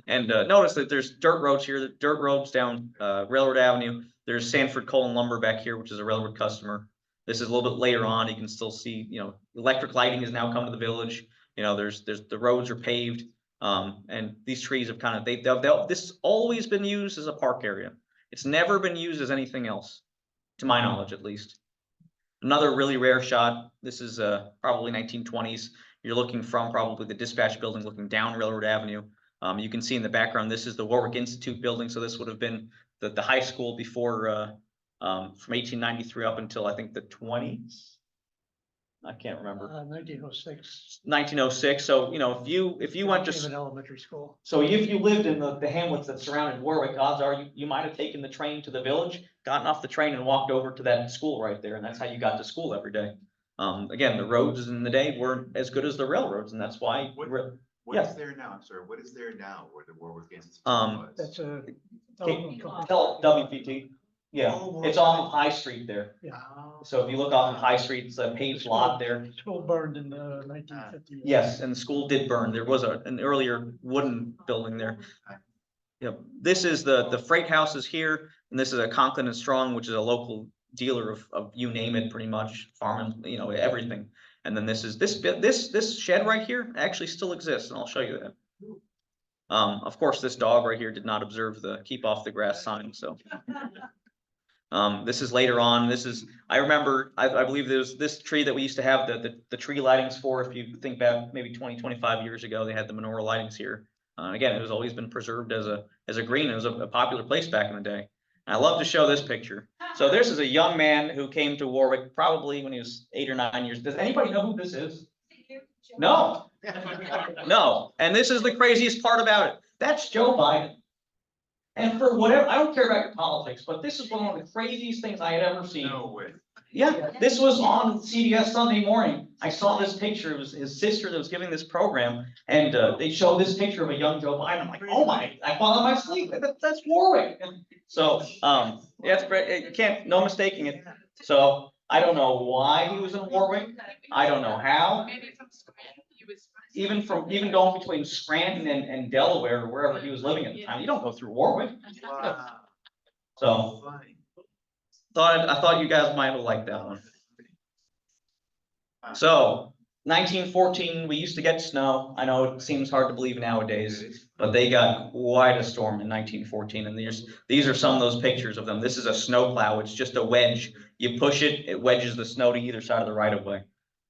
And notice that there's dirt roads here, dirt roads down Railroad Avenue. There's Sanford Coal and Lumber back here, which is a railroad customer. This is a little bit later on. You can still see, electric lighting has now come to the village. There's the roads are paved. And these trees have kind of, this has always been used as a park area. It's never been used as anything else, to my knowledge, at least. Another really rare shot. This is probably 1920s. You're looking from probably the dispatch building, looking down Railroad Avenue. You can see in the background, this is the Warwick Institute building. So this would have been the high school before, from 1893 up until I think the 20s. I can't remember. 1906. 1906. So if you went to an elementary school. So if you lived in the hamlets that surrounded Warwick, odds are you might have taken the train to the village, gotten off the train and walked over to that school right there, and that's how you got to school every day. Again, the roads in the day weren't as good as the railroads, and that's why. What is there now? I'm sorry. What is there now where the Warwick Institute was? That's a. WPT. Yeah, it's off of High Street there. Yeah. So if you look off of High Street, it's a paved lot there. School burned in the 1950s. Yes, and the school did burn. There was an earlier wooden building there. Yep. This is the freight houses here, and this is a Conklin and Strong, which is a local dealer of you name it, pretty much farming, everything. And then this is this shed right here actually still exists, and I'll show you that. Of course, this dog right here did not observe the "Keep off the grass" sign, so. This is later on. I remember, I believe there's this tree that we used to have the tree lightings for. If you think back maybe 20-25 years ago, they had the menorah lightings here. Again, it was always been preserved as a green. It was a popular place back in the day. And I love to show this picture. So this is a young man who came to Warwick probably when he was 8 or 9 years. Does anybody know who this is? No. No. And this is the craziest part about it. That's Joe Biden. And for whatever, I don't care about your politics, but this is one of the craziest things I had ever seen. No way. Yeah, this was on CBS Sunday Morning. I saw this picture. It was his sister that was giving this program, and they showed this picture of a young Joe Biden. I'm like, oh my! I fall on my sleep. That's Warwick. And so, yeah, it's great. You can't, no mistaking it. So I don't know why he was in Warwick. I don't know how. Even going between Scranton and Delaware or wherever he was living at the time, you don't go through Warwick. Wow. So I thought you guys might have liked that one. So 1914, we used to get snow. I know it seems hard to believe nowadays, but they got quite a storm in 1914. And these are some of those pictures of them. This is a snow plow. It's just a wedge. You push it, it wedges the snow to either side of the right of way.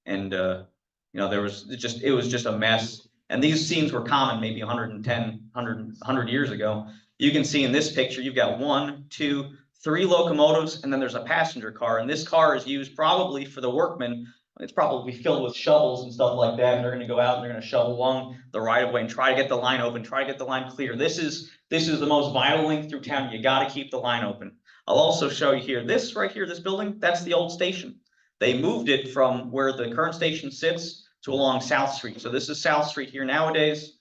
And it was just a mess. And these scenes were common maybe 100 years ago. You can see in this picture, you've got 1, 2, 3 locomotives, and then there's a passenger car. And this car is used probably for the workmen. It's probably filled with shovels and stuff like that. And they're going to go out and they're going to shovel along the right of way and try to get the line open, try to get the line clear. This is the most vital link through town. You got to keep the line open. I'll also show you here, this right here, this building, that's the old station. They moved it from where the current station sits to along South Street. So this is South Street here nowadays.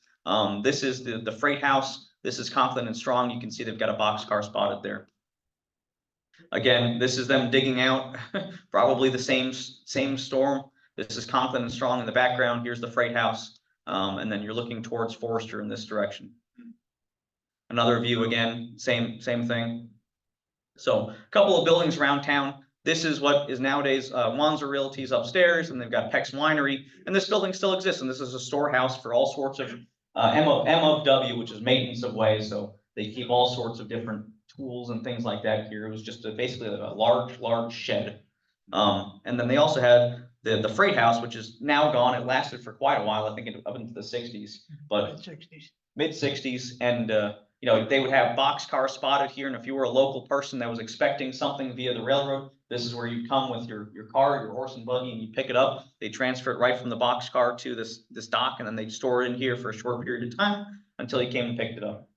This is the freight house. This is Conklin and Strong. You can see they've got a boxcar spotted there. Again, this is them digging out probably the same storm. This is Conklin and Strong in the background. Here's the freight house. And then you're looking towards Forrester in this direction. Another view again, same thing. So a couple of buildings around town. This is what is nowadays Wanzer Realty's upstairs, and they've got Peck's Winery, and this building still exists, and this is a storehouse for all sorts of M of W, which is maintenance of way. So they keep all sorts of different tools and things like that here. It was just basically a large shed. And then they also had the freight house, which is now gone. It lasted for quite a while, I think up into the 60s, but mid 60s. And you know, they would have boxcars spotted here. And if you were a local person that was expecting something via the railroad, this is where you come with your car, your horse and buggy, and you pick it up. They transfer it right from the boxcar to this dock, and then they store it in here for a short period of time until you came and picked it up.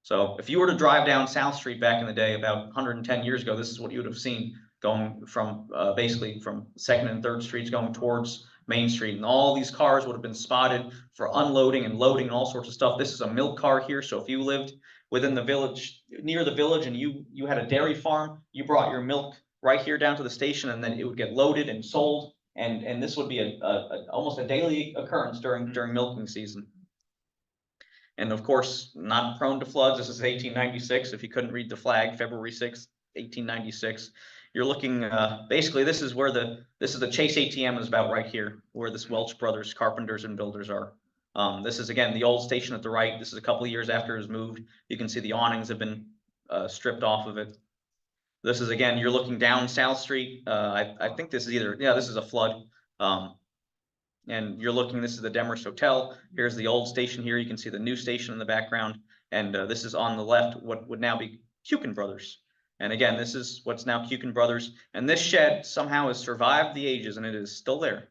So if you were to drive down South Street back in the day, about 110 years ago, this is what you would have seen going from basically from 2nd and 3rd Streets going towards Main Street. And all these cars would have been spotted for unloading and loading and all sorts of stuff. This is a milk car here. So if you lived within the village, near the village, and you had a dairy farm, you brought your milk right here down to the station, and then it would get loaded and sold. And this would be almost a daily occurrence during milking season. And of course, not prone to floods. This is 1896. If you couldn't read the flag, February 6th, 1896. You're looking, basically, this is the Chase ATM is about right here, where this Welch Brothers carpenters and builders are. This is, again, the old station at the right. This is a couple of years after it was moved. You can see the awnings have been stripped off of it. This is, again, you're looking down South Street. I think this is this is a flood. And you're looking, this is the Demers Hotel. Here's the old station here. You can see the new station in the background. And this is on the left, what would now be Kukin Brothers. And again, this is what's now Kukin Brothers. And this shed somehow has survived the ages, and it is still there.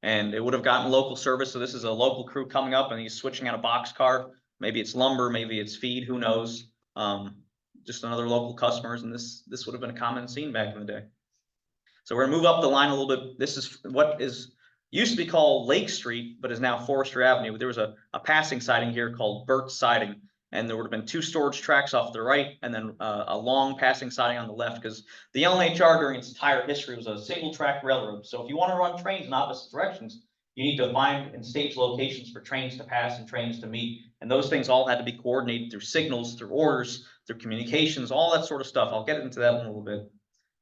And it would have gotten local service. So this is a local crew coming up, and he's switching out a boxcar. Maybe it's lumber, maybe it's feed, who knows? Just another local customers, and this would have been a common scene back in the day. So we're gonna move up the line a little bit. This is what used to be called Lake Street, but is now Forrester Avenue. There was a passing siding here called Burt's Siding, and there would have been 2 storage tracks off the right, and then a long passing siding on the left, because the LNHR during its entire history was a single track railroad. So if you want to run trains in opposite directions, you need to find and stage locations for trains to pass and trains to meet. And those things all had to be coordinated through signals, through orders, through communications, all that sort of stuff. I'll get into that in a little bit.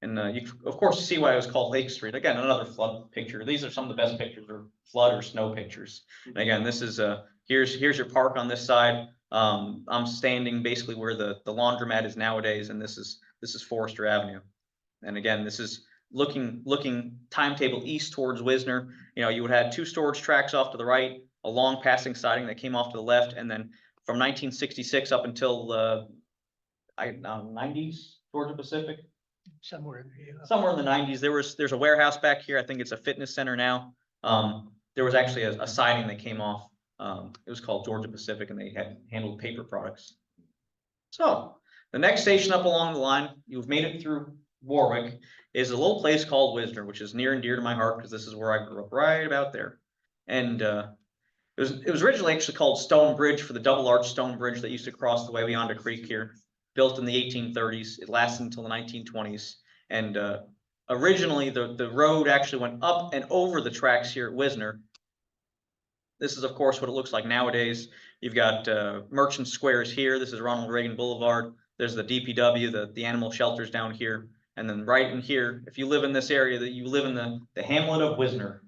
And you, of course, see why it was called Lake Street. Again, another flood picture. These are some of the best pictures, or flood or snow pictures. And again, this is here's your park on this side. I'm standing basically where the laundromat is nowadays, and this is Forrester Avenue. And again, this is looking timetable east towards Wisner. You know, you would have had 2 storage tracks off to the right, a long passing siding that came off to the left, and then from 1966 up until 90s, Georgia Pacific. Somewhere in the 90s, there's a warehouse back here. I think it's a fitness center now. There was actually a siding that came off. It was called Georgia Pacific, and they had handled paper products. So the next station up along the line, you've made it through Warwick, is a little place called Wisner, which is near and dear to my heart because this is where I grew up, right about there. And it was originally actually called Stone Bridge for the double arch stone bridge that used to cross the Wawayanda Creek here. Built in the 1830s. It lasted until the 1920s. And originally, the road actually went up and over the tracks here at Wisner. This is, of course, what it looks like nowadays. You've got Merchant Squares here. This is Ronald Reagan Boulevard. There's the DPW, the animal shelters down here. And then right in here, if you live in this area, you live in the hamlet of Wisner.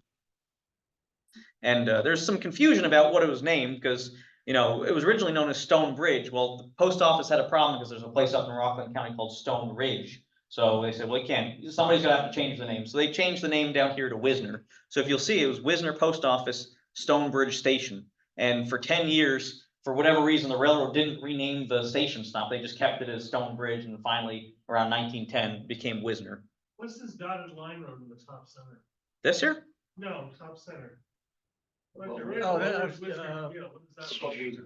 And there's some confusion about what it was named, because you know, it was originally known as Stone Bridge. Well, the post office had a problem because there's a place up in Rockland County called Stone Ridge. So they said, well, somebody's gonna have to change the name. So they changed the name down here to Wisner. So if you'll see, it was Wisner Post Office, Stone Bridge Station. And for 10 years, for whatever reason, the railroad didn't rename the station stop. They just kept it as Stone Bridge, and finally, around 1910, became Wisner. What's this dotted line road in the top center? This here? No, top center.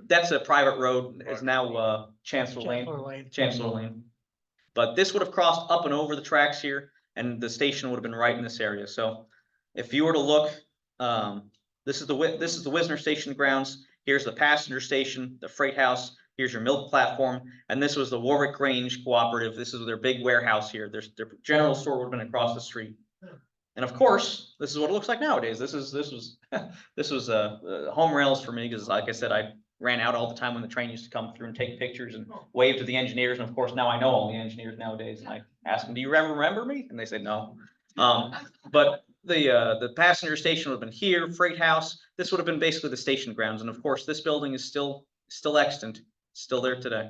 That's a private road. It's now Chancellor Lane. Chancellor Lane. But this would have crossed up and over the tracks here, and the station would have been right in this area. So if you were to look, this is the Wisner station grounds. Here's the passenger station, the freight house. Here's your milk platform, and this was the Warwick Grange Cooperative. This is their big warehouse here. Their general store would have been across the street. And of course, this is what it looks like nowadays. This was this was home rails for me because, like I said, I ran out all the time when the train used to come through and take pictures and wave to the engineers. And of course, now I know all the engineers nowadays. And I ask them, "Do you remember me?" And they said no. But the passenger station would have been here, freight house. This would have been basically the station grounds. And of course, this building is still extant, still there today.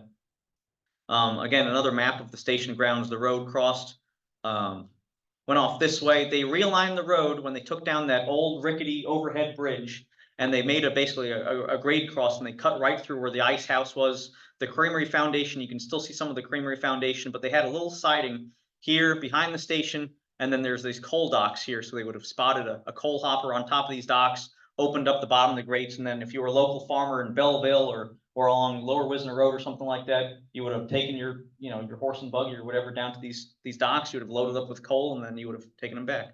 Again, another map of the station grounds. The road crossed, went off this way. They realigned the road when they took down that old rickety overhead bridge, and they made basically a grade cross, and they cut right through where the ice house was. The creamery foundation, you can still see some of the creamery foundation, but they had a little siding here behind the station, and then there's these coal docks here, so they would have spotted a coal hopper on top of these docks, opened up the bottom of the grates, and then if you were a local farmer in Belleville or along Lower Wisner Road or something like that, you would have taken your horse and buggy or whatever down to these docks. You would have loaded up with coal, and then you would have taken them back.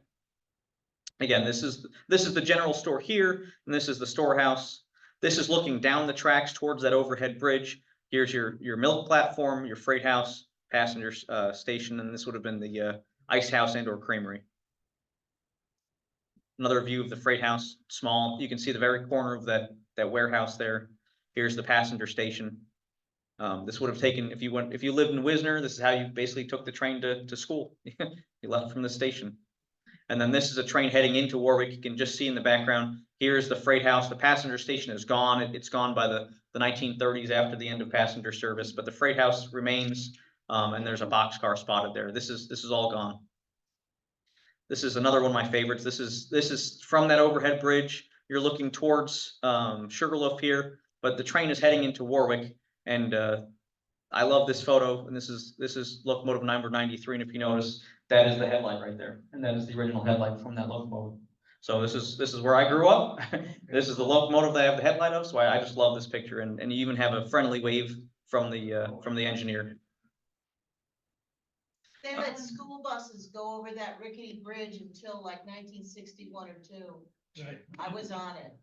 Again, this is the general store here, and this is the storehouse. This is looking down the tracks towards that overhead bridge. Here's your milk platform, your freight house, passenger station, and this would have been the ice house and or creamery. Another view of the freight house, small. You can see the very corner of that warehouse there. Here's the passenger station. This would have taken, if you lived in Wisner, this is how you basically took the train to school. You left from the station. And then this is a train heading into Warwick. You can just see in the background, here's the freight house. The passenger station is gone. It's gone by the 1930s after the end of passenger service, but the freight house remains, and there's a boxcar spotted there. This is all gone. This is another one of my favorites. This is from that overhead bridge. You're looking towards Sugarloaf here, but the train is heading into Warwick, and I love this photo. And this is locomotive number 93, and if you notice, that is the headlight right there, and that is the original headlight from that locomotive. So this is where I grew up. This is the locomotive that I have the headlight of. So I just love this picture, and you even have a friendly wave from the engineer. They let school buses go over that rickety bridge until like 1961 or 2. Right. I was on it.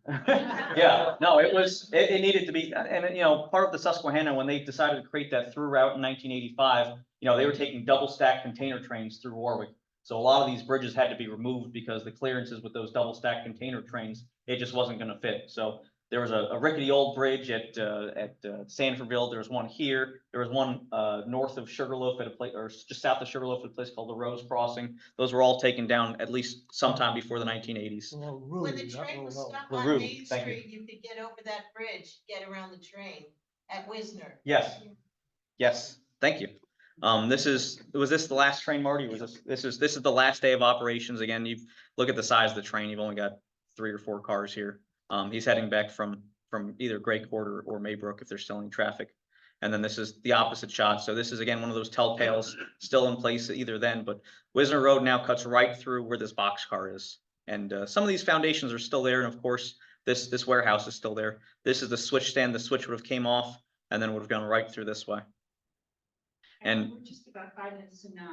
Yeah, no, it needed to be, and part of the Susquehanna, when they decided to create that through route in 1985, they were taking double stack container trains through Warwick. So a lot of these bridges had to be removed because the clearances with those double stack container trains, it just wasn't going to fit. So there was a rickety old bridge at Sanfordville. There was one here. There was one north of Sugarloaf at a place, or just south of Sugarloaf at a place called the Rose Crossing. Those were all taken down at least sometime before the 1980s. Well, When the Rudy, not train was Loaf. stuck Well, on Rudy, Main thank you. Street, you could get over that bridge, get around the train at Wisner. Yes, thank you. Was this the last train, Marty? This is the last day of operations. Again, you look at the size of the train. You've only got 3 or 4 cars here. He's heading back from either Gray Court or Maybrook if they're still in traffic. And then this is the opposite shot. So this is again one of those telltales still in place either then, but Wisner Road now cuts right through where this boxcar is. And some of these foundations are still there. And of course, this warehouse is still there. This is the switch stand. The switch would have came off and then would have gone right through this way. And we're just about 5 minutes to 9.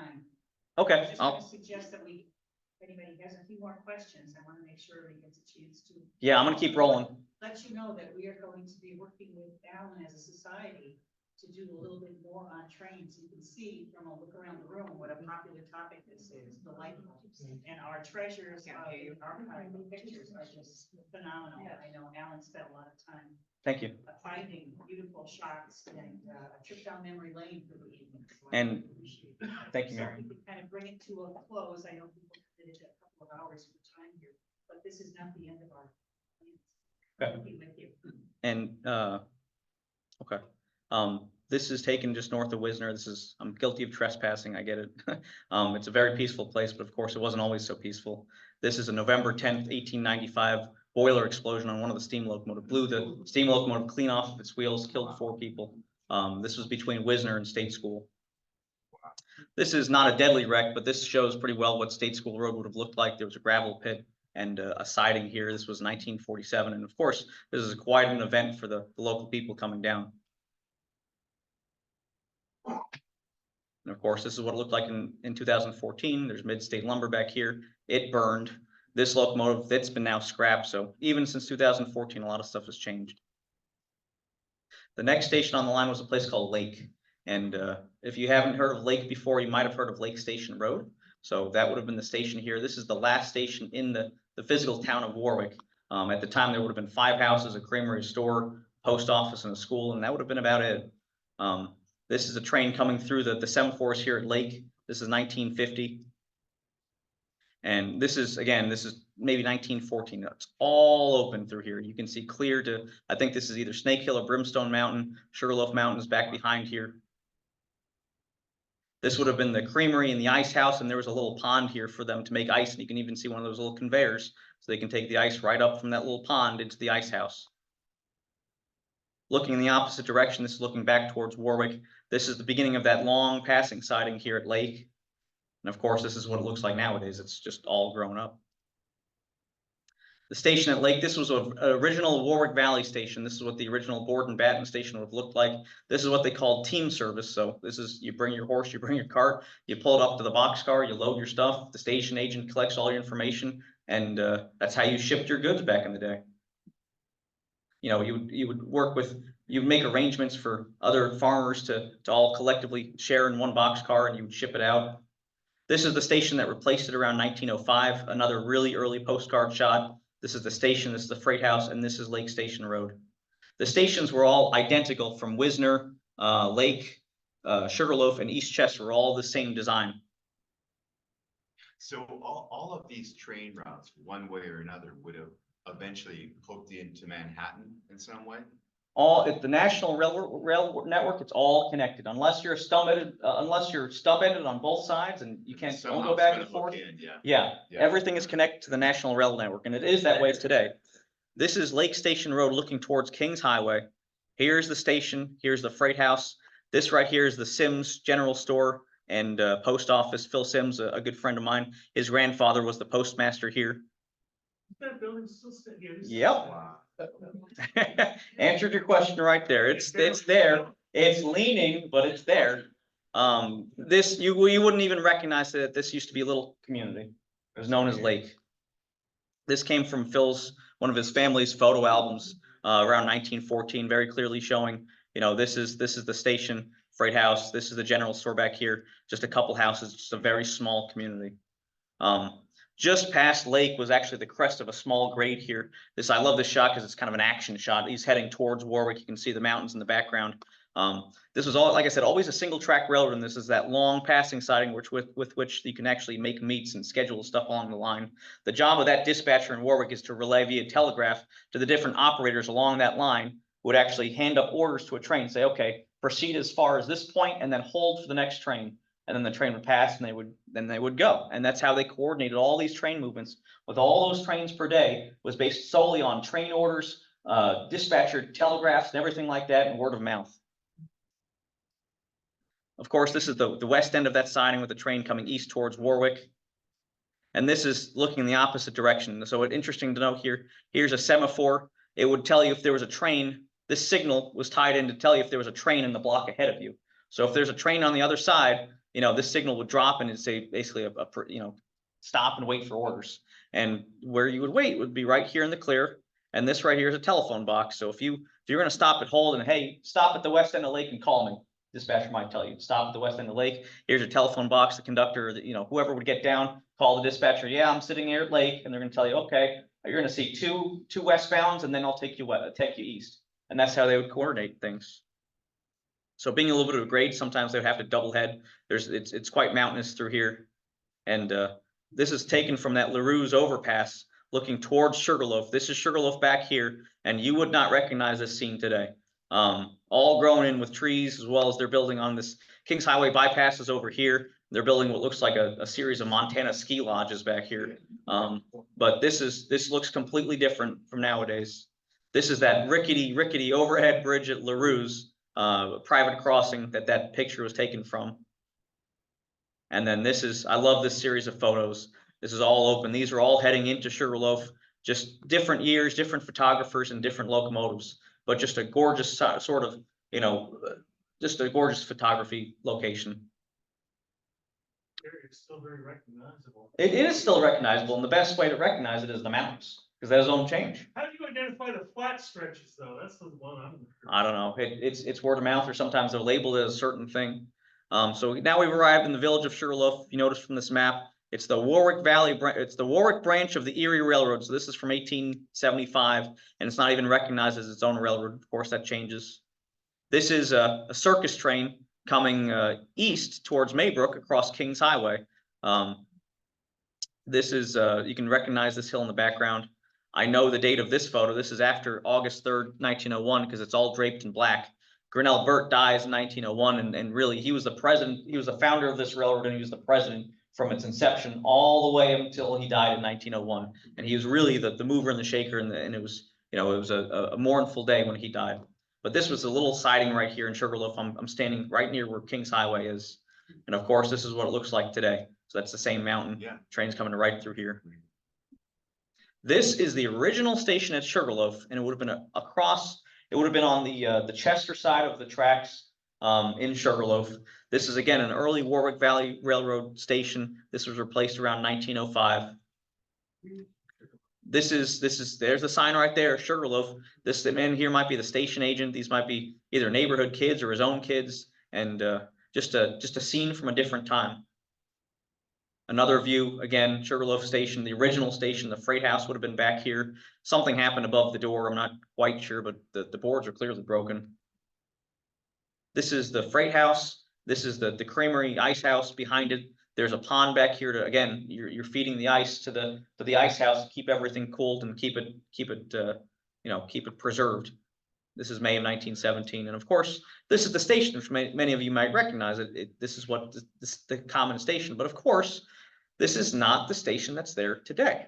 Okay, I just want to suggest that if anybody has a few more questions, I want to make sure everybody gets a chance to. Yeah, I'm gonna keep rolling. Let you know that we are going to be working with Allen as a society to do a little bit more on trains. You can see from a look around the room what a popular topic this is, the light bulbs. And our treasures of archival pictures are just phenomenal. I know Alan spent a lot of time Thank you. finding beautiful shots and a trip down memory lane for the evening. So I And really appreciate it. thank you, So Mary. we can kind of bring it to a close. I know people did it a couple of hours for time here, but this is not the end of our plans. Okay. We'll be with you. And okay. This is taken just north of Wisner. I'm guilty of trespassing. I get it. It's a very peaceful place, but of course it wasn't always so peaceful. This is a November 10th, 1895 boiler explosion on one of the steam locomotives. Blew the steam locomotive clean off of its wheels, killed 4 people. This was between Wisner and State School. This is not a deadly wreck, but this shows pretty well what State School Road would have looked like. There was a gravel pit and a siding here. This was 1947. And of course, this is quite an event for the local people coming down. And of course, this is what it looked like in 2014. There's Mid-State Lumber back here. It burned. This locomotive, that's been now scrapped. So even since 2014, a lot of stuff has changed. The next station on the line was a place called Lake. And if you haven't heard of Lake before, you might have heard of Lake Station Road. So that would have been the station here. This is the last station in the physical town of Warwick. At the time, there would have been 5 houses, a creamery, a store, post office, and a school, and that would have been about it. This is a train coming through the semaphores here at Lake. This is 1950. And this is, again, this is maybe 1914. It's all open through here. You can see clear to, I think this is either Snake Hill or Brimstone Mountain. Sugarloaf Mountain is back behind here. This would have been the creamery and the ice house, and there was a little pond here for them to make ice. And you can even see one of those little conveyors, so they can take the ice right up from that little pond into the ice house. Looking in the opposite direction, this is looking back towards Warwick. This is the beginning of that long passing siding here at Lake. And of course, this is what it looks like nowadays. It's just all grown up. The station at Lake, this was an original Warwick Valley station. This is what the original board and batten station would have looked like. This is what they called team service. So this is, you bring your horse, you bring your cart, you pull it up to the boxcar, you load your stuff. The station agent collects all your information, and that's how you shipped your goods back in the day. You know, you would work with, you'd make arrangements for other farmers to all collectively share in one boxcar, and you would ship it out. This is the station that replaced it around 1905, another really early postcard shot. This is the station, this is the freight house, and this is Lake Station Road. The stations were all identical from Wisner, Lake, Sugarloaf, and East Chester, were all the same design. So all of these train routes, one way or another, would have eventually hooked into Manhattan in some way? All at the National Rail Network, it's all connected, unless you're stub-ended on both sides, and you can't don't go back and forth. Yeah, everything is connected to the National Rail Network, and it is that way today. This is Lake Station Road looking towards Kings Highway. Here's the station, here's the freight house. This right here is the Sims General Store and post office. Phil Sims, a good friend of mine, his grandfather was the postmaster here. That building still standing. Yep. Answered your question right there. It's there. It's leaning, but it's there. This you wouldn't even recognize that this used to be a little community. It was known as Lake. This came from one of his family's photo albums around 1914, very clearly showing, you know, this is the station, freight house. This is the general store back here. Just a couple houses, just a very small community. Just past Lake was actually the crest of a small grade here. I love this shot because it's kind of an action shot. He's heading towards Warwick. You can see the mountains in the background. This was all, like I said, always a single track railroad, and this is that long passing siding with which you can actually make meets and schedule stuff along the line. The job of that dispatcher in Warwick is to relay via telegraph to the different operators along that line, who would actually hand up orders to a train, say, okay, proceed as far as this point and then hold for the next train. And then the train would pass, and they would go. And that's how they coordinated all these train movements. With all those trains per day was based solely on train orders, dispatcher telegraphs, and everything like that, and word of mouth. Of course, this is the west end of that siding with the train coming east towards Warwick. And this is looking in the opposite direction. So it's interesting to note here, here's a semaphore. It would tell you if there was a train. This signal was tied in to tell you if there was a train in the block ahead of you. So if there's a train on the other side, you know, this signal would drop and it'd say basically you know, stop and wait for orders. And where you would wait would be right here in the clear. And this right here is a telephone box. So if you're going to stop at hold and, hey, stop at the west end of the lake and call me, dispatcher might tell you, stop at the west end of the lake. Here's a telephone box. The conductor, you know, whoever would get down, call the dispatcher. Yeah, I'm sitting here at Lake, and they're going to tell you, okay, you're going to see two westbounds, and then I'll take you east. And that's how they would coordinate things. So being a little bit of a grade, sometimes they would have to double head. It's quite mountainous through here. And this is taken from that LaRue's overpass looking towards Sugarloaf. This is Sugarloaf back here, and you would not recognize this scene today. All grown in with trees, as well as they're building on this Kings Highway bypass is over here. They're building what looks like a series of Montana ski lodges back here. But this looks completely different from nowadays. This is that rickety overhead bridge at LaRue's. Private crossing that picture was taken from. And then I love this series of photos. This is all open. These are all heading into Sugarloaf, just different years, different photographers, and different locomotives, but just a gorgeous sort of, you know, just a gorgeous photography location. It's still very recognizable. It is still recognizable, and the best way to recognize it is the mountains. because that zone change. How do you identify the flat stretches though? That's the one I'm. I don't know. It's word of mouth, or sometimes they're labeled as a certain thing. So now we've arrived in the village of Sugarloaf. If you notice from this map, it's the Warwick Valley, it's the Warwick branch of the Erie Railroad. So this is from 1875, and it's not even recognized as its own railroad. Of course, that changes. This is a circus train coming east towards Maybrook across Kings Highway. This is, you can recognize this hill in the background. I know the date of this photo. This is after August 3rd, 1901, because it's all draped in black. Grinnell Burt dies in 1901, and really he was the president, he was the founder of this railroad, and he was the president from its inception all the way until he died in 1901. And he was really the mover and the shaker, and it was, you know, it was a mournful day when he died. But this was a little siding right here in Sugarloaf. I'm standing right near where Kings Highway is. And of course, this is what it looks like today. So that's the same mountain. Yeah. Trains coming right through here. This is the original station at Sugarloaf, and it would have been across, it would have been on the Chester side of the tracks in Sugarloaf. This is again an early Warwick Valley Railroad station. This was replaced around 1905. There's the sign right there, Sugarloaf. This man here might be the station agent. These might be either neighborhood kids or his own kids, and just a scene from a different time. Another view, again, Sugarloaf Station, the original station, the freight house would have been back here. Something happened above the door. I'm not quite sure, but the boards are clearly broken. This is the freight house. This is the creamery ice house behind it. There's a pond back here to, again, you're feeding the ice to the ice house to keep everything cooled and keep it preserved. This is May of 1917, and of course, this is the station, which many of you might recognize. This is what the common station, but of course, this is not the station that's there today.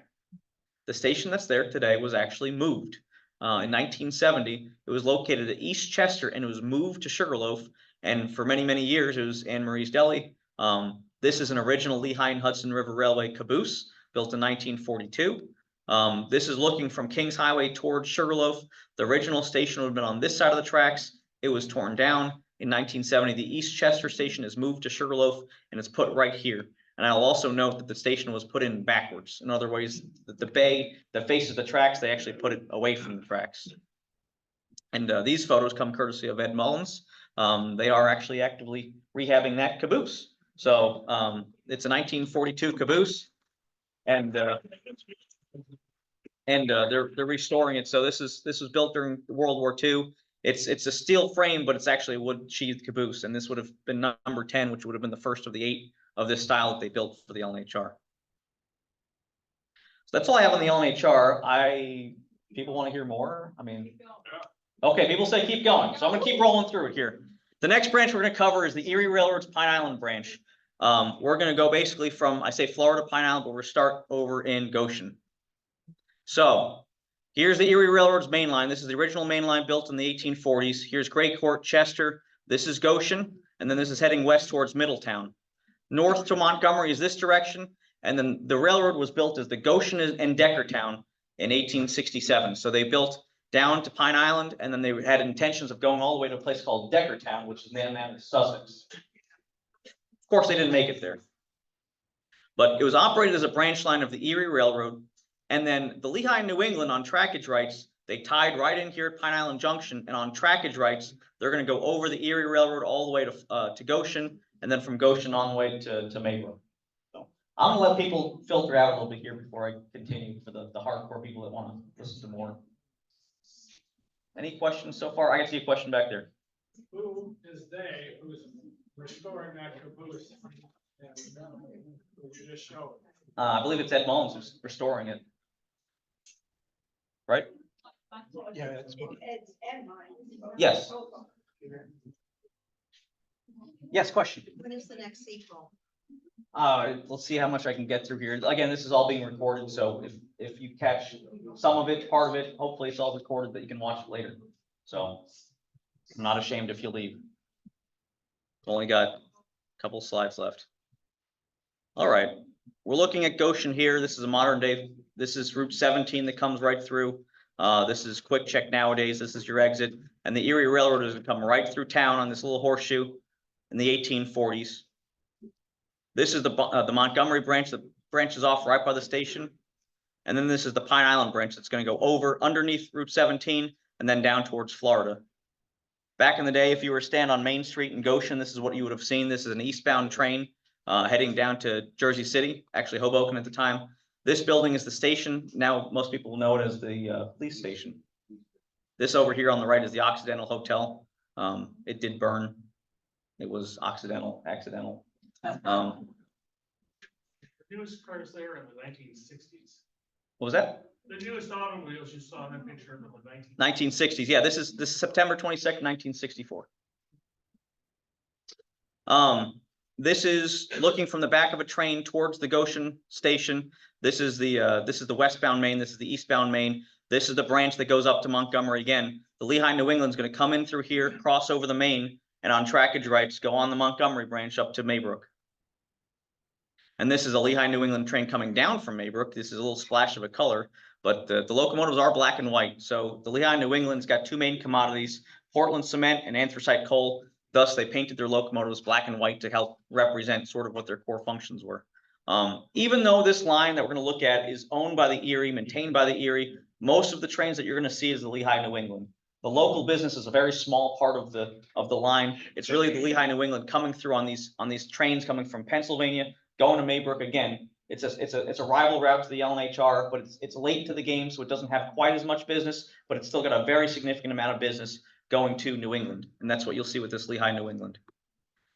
The station that's there today was actually moved. In 1970, it was located at East Chester, and it was moved to Sugarloaf, and for many, many years, it was Anne Marie's Deli. This is an original Lehigh and Hudson River Railway caboose, built in 1942. This is looking from Kings Highway towards Sugarloaf. The original station would have been on this side of the tracks. It was torn down in 1970. The East Chester station is moved to Sugarloaf, and it's put right here. And I'll also note that the station was put in backwards. In other ways, the bay that faces the tracks, they actually put it away from the tracks. And these photos come courtesy of Ed Mullins. They are actually actively rehabbing that caboose. So it's a 1942 caboose, and they're restoring it. So this was built during World War II. It's a steel frame, but it's actually a wood sheathed caboose, and this would have been number 10, which would have been the first of the 8 of this style that they built for the LNHR. So that's all I have on the LNHR. People want to hear more? I mean, okay, people say keep going, so I'm gonna keep rolling through it here. The next branch we're gonna cover is the Erie Railroad's Pine Island branch. We're gonna go basically from, I say Florida Pine Island, but we're start over in Goshen. So here's the Erie Railroad's main line. This is the original main line built in the 1840s. Here's Gray Court, Chester. This is Goshen, and then this is heading west towards Middletown. North to Montgomery is this direction, and then the railroad was built as the Goshen and Deckertown in 1867. So they built down to Pine Island, and then they had intentions of going all the way to a place called Deckertown, which is now in Sussex. Of course, they didn't make it there. But it was operated as a branch line of the Erie Railroad, and then the Lehigh New England on trackage rights, they tied right in here at Pine Island Junction, and on trackage rights, they're going to go over the Erie Railroad all the way to Goshen, and then from Goshen on the way to Maybrook. So I'm gonna let people filter out a little bit here before I continue for the hardcore people that want to listen to more. Any questions so far? I can see a question back there. Who is they who's restoring that caboose? You just showed. I believe it's Ed Mullins who's restoring it. Right? Yeah, it's Yes. Yes, question. When is the next sequel? Let's see how much I can get through here. Again, this is all being recorded, so if you catch some of it, part of it, hopefully it's all recorded that you can watch it later. So I'm not ashamed if you leave. Only got a couple slides left. All right, we're looking at Goshen here. This is a modern day. This is Route 17 that comes right through. This is Quick Check nowadays. This is your exit, and the Erie Railroad is going to come right through town on this little horseshoe in the 1840s. This is the Montgomery branch that branches off right by the station. And then this is the Pine Island branch that's going to go over underneath Route 17 and then down towards Florida. Back in the day, if you were to stand on Main Street in Goshen, this is what you would have seen. This is an eastbound train heading down to Jersey City, actually Hoboken at the time. This building is the station. Now most people will know it as the police station. This over here on the right is the Occidental Hotel. It did burn. It was accidental. The newest cars there in the 1960s. What was that? The newest automobiles you saw in that picture of the 1960s. Yeah, this is September 22nd, 1964. This is looking from the back of a train towards the Goshen station. This is the westbound main. This is the eastbound main. This is the branch that goes up to Montgomery again. The Lehigh, New England is going to come in through here, cross over the main, and on trackage rights go on the Montgomery branch up to Maybrook. And this is a Lehigh, New England train coming down from Maybrook. This is a little splash of a color, but the locomotives are black and white. So the Lehigh, New England's got two main commodities, Portland cement and anthracite coal. Thus, they painted their locomotives black and white to help represent sort of what their core functions were. Even though this line that we're going to look at is owned by the Erie, maintained by the Erie, most of the trains that you're going to see is the Lehigh, New England. The local business is a very small part of the line. It's really the Lehigh, New England coming through on these trains coming from Pennsylvania, going to Maybrook again. It's a rival route to the LNHR, but it's late to the game, so it doesn't have quite as much business, but it's still got a very significant amount of business going to New England, and that's what you'll see with this Lehigh, New England.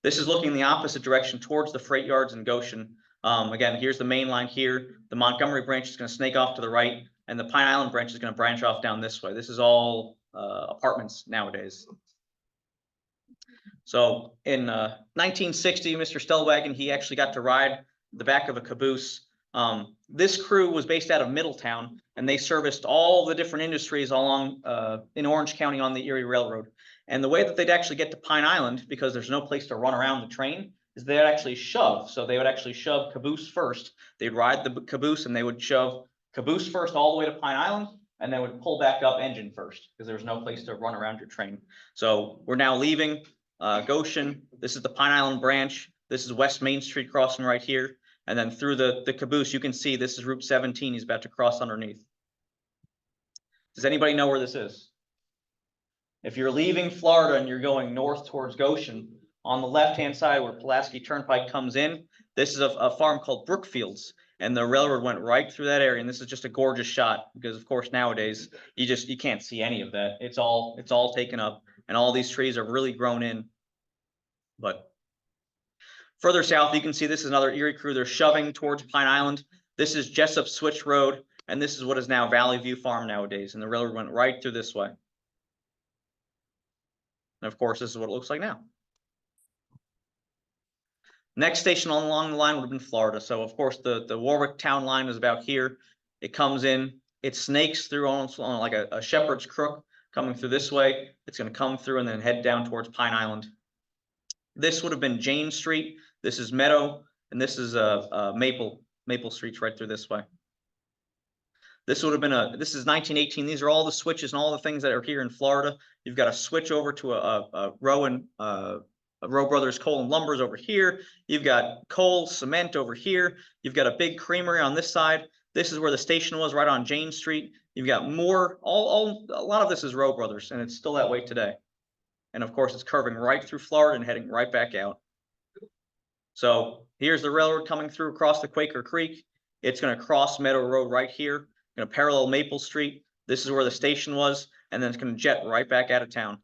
This is looking the opposite direction towards the freight yards in Goshen. Again, here's the main line here. The Montgomery branch is going to snake off to the right, and the Pine Island branch is going to branch off down this way. This is all apartments nowadays. So in 1960, Mr. Stellwagen, he actually got to ride the back of a caboose. This crew was based out of Middletown, and they serviced all the different industries along in Orange County on the Erie Railroad. And the way that they'd actually get to Pine Island, because there's no place to run around the train, is they'd actually shove. So they would actually shove caboose first. They'd ride the caboose and they would shove caboose first all the way to Pine Island, and they would pull back up engine first because there was no place to run around your train. So we're now leaving Goshen. This is the Pine Island branch. This is West Main Street crossing right here. And then through the caboose, you can see this is Route 17. He's about to cross underneath. Does anybody know where this is? If you're leaving Florida and you're going north towards Goshen, on the left-hand side where Pulaski Turnpike comes in, this is a farm called Brookfields, and the railroad went right through that area. And this is just a gorgeous shot because, of course, nowadays you can't see any of that. It's all taken up, and all these trees are really grown in. But further south, you can see this is another Erie crew. They're shoving towards Pine Island. This is Jessup Switch Road, and this is what is now Valley View Farm nowadays. And the railroad went right through this way. And of course, this is what it looks like now. Next station along the line would have been Florida. So of course, the Warwick town line is about here. It comes in, it snakes through on like a shepherd's crook coming through this way. It's going to come through and then head down towards Pine Island. This would have been James Street. This is Meadow, and this is Maple Street's right through this way. This would have been this is 1918. These are all the switches and all the things that are here in Florida. You've got a switch over to a Rowe Brothers Coal and Lumbers over here. You've got coal, cement over here. You've got a big creamery on this side. This is where the station was, right on Jane Street. You've got more, a lot of this is Rowe Brothers, and it's still that way today. And of course, it's curving right through Florida and heading right back out. So here's the railroad coming through across the Quaker Creek. It's going to cross Meadow Road right here, going to parallel Maple Street. This is where the station was, and then it's going to jet right back out of town.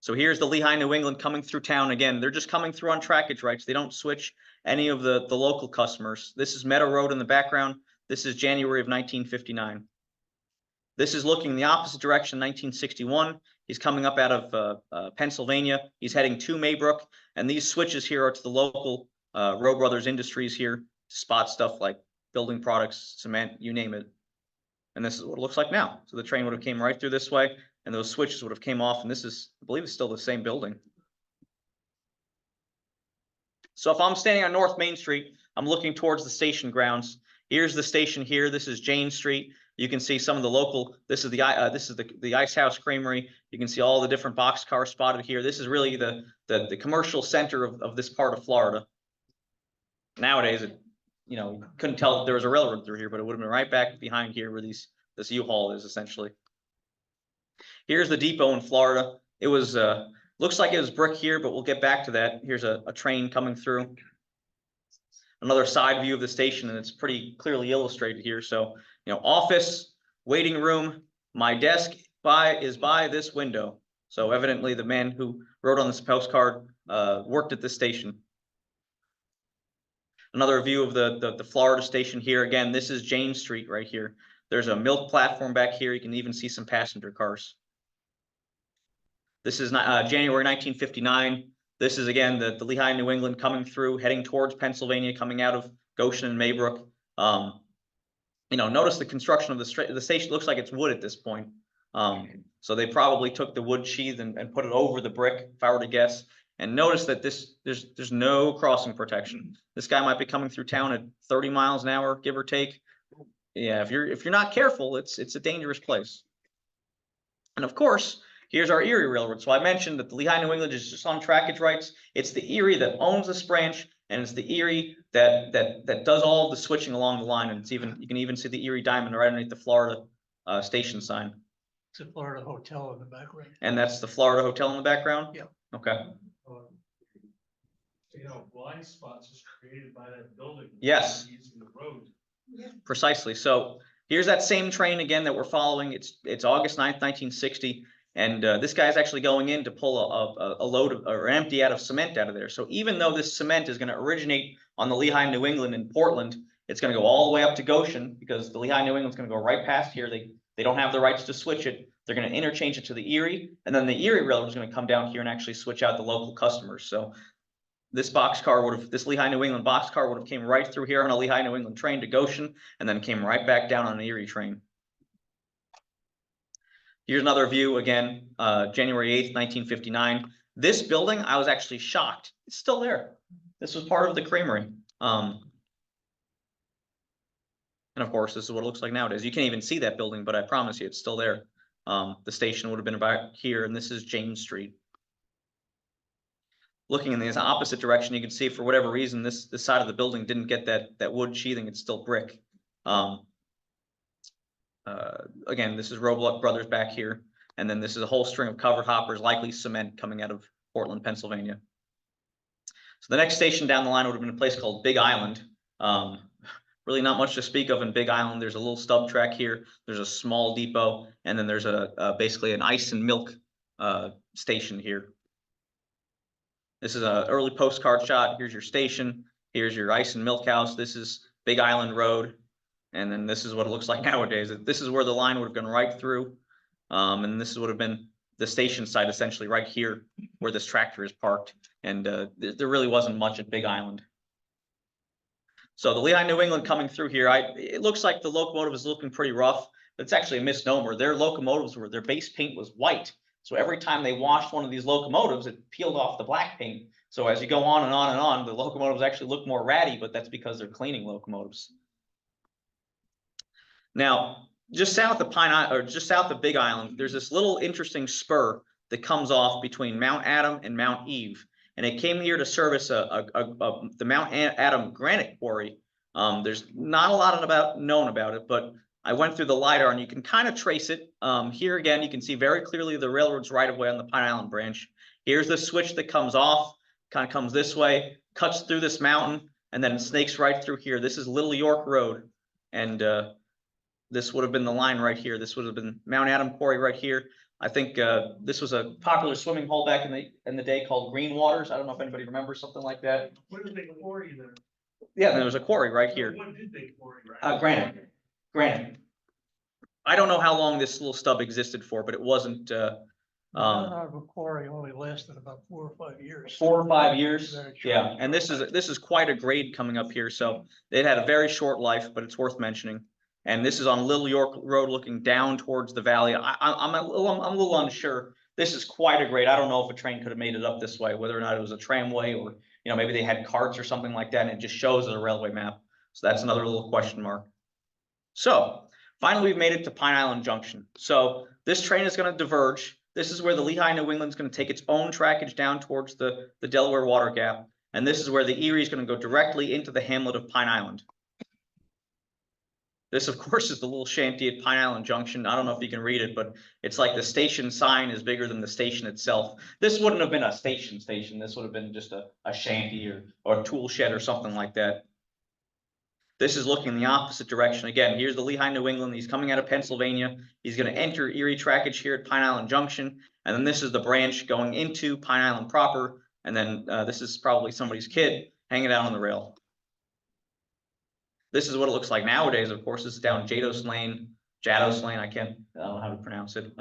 So here's the Lehigh, New England coming through town again. They're just coming through on trackage rights. They don't switch any of the local customers. This is Meadow Road in the background. This is January of 1959. This is looking the opposite direction, 1961. He's coming up out of Pennsylvania. He's heading to Maybrook, and these switches here are to the local Rowe Brothers Industries here to spot stuff like building products, cement, you name it. And this is what it looks like now. So the train would have came right through this way, and those switches would have came off, and this is, I believe it's still the same building. So if I'm standing on North Main Street, I'm looking towards the station grounds. Here's the station here. This is Jane Street. You can see some of the local, this is the Ice House Creamery. You can see all the different boxcars spotted here. This is really the commercial center of this part of Florida. Nowadays, you know, couldn't tell if there was a railroad through here, but it would have been right back behind here where this U-Haul is essentially. Here's the depot in Florida. It was, looks like it was brick here, but we'll get back to that. Here's a train coming through. Another side view of the station, and it's pretty clearly illustrated here. So, you know, office, waiting room, my desk is by this window. So evidently the man who wrote on this postcard worked at this station. Another view of the Florida station here. Again, this is James Street right here. There's a milk platform back here. You can even see some passenger cars. This is January 1959. This is again the Lehigh, New England coming through, heading towards Pennsylvania, coming out of Goshen and Maybrook. You know, notice the construction of the station looks like it's wood at this point. So they probably took the wood sheath and put it over the brick, if I were to guess. And notice that there's no crossing protection. This guy might be coming through town at 30 miles an hour, give or take. Yeah, if you're not careful, it's a dangerous place. And of course, here's our Erie Railroad. So I mentioned that the Lehigh, New England is just on trackage rights. It's the Erie that owns this branch, and it's the Erie that does all of the switching along the line. And it's even, you can even see the Erie Diamond right underneath the Florida station sign. It's a Florida hotel in the background. And that's the Florida Hotel in the background? Yep. Okay. You know, blind spots is created by that building. Yes. Using the road. Precisely. So here's that same train again that we're following. It's August 9th, 1960. And this guy's actually going in to pull a load of, or empty out of cement out of there. So even though this cement is going to originate on the Lehigh, New England in Portland, it's going to go all the way up to Goshen because the Lehigh, New England's going to go right past here. They don't have the rights to switch it. They're going to interchange it to the Erie, and then the Erie Railroad is going to come down here and actually switch out the local customers. So this Lehigh, New England boxcar would have came right through here on a Lehigh, New England train to Goshen, and then came right back down on an Erie train. Here's another view again, January 8th, 1959. This building, I was actually shocked. It's still there. This was part of the creamery. And of course, this is what it looks like nowadays. You can't even see that building, but I promise you it's still there. The station would have been about here, and this is James Street. Looking in the opposite direction, you can see for whatever reason, this side of the building didn't get that wood sheathing. It's still brick. Again, this is Roblox Brothers back here. And then this is a whole string of covered hoppers, likely cement coming out of Portland, Pennsylvania. So the next station down the line would have been a place called Big Island. Really not much to speak of in Big Island. There's a little stub track here. There's a small depot, and then there's basically an ice and milk station here. This is an early postcard shot. Here's your station. Here's your ice and milk house. This is Big Island Road. And then this is what it looks like nowadays. This is where the line would have gone right through. And this would have been the station site essentially right here where this tractor is parked. And there really wasn't much at Big Island. So the Lehigh, New England coming through here, it looks like the locomotive is looking pretty rough, but it's actually a misnomer. Their locomotives their base paint was white. So every time they washed one of these locomotives, it peeled off the black paint. So as you go on and on and on, the locomotives actually look more ratty, but that's because they're cleaning locomotives. Now, just south of Big Island, there's this little interesting spur that comes off between Mount Adam and Mount Eve. And it came here to service the Mount Adam granite quarry. There's not a lot known about it, but I went through the LiDAR and you can kind of trace it. Here again, you can see very clearly the railroad's right of way on the Pine Island branch. Here's the switch that comes off, kind of comes this way, cuts through this mountain, and then it snakes right through here. This is Little York Road. And this would have been the line right here. This would have been Mount Adam quarry right here. I think this was a popular swimming hole back in the day called Green Waters. I don't know if anybody remembers something like that. What did they quarry there? Yeah, there was a quarry right here. What did they quarry? Right? Granite. I don't know how long this little stub existed for, but it wasn't. Our quarry only lasted about 4 or 5 years. 4 or 5 years. Very short. Yeah, and this is quite a grade coming up here. So it had a very short life, but it's worth mentioning. And this is on Little York Road looking down towards the valley. I'm a little unsure. This is quite a grade. I don't know if a train could have made it up this way, whether or not it was a tramway or, maybe they had carts or something like that, and it just shows as a railway map. So that's another little question mark. So finally, we've made it to Pine Island Junction. So this train is going to diverge. This is where the Lehigh, New England is going to take its own trackage down towards the Delaware Water Gap. And this is where the Erie is going to go directly into the hamlet of Pine Island. This, of course, is the little shanty at Pine Island Junction. I don't know if you can read it, but it's like the station sign is bigger than the station itself. This wouldn't have been a station. This would have been just a shanty or a tool shed or something like that. This is looking in the opposite direction. Again, here's the Lehigh, New England. He's coming out of Pennsylvania. He's going to enter Erie trackage here at Pine Island Junction. And then this is the branch going into Pine Island proper. And then this is probably somebody's kid hanging out on the rail. This is what it looks like nowadays. Of course, this is down Jados Lane. I don't know how to pronounce it.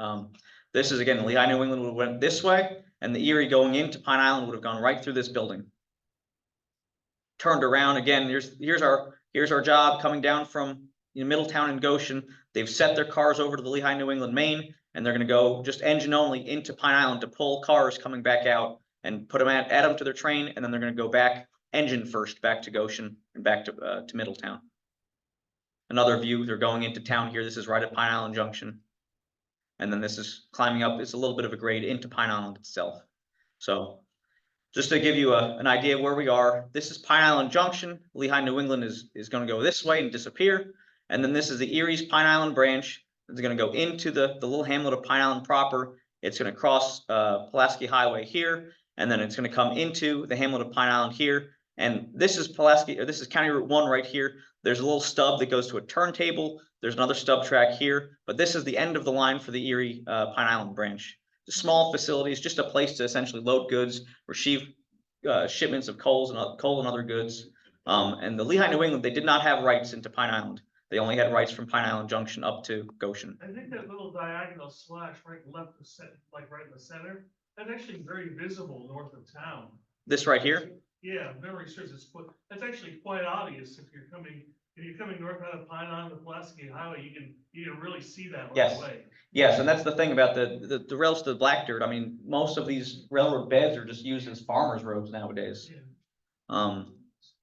This is, again, Lehigh, New England would have went this way. And the Erie going into Pine Island would have gone right through this building. Turned around again. Here's our job coming down from Middletown and Goshen. They've set their cars over to the Lehigh, New England main, and they're going to go just engine only into Pine Island to pull cars coming back out and put them add them to their train, and then they're going to go back engine first back to Goshen and back to Middletown. Another view, they're going into town here. This is right at Pine Island Junction. And then this is climbing up. It's a little bit of a grade into Pine Island itself. So just to give you an idea of where we are, this is Pine Island Junction. Lehigh, New England is going to go this way and disappear. And then this is the Erie's Pine Island branch. It's going to go into the little hamlet of Pine Island proper. It's going to cross Pulaski Highway here. And then it's going to come into the hamlet of Pine Island here. And this is this is County Route 1 right here. There's a little stub that goes to a turntable. There's another stub track here, but this is the end of the line for the Erie Pine Island branch. The small facilities, just a place to essentially load goods, receive shipments of coal and other goods. And the Lehigh, New England, they did not have rights into Pine Island. They only had rights from Pine Island Junction up to Goshen. I think that little diagonal slash right left of like right in the center, that's actually very visible north of town. This right here? Yeah, memory serves that's actually quite obvious if you're coming north out of Pine Island to Pulaski Highway, you can really see that right away. Yes, and that's the thing about the rails to the black dirt. I mean, most of these railroad beds are just used as farmers roads nowadays. Yeah.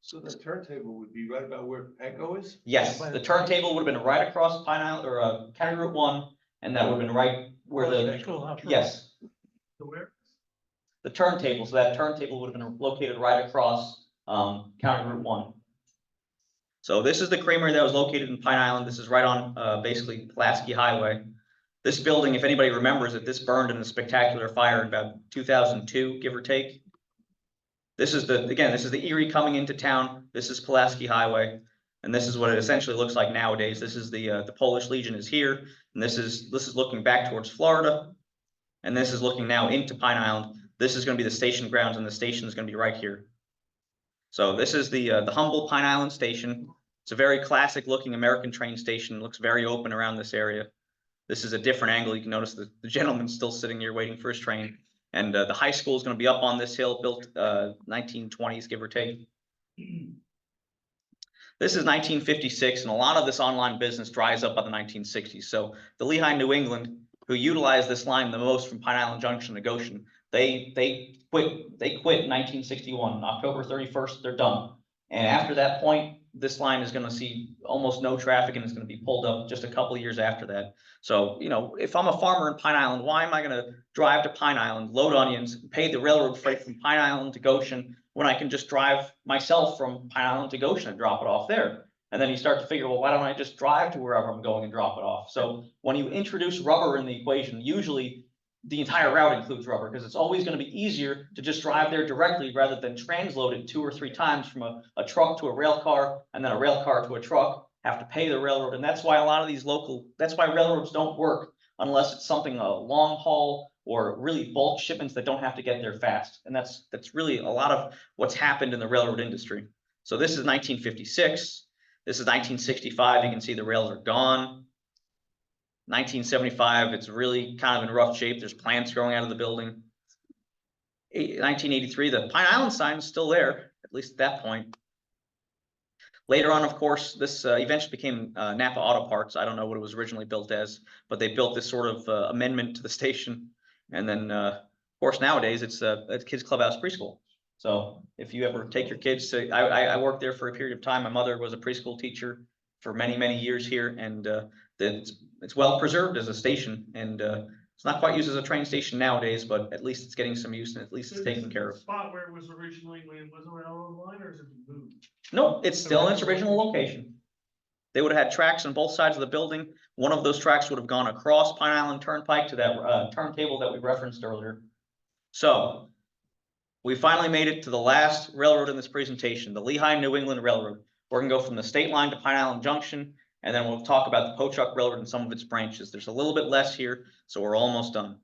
So the turntable would be right about where Panko is? Yes, the turntable would have been right across Pine Island or County Route 1, and that would have been right where yes. So where? The turntable, so that turntable would have been located right across County Route 1. So this is the creamery that was located in Pine Island. This is right on basically Pulaski Highway. This building, if anybody remembers it, this burned in a spectacular fire in about 2002, give or take. This is this is the Erie coming into town. This is Pulaski Highway, and this is what it essentially looks like nowadays. This is the Polish Legion is here, and this is looking back towards Florida, and this is looking now into Pine Island. This is going to be the station grounds, and the station is going to be right here. So this is the humble Pine Island station. It's a very classic looking American train station. It looks very open around this area. This is a different angle. You can notice the gentleman's still sitting here waiting for his train. And the high school is going to be up on this hill, built 1920s, give or take. This is 1956, and a lot of this online business dries up by the 1960s. So the Lehigh, New England, who utilized this line the most from Pine Island Junction to Goshen, they quit in 1961. October 31st, they're done. And after that point, this line is going to see almost no traffic, and it's going to be pulled up just a couple of years after that. So, if I'm a farmer in Pine Island, why am I going to drive to Pine Island, load onions, pay the railroad freight from Pine Island to Goshen, when I can just drive myself from Pine Island to Goshen and drop it off there? And then you start to figure, well, why don't I just drive to wherever I'm going and drop it off? So when you introduce rubber in the equation, usually the entire route includes rubber, because it's always going to be easier to just drive there directly rather than transload it 2 or 3 times from a truck to a rail car and then a rail car to a truck, have to pay the railroad. And that's why a lot of these that's why railroads don't work unless it's something a long haul or really bulk shipments that don't have to get there fast. And that's really a lot of what's happened in the railroad industry. So this is 1956. This is 1965. You can see the rails are gone. 1975, it's really kind of in rough shape. There's plants growing out of the building. 1983, the Pine Island sign is still there, at least at that point. Later on, of course, this eventually became Napa Auto Parts. I don't know what it was originally built as, but they built this sort of amendment to the station. And then, of course, nowadays it's a kids clubhouse preschool. So if you ever take your kids to, I worked there for a period of time. My mother was a preschool teacher for many, many years here, and it's well preserved as a station, and it's not quite used as a train station nowadays, but at least it's getting some use, and at least it's taken care of. Spot where it was originally when it was a railroad line, or is it moved? No, it's still in its original location. They would have had tracks on both sides of the building. One of those tracks would have gone across Pine Island Turnpike to that turntable that we referenced earlier. So we finally made it to the last railroad in this presentation, the Lehigh New England Railroad. We're gonna go from the state line to Pine Island Junction, and then we'll talk about the Pochuck Railroad and some of its branches. There's a little bit less here, so we're almost done.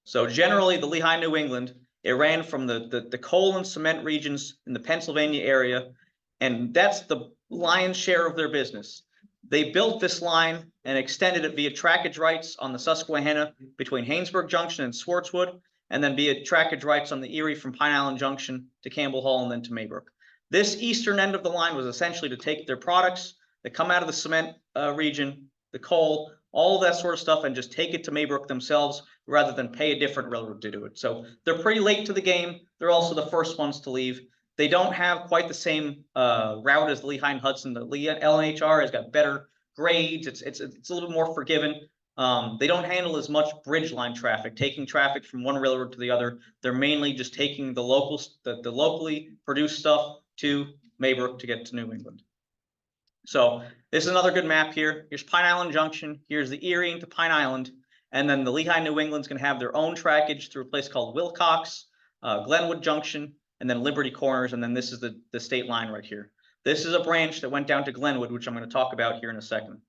So generally, the Lehigh New England, it ran from the coal and cement regions in the Pennsylvania area, and that's the lion's share of their business. They built this line and extended it via trackage rights on the Susquehanna between Haynesburg Junction and Swartzwood, and then via trackage rights on the Erie from Pine Island Junction to Campbell Hall and then to Maybrook. This eastern end of the line was essentially to take their products that come out of the cement region, the coal, all of that sort of stuff, and just take it to Maybrook themselves rather than pay a different railroad to do it. So they're pretty late to the game. They're also the first ones to leave. They don't have quite the same route as the Lehigh and Hudson. The LNHR has got better grades. It's a little bit more forgiving. They don't handle as much bridge line traffic, taking traffic from one railroad to the other. They're mainly just taking the locally produced stuff to Maybrook to get to New England. So this is another good map here. Here's Pine Island Junction. Here's the Erie into Pine Island. And then the Lehigh New England's going to have their own trackage through a place called Wilcox, Glenwood Junction, and then Liberty Corners. And then this is the state line right here. This is a branch that went down to Glenwood, which I'm going to talk about here in a second.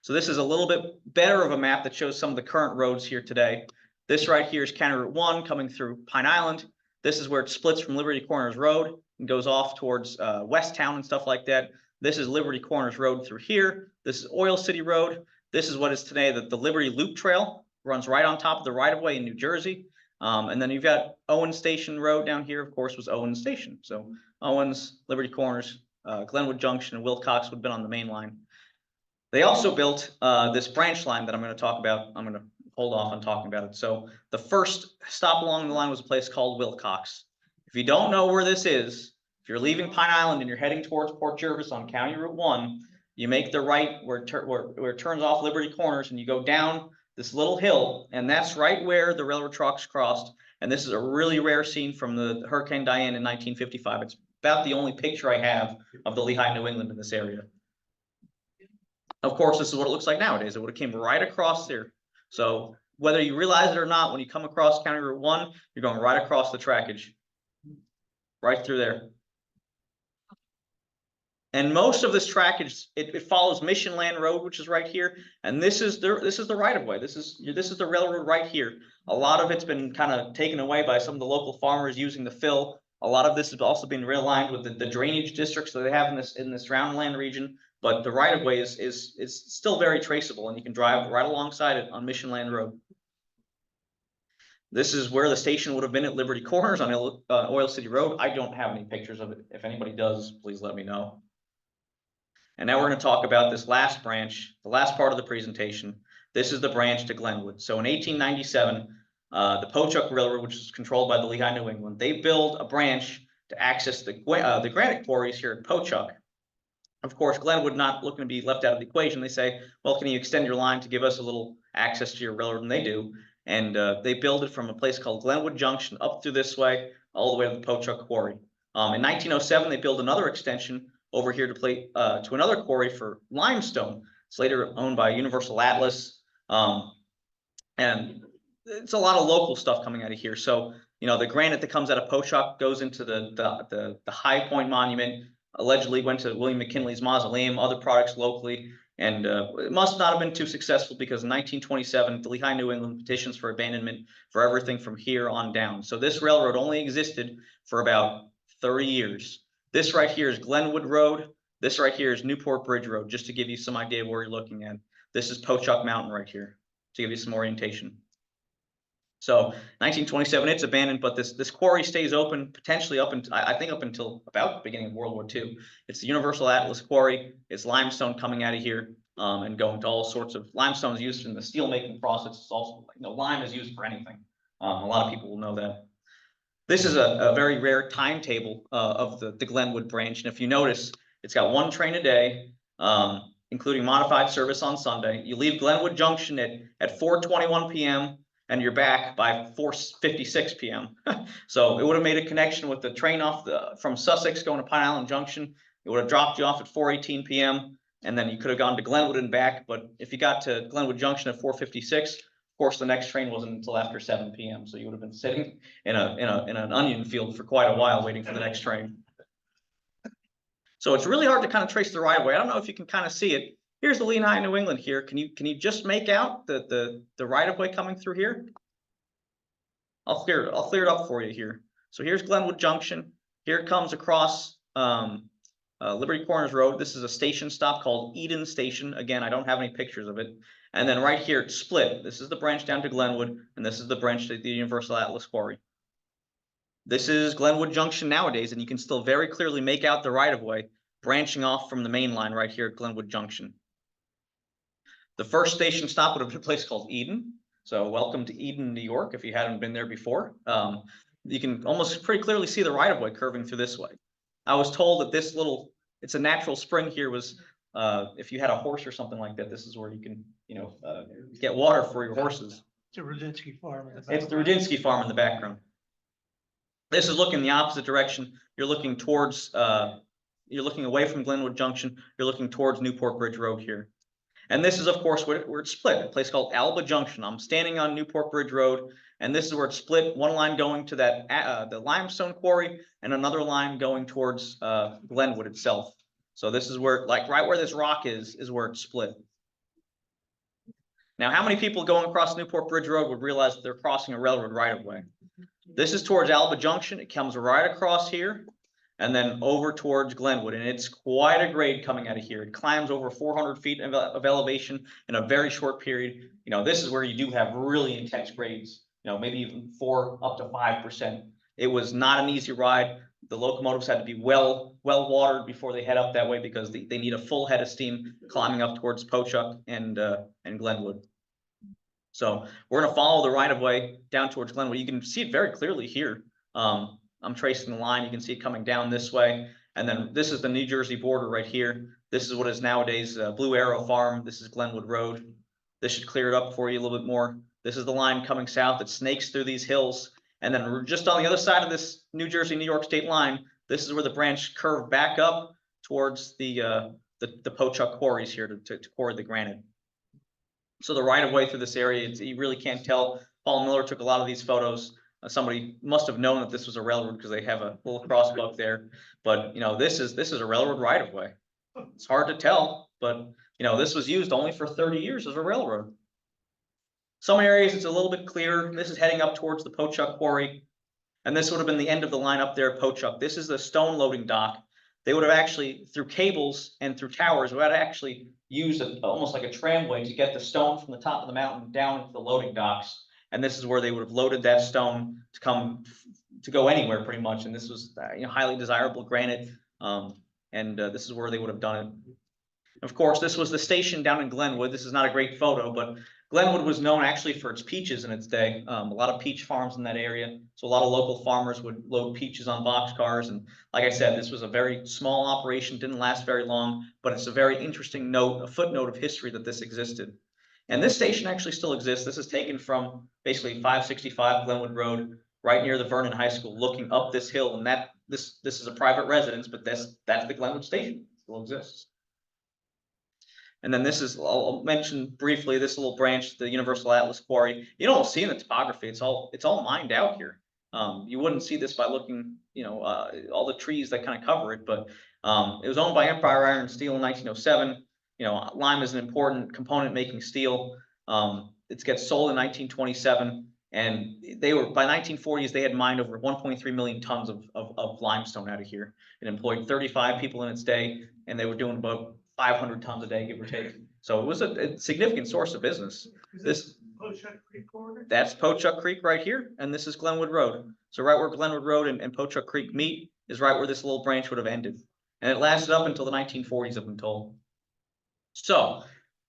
So this is a little bit better of a map that shows some of the current roads here today. This right here is County Route 1 coming through Pine Island. This is where it splits from Liberty Corners Road and goes off towards West Town and stuff like that. This is Liberty Corners Road through here. This is Oil City Road. This is what is today the Liberty Loop Trail, runs right on top of the right-of-way in New Jersey. And then you've got Owens Station Road down here, of course, was Owens Station. So Owens, Liberty Corners, Glenwood Junction, and Wilcox would have been on the main line. They also built this branch line that I'm going to talk about. I'm going to hold off on talking about it. So the first stop along the line was a place called Wilcox. If you don't know where this is, if you're leaving Pine Island and you're heading towards Port Jervis on County Route 1, you make the right where it turns off Liberty Corners and you go down this little hill, and that's right where the railroad tracks crossed. And this is a really rare scene from the Hurricane Diane in 1955. It's about the only picture I have of the Lehigh New England in this area. Of course, this is what it looks like nowadays. It would have came right across there. So whether you realize it or not, when you come across County Route 1, you're going right across the trackage, right through there. And most of this trackage, it follows Mission Land Road, which is right here. And this is the right of way. This is the railroad right here. A lot of it's been kind of taken away by some of the local farmers using the fill. A lot of this has also been realigned with the drainage districts that they have in this Round Land region. But the right of way is still very traceable, and you can drive right alongside it on Mission Land Road. This is where the station would have been at Liberty Corners on Oil City Road. I don't have any pictures of it. If anybody does, please let me know. And now we're going to talk about this last branch, the last part of the presentation. This is the branch to Glenwood. So in 1897, the Pochuck Railroad, which is controlled by the Lehigh New England, they build a branch to access the granite quarries here at Pochuck. Of course, Glenwood not looking to be left out of the equation. They say, well, can you extend your line to give us a little access to your railroad? And they do. And they build it from a place called Glenwood Junction up through this way, all the way to the Pochuck Quarry. In 1907, they built another extension over here to another quarry for limestone. It's later owned by Universal Atlas. And it's a lot of local stuff coming out of here. So, you know, the granite that comes out of Pochuck goes into the High Point Monument, allegedly went to William McKinley's mausoleum, other products locally. And it must not have been too successful because in 1927, the Lehigh New England petitions for abandonment for everything from here on down. So this railroad only existed for about 30 years. This right here is Glenwood Road. This right here is Newport Bridge Road, just to give you some idea of where you're looking at. This is Pochuck Mountain right here, to give you some orientation. So 1927, it's abandoned, but this quarry stays open potentially up until, I think, up until about the beginning of World War II. It's the Universal Atlas Quarry. It's limestone coming out of here and going to all sorts of limestone is used in the steel making process. It's also, you know, lime is used for anything. A lot of people will know that. This is a very rare timetable of the Glenwood branch. And if you notice, it's got one train a day, including modified service on Sunday. You leave Glenwood Junction at 4:21 p.m. and you're back by 4:56 p.m. So it would have made a connection with the train from Sussex going to Pine Island Junction. It would have dropped you off at 4:18 p.m. And then you could have gone to Glenwood and back, but if you got to Glenwood Junction at 4:56, of course, the next train wasn't until after 7 p.m. So you would have been sitting in an onion field for quite a while waiting for the next train. So it's really hard to kind of trace the right of way. I don't know if you can kind of see it. Here's the Lehigh, New England here. Can you just make out the right of way coming through here? I'll clear it up for you here. So here's Glenwood Junction. Here it comes across Liberty Corners Road. This is a station stop called Eden Station. Again, I don't have any pictures of it. And then right here, it's split. This is the branch down to Glenwood, and this is the branch to the Universal Atlas Quarry. This is Glenwood Junction nowadays, and you can still very clearly make out the right-of-way branching off from the main line right here at Glenwood Junction. The first station stop would have been a place called Eden. So welcome to Eden, New York, if you hadn't been there before. You can almost pretty clearly see the right-of-way curving through this way. I was told that this it's a natural spring here was, if you had a horse or something like that, this is where you can, get water for your horses. It's a Rudinsky farm. In the It's the background. Rudinsky farm in the background. This is looking the opposite direction. You're looking towards, you're looking away from Glenwood Junction. You're looking towards Newport Bridge Road here. And this is, of course, where it's split, a place called Alba Junction. I'm standing on Newport Bridge Road, and this is where it's split. One line going to the limestone quarry, and another line going towards Glenwood itself. So this is where, like right where this rock is where it's split. Now, how many people going across Newport Bridge Road would realize that they're crossing a railroad right of way? This is towards Alba Junction. It comes right across here and then over towards Glenwood. And it's quite a grade coming out of here. It climbs over 400 feet of elevation in a very short period. This is where you do have really intense grades, maybe even 4 up to 5%. It was not an easy ride. The locomotives had to be well watered before they head up that way because they need a full head of steam climbing up towards Pochuck and Glenwood. So we're going to follow the right of way down towards Glenwood. You can see it very clearly here. I'm tracing the line. You can see it coming down this way. And then this is the New Jersey border right here. This is what is nowadays Blue Arrow Farm. This is Glenwood Road. This should clear it up for you a little bit more. This is the line coming south that snakes through these hills. And then we're just on the other side of this New Jersey, New York state line. This is where the branch curved back up towards the Pochuck quarries here to quarry the granite. So the right of way through this area, you really can't tell. Paul Miller took a lot of these photos. Somebody must have known that this was a railroad because they have a little crossbuck there. But this is a railroad right of way. It's hard to tell, but this was used only for 30 years as a railroad. Some areas it's a little bit clearer. This is heading up towards the Pochuck quarry, and this would have been the end of the line up there at Pochuck. This is the stone loading dock. They would have actually, through cables and through towers, would have actually used almost like a tramway to get the stone from the top of the mountain down into the loading docks. And this is where they would have loaded that stone to go anywhere pretty much. And this was highly desirable granite. This is where they would have done it. Of course, this was the station down in Glenwood. This is not a great photo, but Glenwood was known actually for its peaches in its day. A lot of peach farms in that area. So a lot of local farmers would load peaches on boxcars. And like I said, this was a very small operation, didn't last very long, but it's a very interesting a footnote of history that this existed. And this station actually still exists. This is taken from basically 565 Glenwood Road, right near the Vernon High School, looking up this hill. And this is a private residence, but that's the Glenwood station. It still exists. And then this is, I'll mention briefly, this little branch, the Universal Atlas Quarry. You don't see in the topography, it's all mined out here. You wouldn't see this by looking, all the trees that kind of cover it, but it was owned by Empire Iron and Steel in 1907. Lime is an important component making steel. It gets sold in 1927, and by 1940s, they had mined over 1.3 million tons of limestone out of here. It employed 35 people in its day, and they were doing about 500 tons a day, give or take. So it was a significant source of business. This Pochuck Creek corridor? That's Pochuck Creek right here, and this is Glenwood Road. So right where Glenwood Road and Pochuck Creek meet is right where this little branch would have ended. And it lasted up until the 1940s, I've been told. So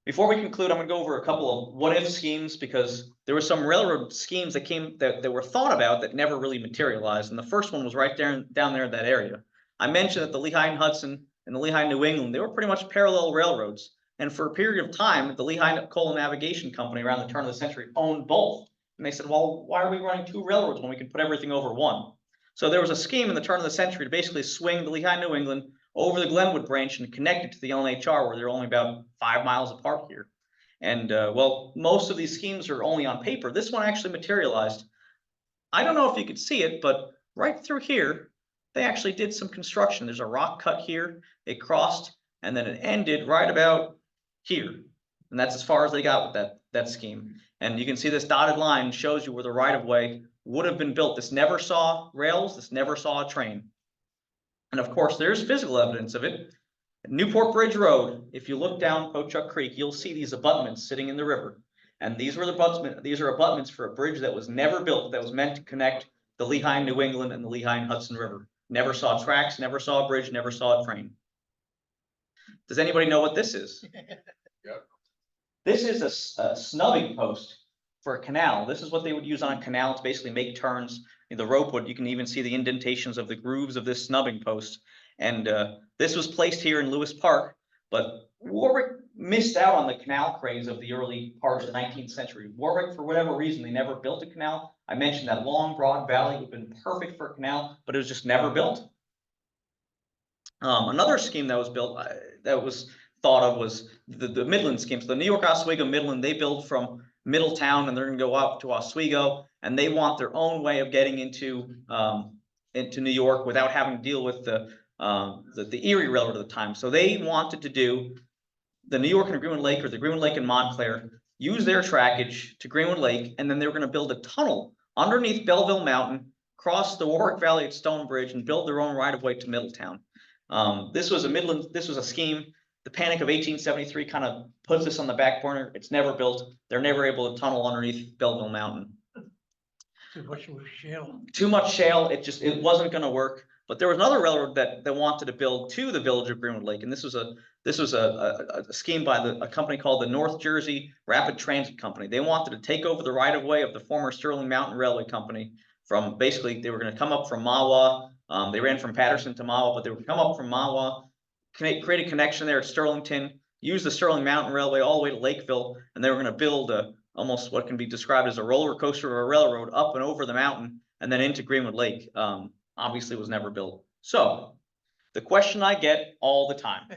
before we conclude, I'm going to go over a couple of what-if schemes, because there were some railroad schemes that were thought about that never really materialized. And the first one was right down there in that area. I mentioned that the Lehigh and Hudson and the Lehigh, New England, they were pretty much parallel railroads. And for a period of time, the Lehigh Coal Navigation Company around the turn of the century owned both. And they said, well, why are we running 2 railroads when we can put everything over one? So there was a scheme in the turn of the century to basically swing the Lehigh, New England over the Glenwood branch and connect it to the LNHR, where they're only about 5 miles apart here. And well, most of these schemes are only on paper. This one actually materialized. I don't know if you could see it, but right through here, they actually did some construction. There's a rock cut here, it crossed, and then it ended right about here. And that's as far as they got with that scheme. And you can see this dotted line shows you where the right of way would have been built. This never saw rails, this never saw a train. And of course, there's physical evidence of it. Newport Bridge Road, if you look down Pochuck Creek, you'll see these abutments sitting in the river. And these are abutments for a bridge that was never built, that was meant to connect the Lehigh and New England and the Lehigh and Hudson River. Never saw tracks, never saw a bridge, never saw a train. Does anybody know what this is? Yep. This is a snubbing post for a canal. This is what they would use on a canal to basically make turns. The rope would, you can even see the indentations of the grooves of this snubbing post. And this was placed here in Lewis Park, but Warwick missed out on the canal craze of the early part of the 19th century. Warwick, for whatever reason, they never built a canal. I mentioned that long, broad valley would have been perfect for a canal, but it was just never built. Another scheme that was built, that was thought of, was the Midland scheme. So the New York Oswego Midland, they build from Middletown and they're going to go up to Oswego, and they want their own way of getting into New York without having to deal with the Erie Railroad at the time. So they wanted to do the New York and Greenwood Lake, or the Greenwood Lake and Montclair, use their trackage to Greenwood Lake, and then they were going to build a tunnel underneath Belleville Mountain, cross the Warwick Valley at Stonebridge, and build their own right of way to Middletown. This was a scheme. The Panic of 1873 kind of puts this on the back burner. It's never built. They're never able to tunnel underneath Belleville Mountain. Too much shale. Too much shale. It wasn't going to work. But there was another railroad that wanted to build to the village of Greenwood Lake, and this was a scheme by a company called the North Jersey Rapid Transit Company. They wanted to take over the right of way of the former Sterling Mountain Railway Company. From basically, they were going to come up from Mahwah. They ran from Patterson to Mahwah, but they would come up from Mahwah, create a connection there at Sterlington, use the Sterling Mountain Railway all the way to Lakeville, and they were going to build almost what can be described as a roller coaster or a railroad up and over the mountain and then into Greenwood Lake. Obviously was never built. So the question I get all the time,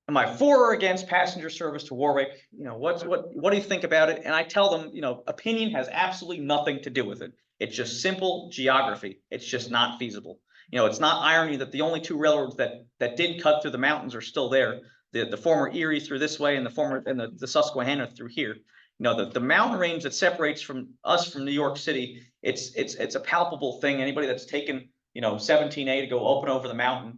am I for or against passenger service to Warwick? What do you think about it? And I tell them, opinion has absolutely nothing to do with it. It's just simple geography. It's just not feasible. It's not irony that the only two railroads that did cut through the mountains are still there. The former Erie through this way, and the Susquehanna through here. The mountain range that separates from New York City, it's a palpable thing. Anybody that's taken 17A to go up and over the mountain,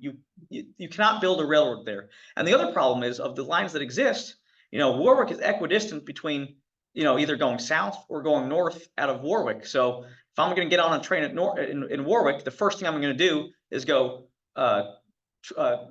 you cannot build a railroad there. And the other problem is, of the lines that exist, Warwick is equidistant between either going south or going north out of Warwick. So if I'm going to get on a train in Warwick, the first thing I'm going to do is go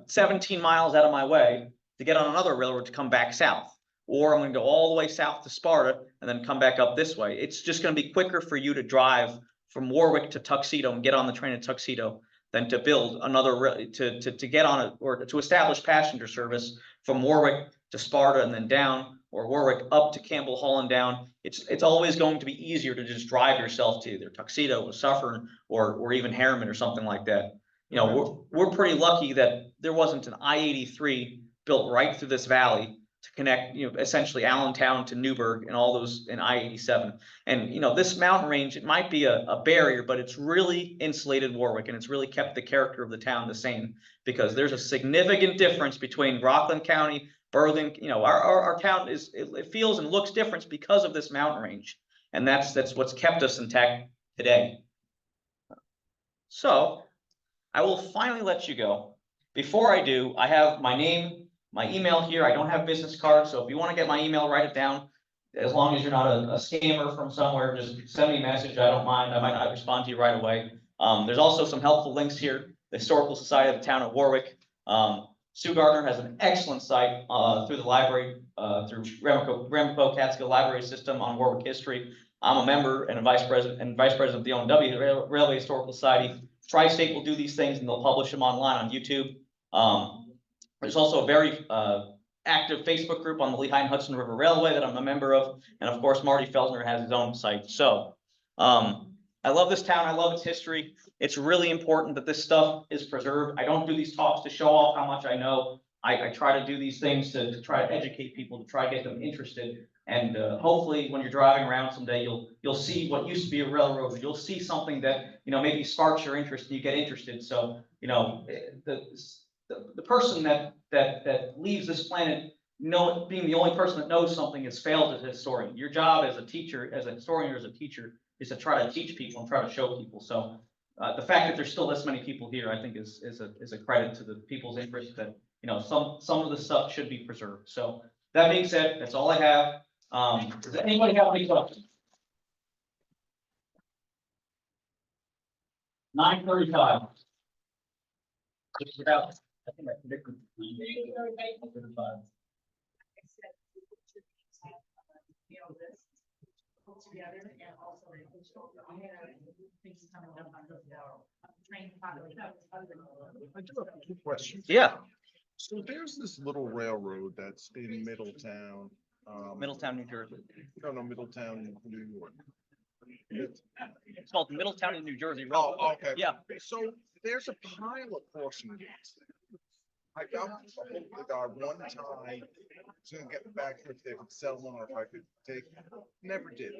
17 miles out of my way to get on another railroad to come back south. Or I'm going to go all the way south to Sparta and then come back up this way. It's just going to be quicker for you to drive from Warwick to Tuxedo and get on the train at Tuxedo than to build another to get on it, or to establish passenger service from Warwick to Sparta and then down, or Warwick up to Campbell Hall and down. It's always going to be easier to just drive yourself to either Tuxedo or Suffern or even Harriman or something like that. We're pretty lucky that there wasn't an I-83 built right through this valley to connect, essentially Allentown to Newburgh and all those in I-87. And, this mountain range, it might be a barrier, but it's really insulated Warwick, and it's really kept the character of the town the same, because there's a significant difference between Rockland County, Burlington. Our town it feels and looks different because of this mountain range. And that's what's kept us intact today. So I will finally let you go. Before I do, I have my name, my email here. I don't have business cards, so if you want to get my email, write it down. As long as you're not a scammer from somewhere, just send me a message. I don't mind. I might not respond to you right away. There's also some helpful links here. The Historical Society of the Town of Warwick. Sue Gardner has an excellent site through the library, through Ramapo Catskill Library System on Warwick history. I'm a member and a vice president of the ONW Railway Historical Society. Tri-State will do these things, and they'll publish them online on YouTube. There's also a very active Facebook group on the Lehigh and Hudson River Railway that I'm a member of. And of course, Marty Felsner has his own site. So I love this town. I love its history. It's really important that this stuff is preserved. I don't do these talks to show off how much I know. I try to do these things to try to educate people, to try to get them interested. And hopefully, when you're driving around someday, you'll see what used to be a railroad. You'll see something that, maybe sparks your interest and you get interested. So, the person that leaves this planet, being the only person that knows something has failed as a historian. Your job as a teacher, as a historian or as a teacher, is to try to teach people and try to show people. So the fact that there's still this many people here, I think is a credit to the people's interest that, some of the stuff should be preserved. So that being said, that's all I have. Does anybody have any questions? 9:35. Just about, I think I predicted 9:35. Together and also things coming up on the train population. I do have two questions. Yeah, So there's this little railroad that's in Middletown. Middletown, New Jersey. No, Middletown, New York. It's called Middletown in New Jersey. Oh, okay. Yeah. So there's a pile of crossing guards. I got a hold of the guy one time to get back if they would sell one or if I could take, never did.